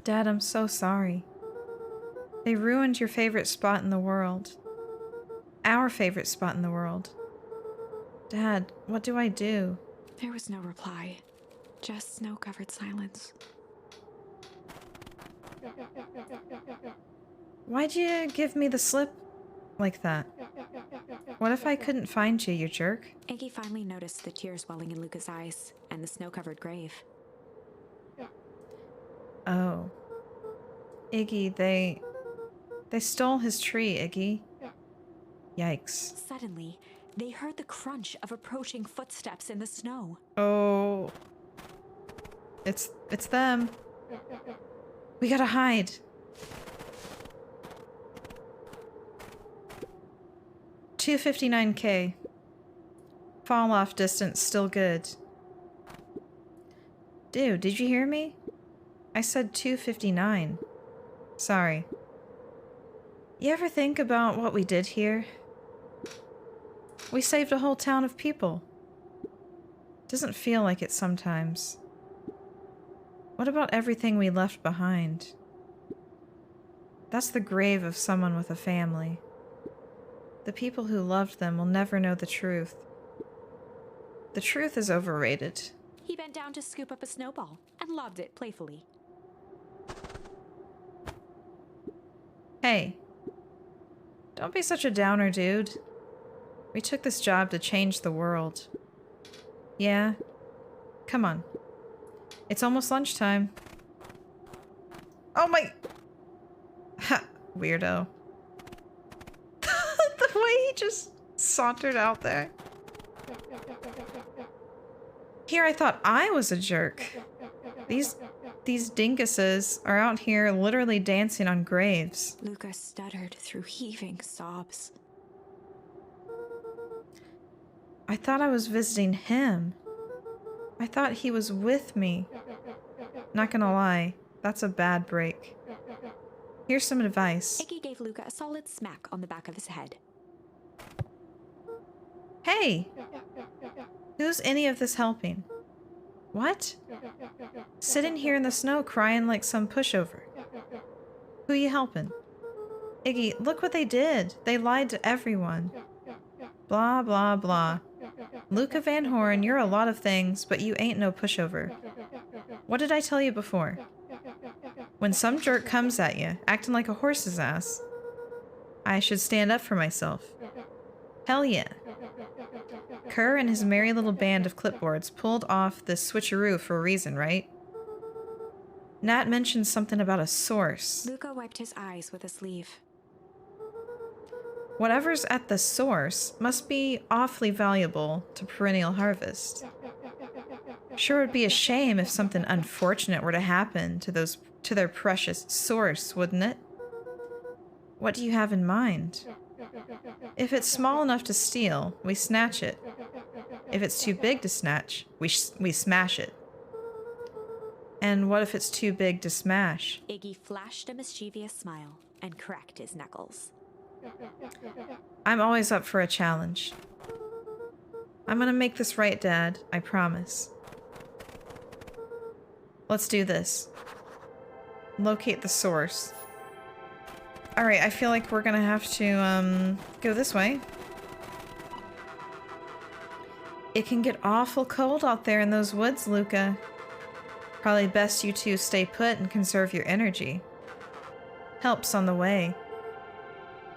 Dad, I'm so sorry. They ruined your favorite spot in the world. Our favorite spot in the world. Dad, what do I do? There was no reply. Just snow-covered silence. Why'd you give me the slip like that? What if I couldn't find you, you jerk? Iggy finally noticed the tears welling in Luca's eyes and the snow-covered grave. Oh. Iggy, they stole his tree, Iggy. Yikes. Suddenly, they heard the crunch of approaching footsteps in the snow. Oh. It's them. We gotta hide. $259K. Fall off distance still good. Dude, did you hear me? I said 259. Sorry. You ever think about what we did here? We saved a whole town of people. Doesn't feel like it sometimes. What about everything we left behind? That's the grave of someone with a family. The people who loved them will never know the truth. The truth is overrated. He bent down to scoop up a snowball and lobbed it playfully. Hey. Don't be such a downer, dude. We took this job to change the world. Yeah? Come on. It's almost lunchtime. Oh my... Ha, weirdo. The way he just sauntered out there. Here I thought I was a jerk. These dinguses are out here literally dancing on graves. Luca stuttered through heaving sobs. I thought I was visiting him. I thought he was with me. Not gonna lie, that's a bad break. Here's some advice. Iggy gave Luca a solid smack on the back of his head. Hey! Who's any of this helping? What? Sitting here in the snow crying like some pushover. Who you helping? Iggy, look what they did. They lied to everyone. Blah, blah, blah. Luca Van Horn, you're a lot of things, but you ain't no pushover. What did I tell you before? When some jerk comes at you, acting like a horse's ass, I should stand up for myself. Hell yeah. Kerr and his merry little band of clipboards pulled off this switcheroo for a reason, right? Nat mentioned something about a source. Luca wiped his eyes with a sleeve. Whatever's at the source must be awfully valuable to Perennial Harvest. Sure would be a shame if something unfortunate were to happen to their precious source, wouldn't it? What do you have in mind? If it's small enough to steal, we snatch it. If it's too big to snatch, we smash it. And what if it's too big to smash? Iggy flashed a mischievous smile and cracked his knuckles. I'm always up for a challenge. I'm gonna make this right, Dad. I promise. Let's do this. Locate the source. Alright, I feel like we're gonna have to, go this way. It can get awful cold out there in those woods, Luca. Probably best you two stay put and conserve your energy. Help's on the way.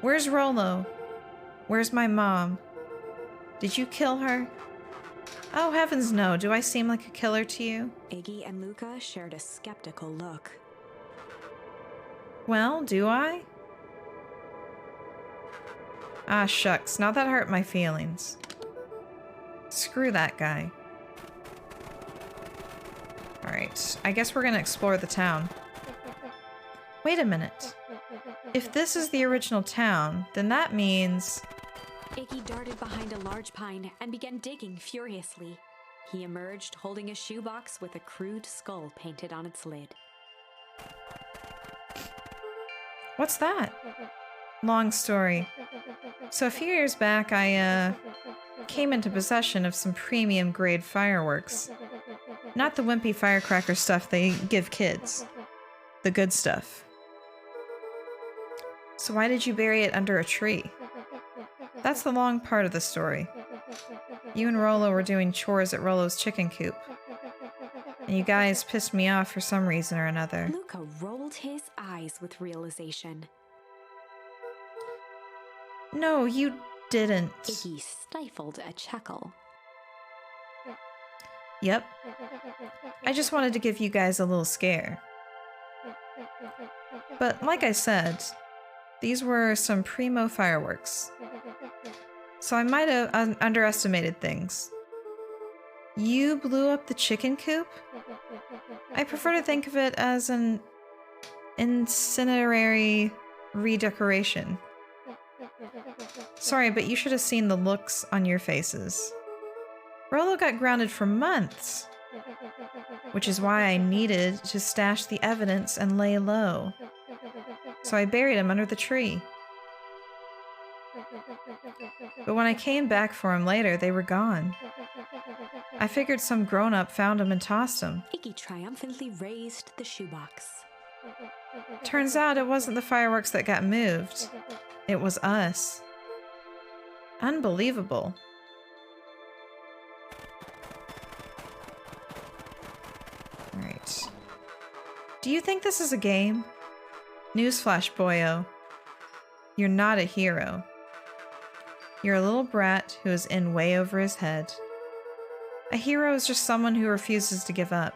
Where's Rolo? Where's my mom? Did you kill her? Oh, heavens no. Do I seem like a killer to you? Iggy and Luca shared a skeptical look. Well, do I? Ah, shucks. Now that hurt my feelings. Screw that guy. Alright, I guess we're gonna explore the town. Wait a minute. If this is the original town, then that means... Iggy darted behind a large pine and began digging furiously. He emerged holding a shoebox with a crude skull painted on its lid. What's that? Long story. So a few years back, I, came into possession of some premium grade fireworks. Not the wimpy firecracker stuff they give kids. The good stuff. So why did you bury it under a tree? That's the long part of the story. You and Rolo were doing chores at Rolo's chicken coop. And you guys pissed me off for some reason or another. Luca rolled his eyes with realization. No, you didn't. Iggy stifled a chuckle. Yep. I just wanted to give you guys a little scare. But like I said, these were some primo fireworks. So I might have underestimated things. You blew up the chicken coop? I prefer to think of it as an incinerary redecoration. Sorry, but you should have seen the looks on your faces. Rolo got grounded for months, which is why I needed to stash the evidence and lay low. So I buried him under the tree. But when I came back for him later, they were gone. I figured some grown-up found him and tossed him. Iggy triumphantly raised the shoebox. Turns out it wasn't the fireworks that got moved. It was us. Unbelievable. Alright. Do you think this is a game? Newsflash, boyo. You're not a hero. You're a little brat who is in way over his head. A hero is just someone who refuses to give up.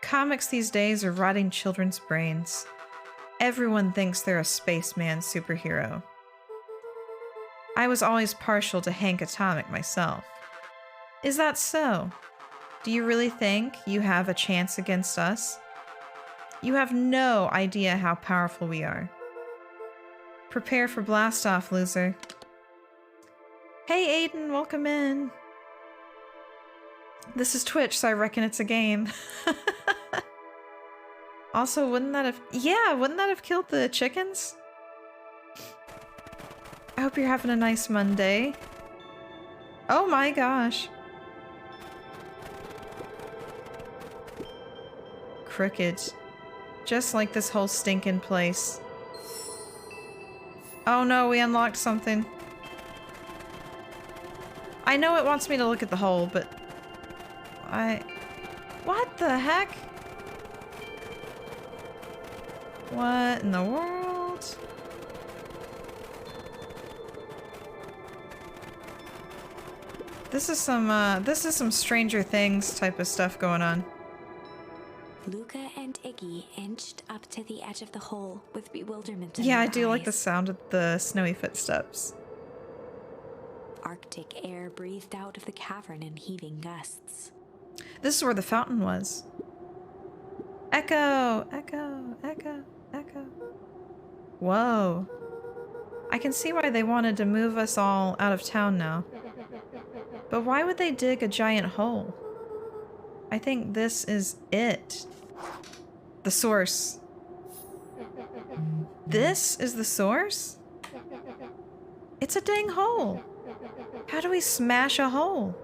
Comics these days are rotting children's brains. Everyone thinks they're a spaceman superhero. I was always partial to Hank Atomic myself. Is that so? Do you really think you have a chance against us? You have no idea how powerful we are. Prepare for blast-off, loser. Hey Aiden, welcome in. This is Twitch, so I reckon it's a game. Also, wouldn't that have killed the chickens? I hope you're having a nice Monday. Oh my gosh. Crooked. Just like this whole stinking place. Oh no, we unlocked something. I know it wants me to look at the hole, but... What the heck? What in the world? This is some Stranger Things type of stuff going on. Luca and Iggy inched up to the edge of the hole with bewilderment in Yeah, I their do like the eyes. sound of the snowy footsteps. Arctic air breathed out of the cavern in heaving gusts. This is where the fountain was. Echo! Echo! Echo! Echo. Whoa. I can see why they wanted to move us all out of town now. But why would they dig a giant hole? I think this is it. The source. This is the source? It's a dang hole. How do we smash a hole?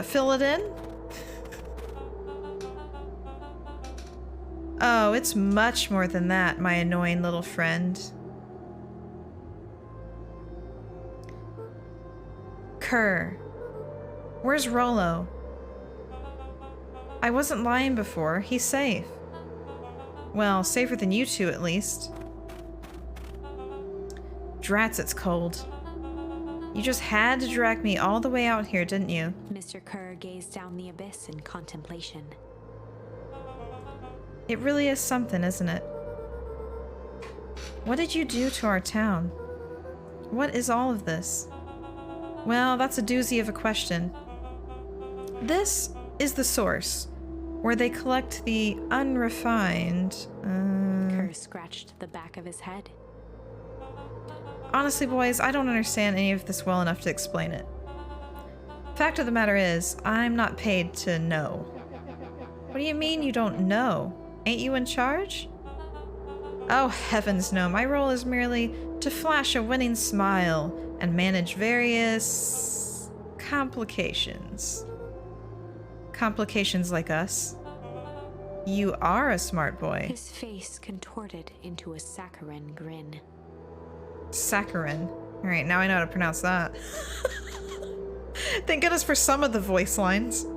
Fill it in? Oh, it's much more than that, my annoying little friend. Kerr. Where's Rollo? I wasn't lying before. He's safe. Well, safer than you two, at least. Drats, it's cold. You just had to drag me all the way out here, didn't you? Mr. Kerr gazed down the abyss in contemplation. It really is something, isn't it? What did you do to our town? What is all of this? Well, that's a doozy of a question. This is the source, where they collect the unrefined... Kerr scratched the back of his head. Honestly, boys, I don't understand any of this well enough to explain it. Fact of the matter is, I'm not paid to know. What do you mean you don't know? Ain't you in charge? Oh, heavens no. My role is merely to flash a winning smile and manage various... complications. Complications like us. You are a smart boy. His face contorted into a saccharine grin. Saccharine. Alright, now I know how to pronounce that. Thank goodness for some of the voice lines.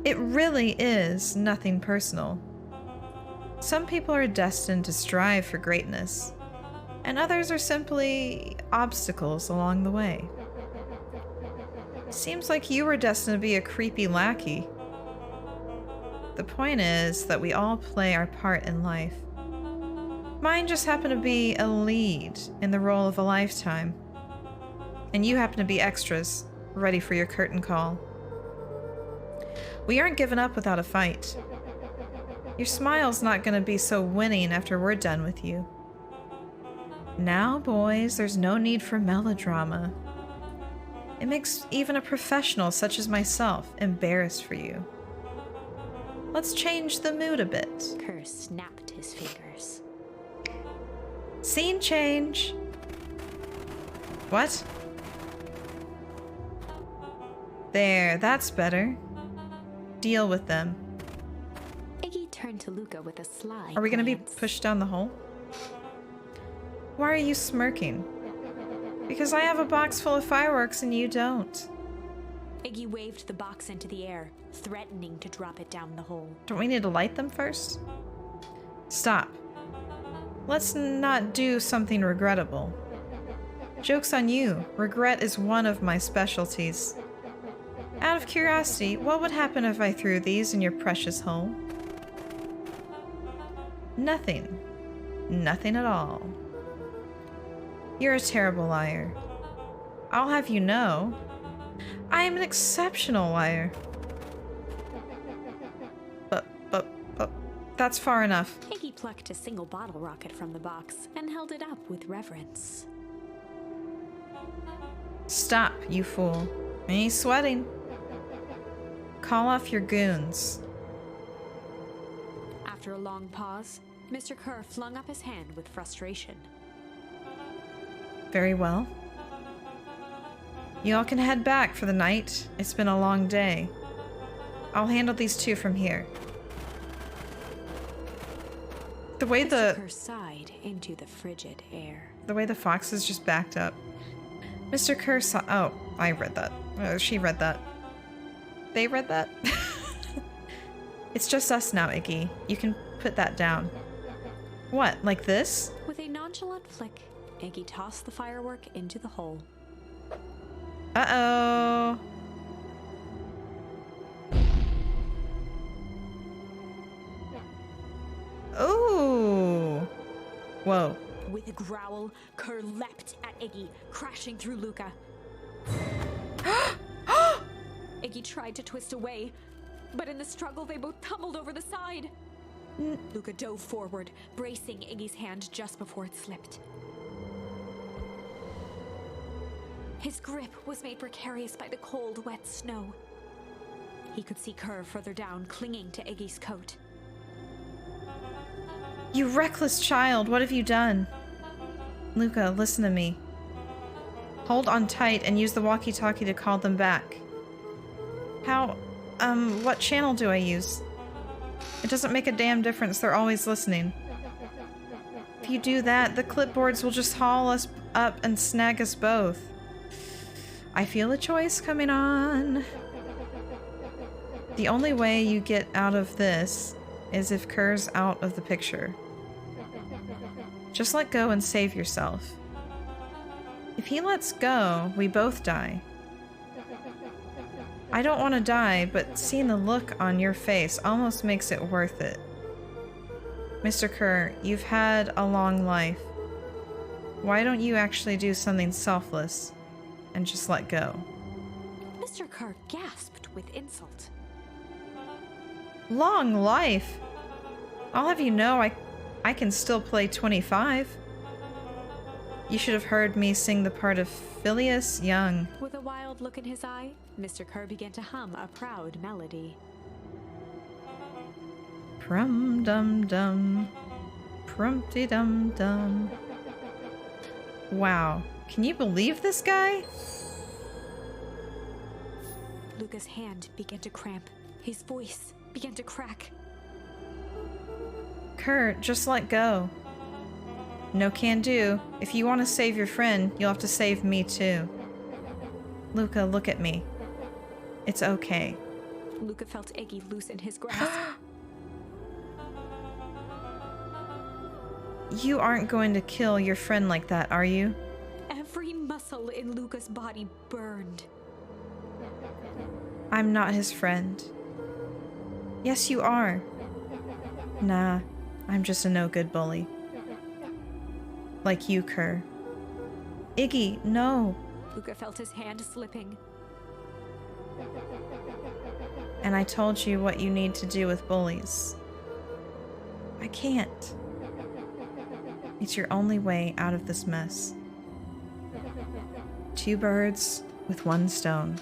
It really is nothing personal. Some people are destined to strive for greatness, and others are simply obstacles along the way. Seems like you were destined to be a creepy lackey. The point is that we all play our part in life. Mine just happened to be a lead in the role of a lifetime. And you happen to be extras, ready for your curtain call. We aren't giving up without a fight. Your smile's not gonna be so winning after we're done with you. Now, boys, there's no need for melodrama. It makes even a professional such as myself embarrassed for you. Let's change the mood a bit. Kerr snapped his fingers. Scene change. What? There, that's better. Deal with them. Iggy turned to Luca with a sly Are we gonna be glance. pushed down the hole? Why are you smirking? Because I have a box full of fireworks and you don't. Iggy waved the box into the air, threatening to drop it down the hole. Don't we need to light them first? Stop. Let's not do something regrettable. Joke's on you. Regret is one of my specialties. Out of curiosity, what would happen if I threw these in your precious hole? Nothing. Nothing at all. You're a terrible liar. I'll have you know, I am an exceptional liar. But, that's far enough. Iggy plucked a single bottle rocket from the box and held it up with reverence. Stop, you fool. Ain't sweating. Call off your goons. After a long pause, Mr. Kerr flung up his hand with frustration. Very well. You all can head back for the night. It's been a long day. I'll handle these two from here. The way Mr. Kerr sighed into the frigid air. the way the foxes just backed up. Mr. Kerr saw. Oh, I read that. She read that. They read that. It's just us now, Iggy. You can put that down. What, like this? With a nonchalant flick, Iggy tossed the firework into the hole. Uh-oh. Ooh. Whoa. With a growl, Kerr leapt at Iggy, crashing through Luca. Iggy tried to twist away, but in the struggle they both tumbled over the side. Luca dove forward, bracing Iggy's hand just before it slipped. His grip was made precarious by the cold, wet snow. He could see Kerr further down, clinging to Iggy's coat. You reckless child, what have you done? Luca, listen to me. Hold on tight and use the walkie-talkie to call them back. How, what channel do I use? It doesn't make a damn difference, they're always listening. If you do that, the clipboards will just haul us up and snag us both. I feel a choice coming on. The only way you get out of this is if Kerr's out of the picture. Just let go and save yourself. If he lets go, we both die. I don't want to die, but seeing the look on your face almost makes it worth it. Mr. Kerr, you've had a long life. Why don't you actually do something selfless and just let go? Mr. Kerr gasped with insult. Long life? I'll have you know I can still play 25. You should have heard me sing the part of Phileas Young. With a wild look in his eye, Mr. Kerr began to hum a proud melody. Prum-dum-dum. Prumpty-dum-dum. Wow. Can you believe this guy? Luca's hand began to cramp. His voice began to crack. Kurt, just let go. No can do. If you want to save your friend, you'll have to save me too. Luca, look at me. It's okay. Luca felt Iggy loosen his grasp. You aren't going to kill your friend like that, are you? Every muscle in Luca's body burned. I'm not his friend. Yes, you are. Nah, I'm just a no-good bully. Like you, Kerr. Iggy, no. Luca felt his hand slipping. And I told you what you need to do with bullies. I can't. It's your only way out of this mess. 2 birds with 1 stone.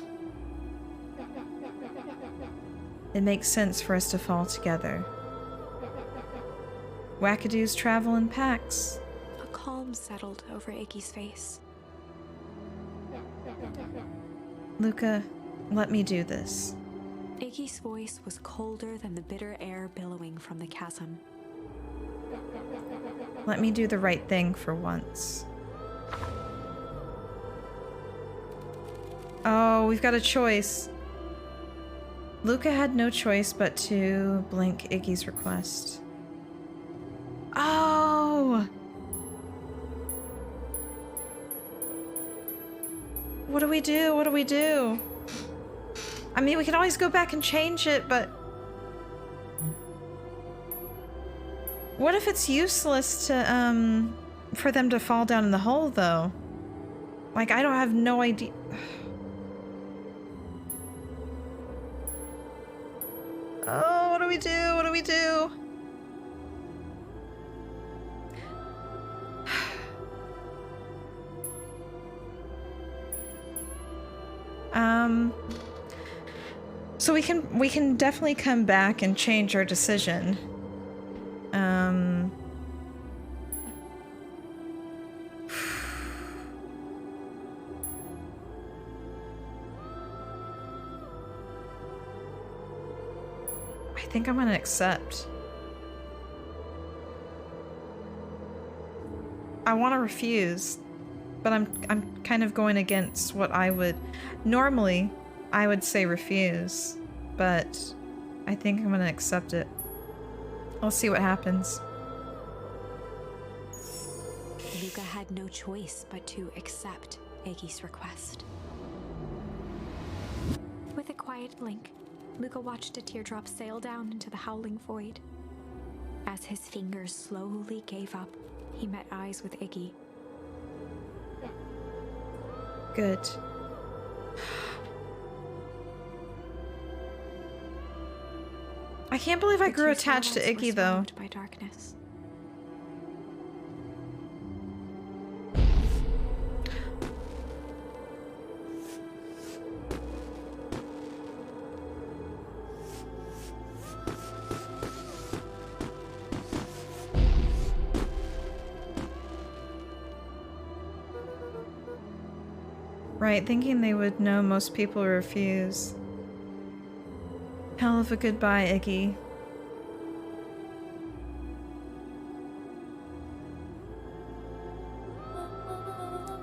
It makes sense for us to fall together. Wackadoos travel in packs. A calm settled over Iggy's face. Luca, Let me do this. Iggy's voice was colder than the bitter air billowing from the chasm. Let me do the right thing for once. Oh, we've got a choice. Luca had no choice but to blink Iggy's request. Oh! What do we do? What do we do? I mean, we can always go back and change it, but... What if it's useless to, for them to fall down in the hole, though? Like, I don't have no idea... Oh, what do we do? What do we do? So we can definitely come back and change our decision. I think I'm gonna accept. I want to refuse, but I'm kind of going against what I would normally. I would say refuse, but I think I'm gonna accept it. I'll see what happens. Luca had no choice but to accept Iggy's request. With a quiet blink, Luca watched a teardrop sail down into the howling void. As his fingers slowly gave up, he met eyes with Iggy. Good. I can't believe I The grew two attached to silhouettes were Iggy, though. swallowed by darkness. Right, thinking they would know most people refuse. Hell of a goodbye, Iggy.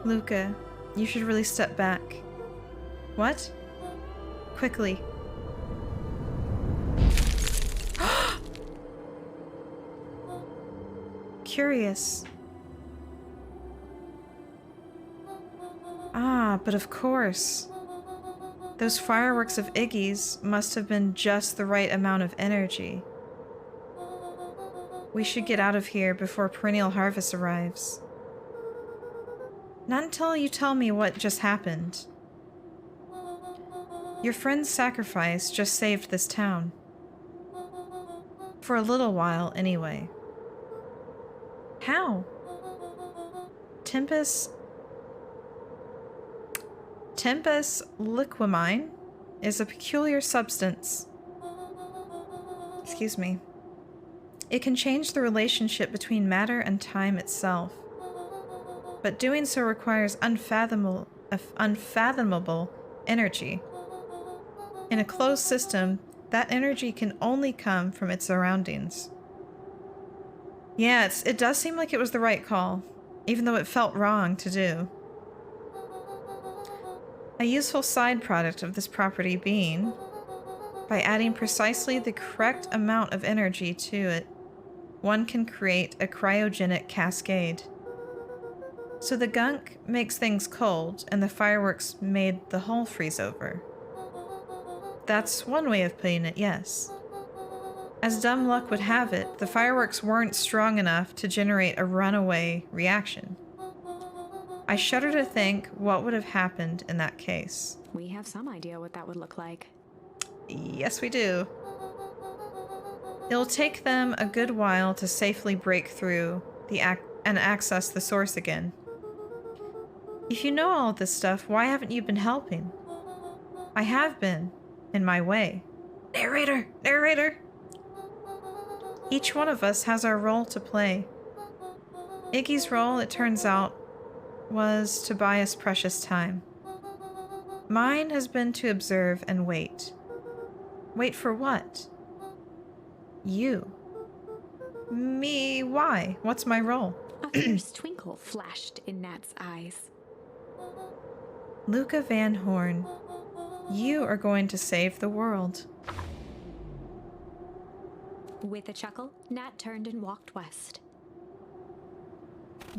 Luca, you should really step back. What? Quickly. Curious. Ah, but of course. Those fireworks of Iggy's must have been just the right amount of energy. We should get out of here before perennial harvest arrives. Not until you tell me what just happened. Your friend's sacrifice just saved this town. For a little while, anyway. How? Tempus liquamine is a peculiar substance. Excuse me. It can change the relationship between matter and time itself. But doing so requires unfathomable energy. In a closed system, that energy can only come from its surroundings. Yeah, it does seem like it was the right call, even though it felt wrong to do. A useful side product of this property being, by adding precisely the correct amount of energy to it, one can create a cryogenic cascade. So the gunk makes things cold, and the fireworks made the hull freeze over. That's one way of putting it, yes. As dumb luck would have it, the fireworks weren't strong enough to generate a runaway reaction. I shudder to think what would have happened in that case. We have some idea what that would look like. Yes, we do. It'll take them a good while to safely break through and access the source again. If you know all of this stuff, why haven't you been helping? I have been, in my way. Narrator! Narrator! Each one of us has our role to play. Iggy's role, it turns out, was to buy us precious time. Mine has been to observe and wait. Wait for what? You. Me, why? What's my role? A fierce twinkle flashed in Nat's eyes. Luca Van Horn, you are going to save the world. With a chuckle, Nat turned and walked west.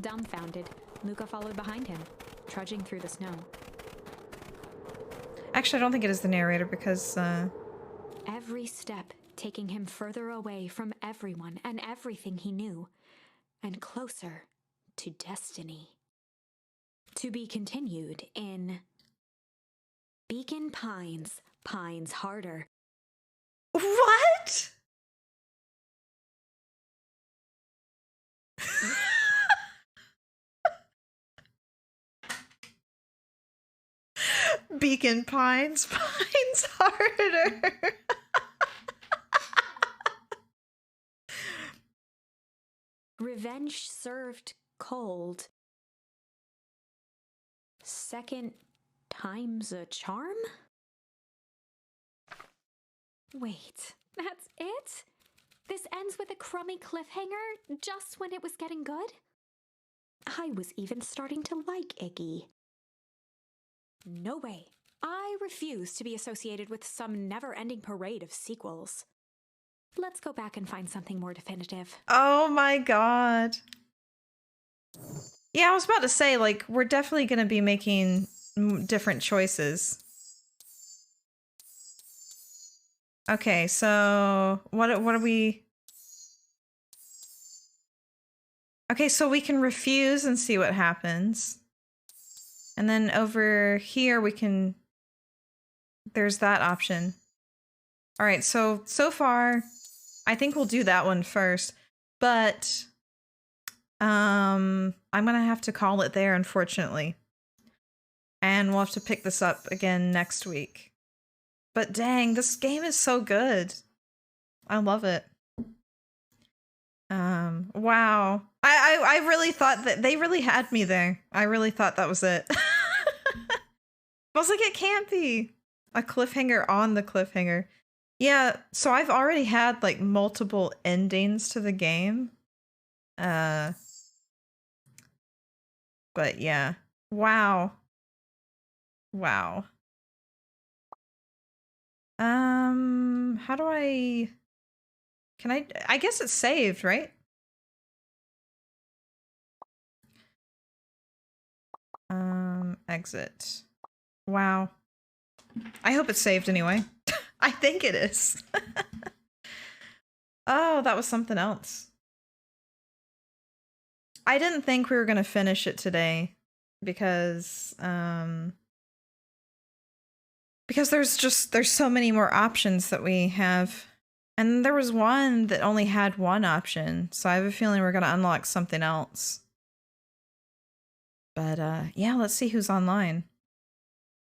Dumbfounded, Luca followed behind him, trudging through the snow. Actually, I don't think it is the narrator because, Every step taking him further away from everyone and everything he knew, and closer to destiny. To be continued in Beacon Pines, Pines Harder. What? Beacon Pines, Pines Harder. Revenge served cold. Second time's a charm? Wait, that's it? This ends with a crummy cliffhanger just when it was getting good? I was even starting to like Iggy. No way. I refuse to be associated with some never-ending parade of sequels. Let's go back and find something more definitive. Oh my god. Yeah, I was about to say, like, we're definitely going to be making different choices. Okay, so what are we... Okay, so we can refuse and see what happens. And then over here we can... There's that option. All right, so far, I think we'll do that one first. But I'm gonna have to call it there, unfortunately. And we'll have to pick this up again next week. But dang, this game is so good. I love it. Wow. I really thought that they really had me there. I really thought that was it. I was like, it can't be a cliffhanger on the cliffhanger. Yeah, so I've already had like multiple endings to the game. But yeah. Wow. Wow. How do I... Can I guess it's saved, right? Exit. Wow. I hope it's saved anyway. I think it is. Oh, that was something else. I didn't think we were gonna finish it today because there's so many more options that we have. And there was one that only had one option, so I have a feeling we're gonna unlock something else. But yeah, let's see who's online.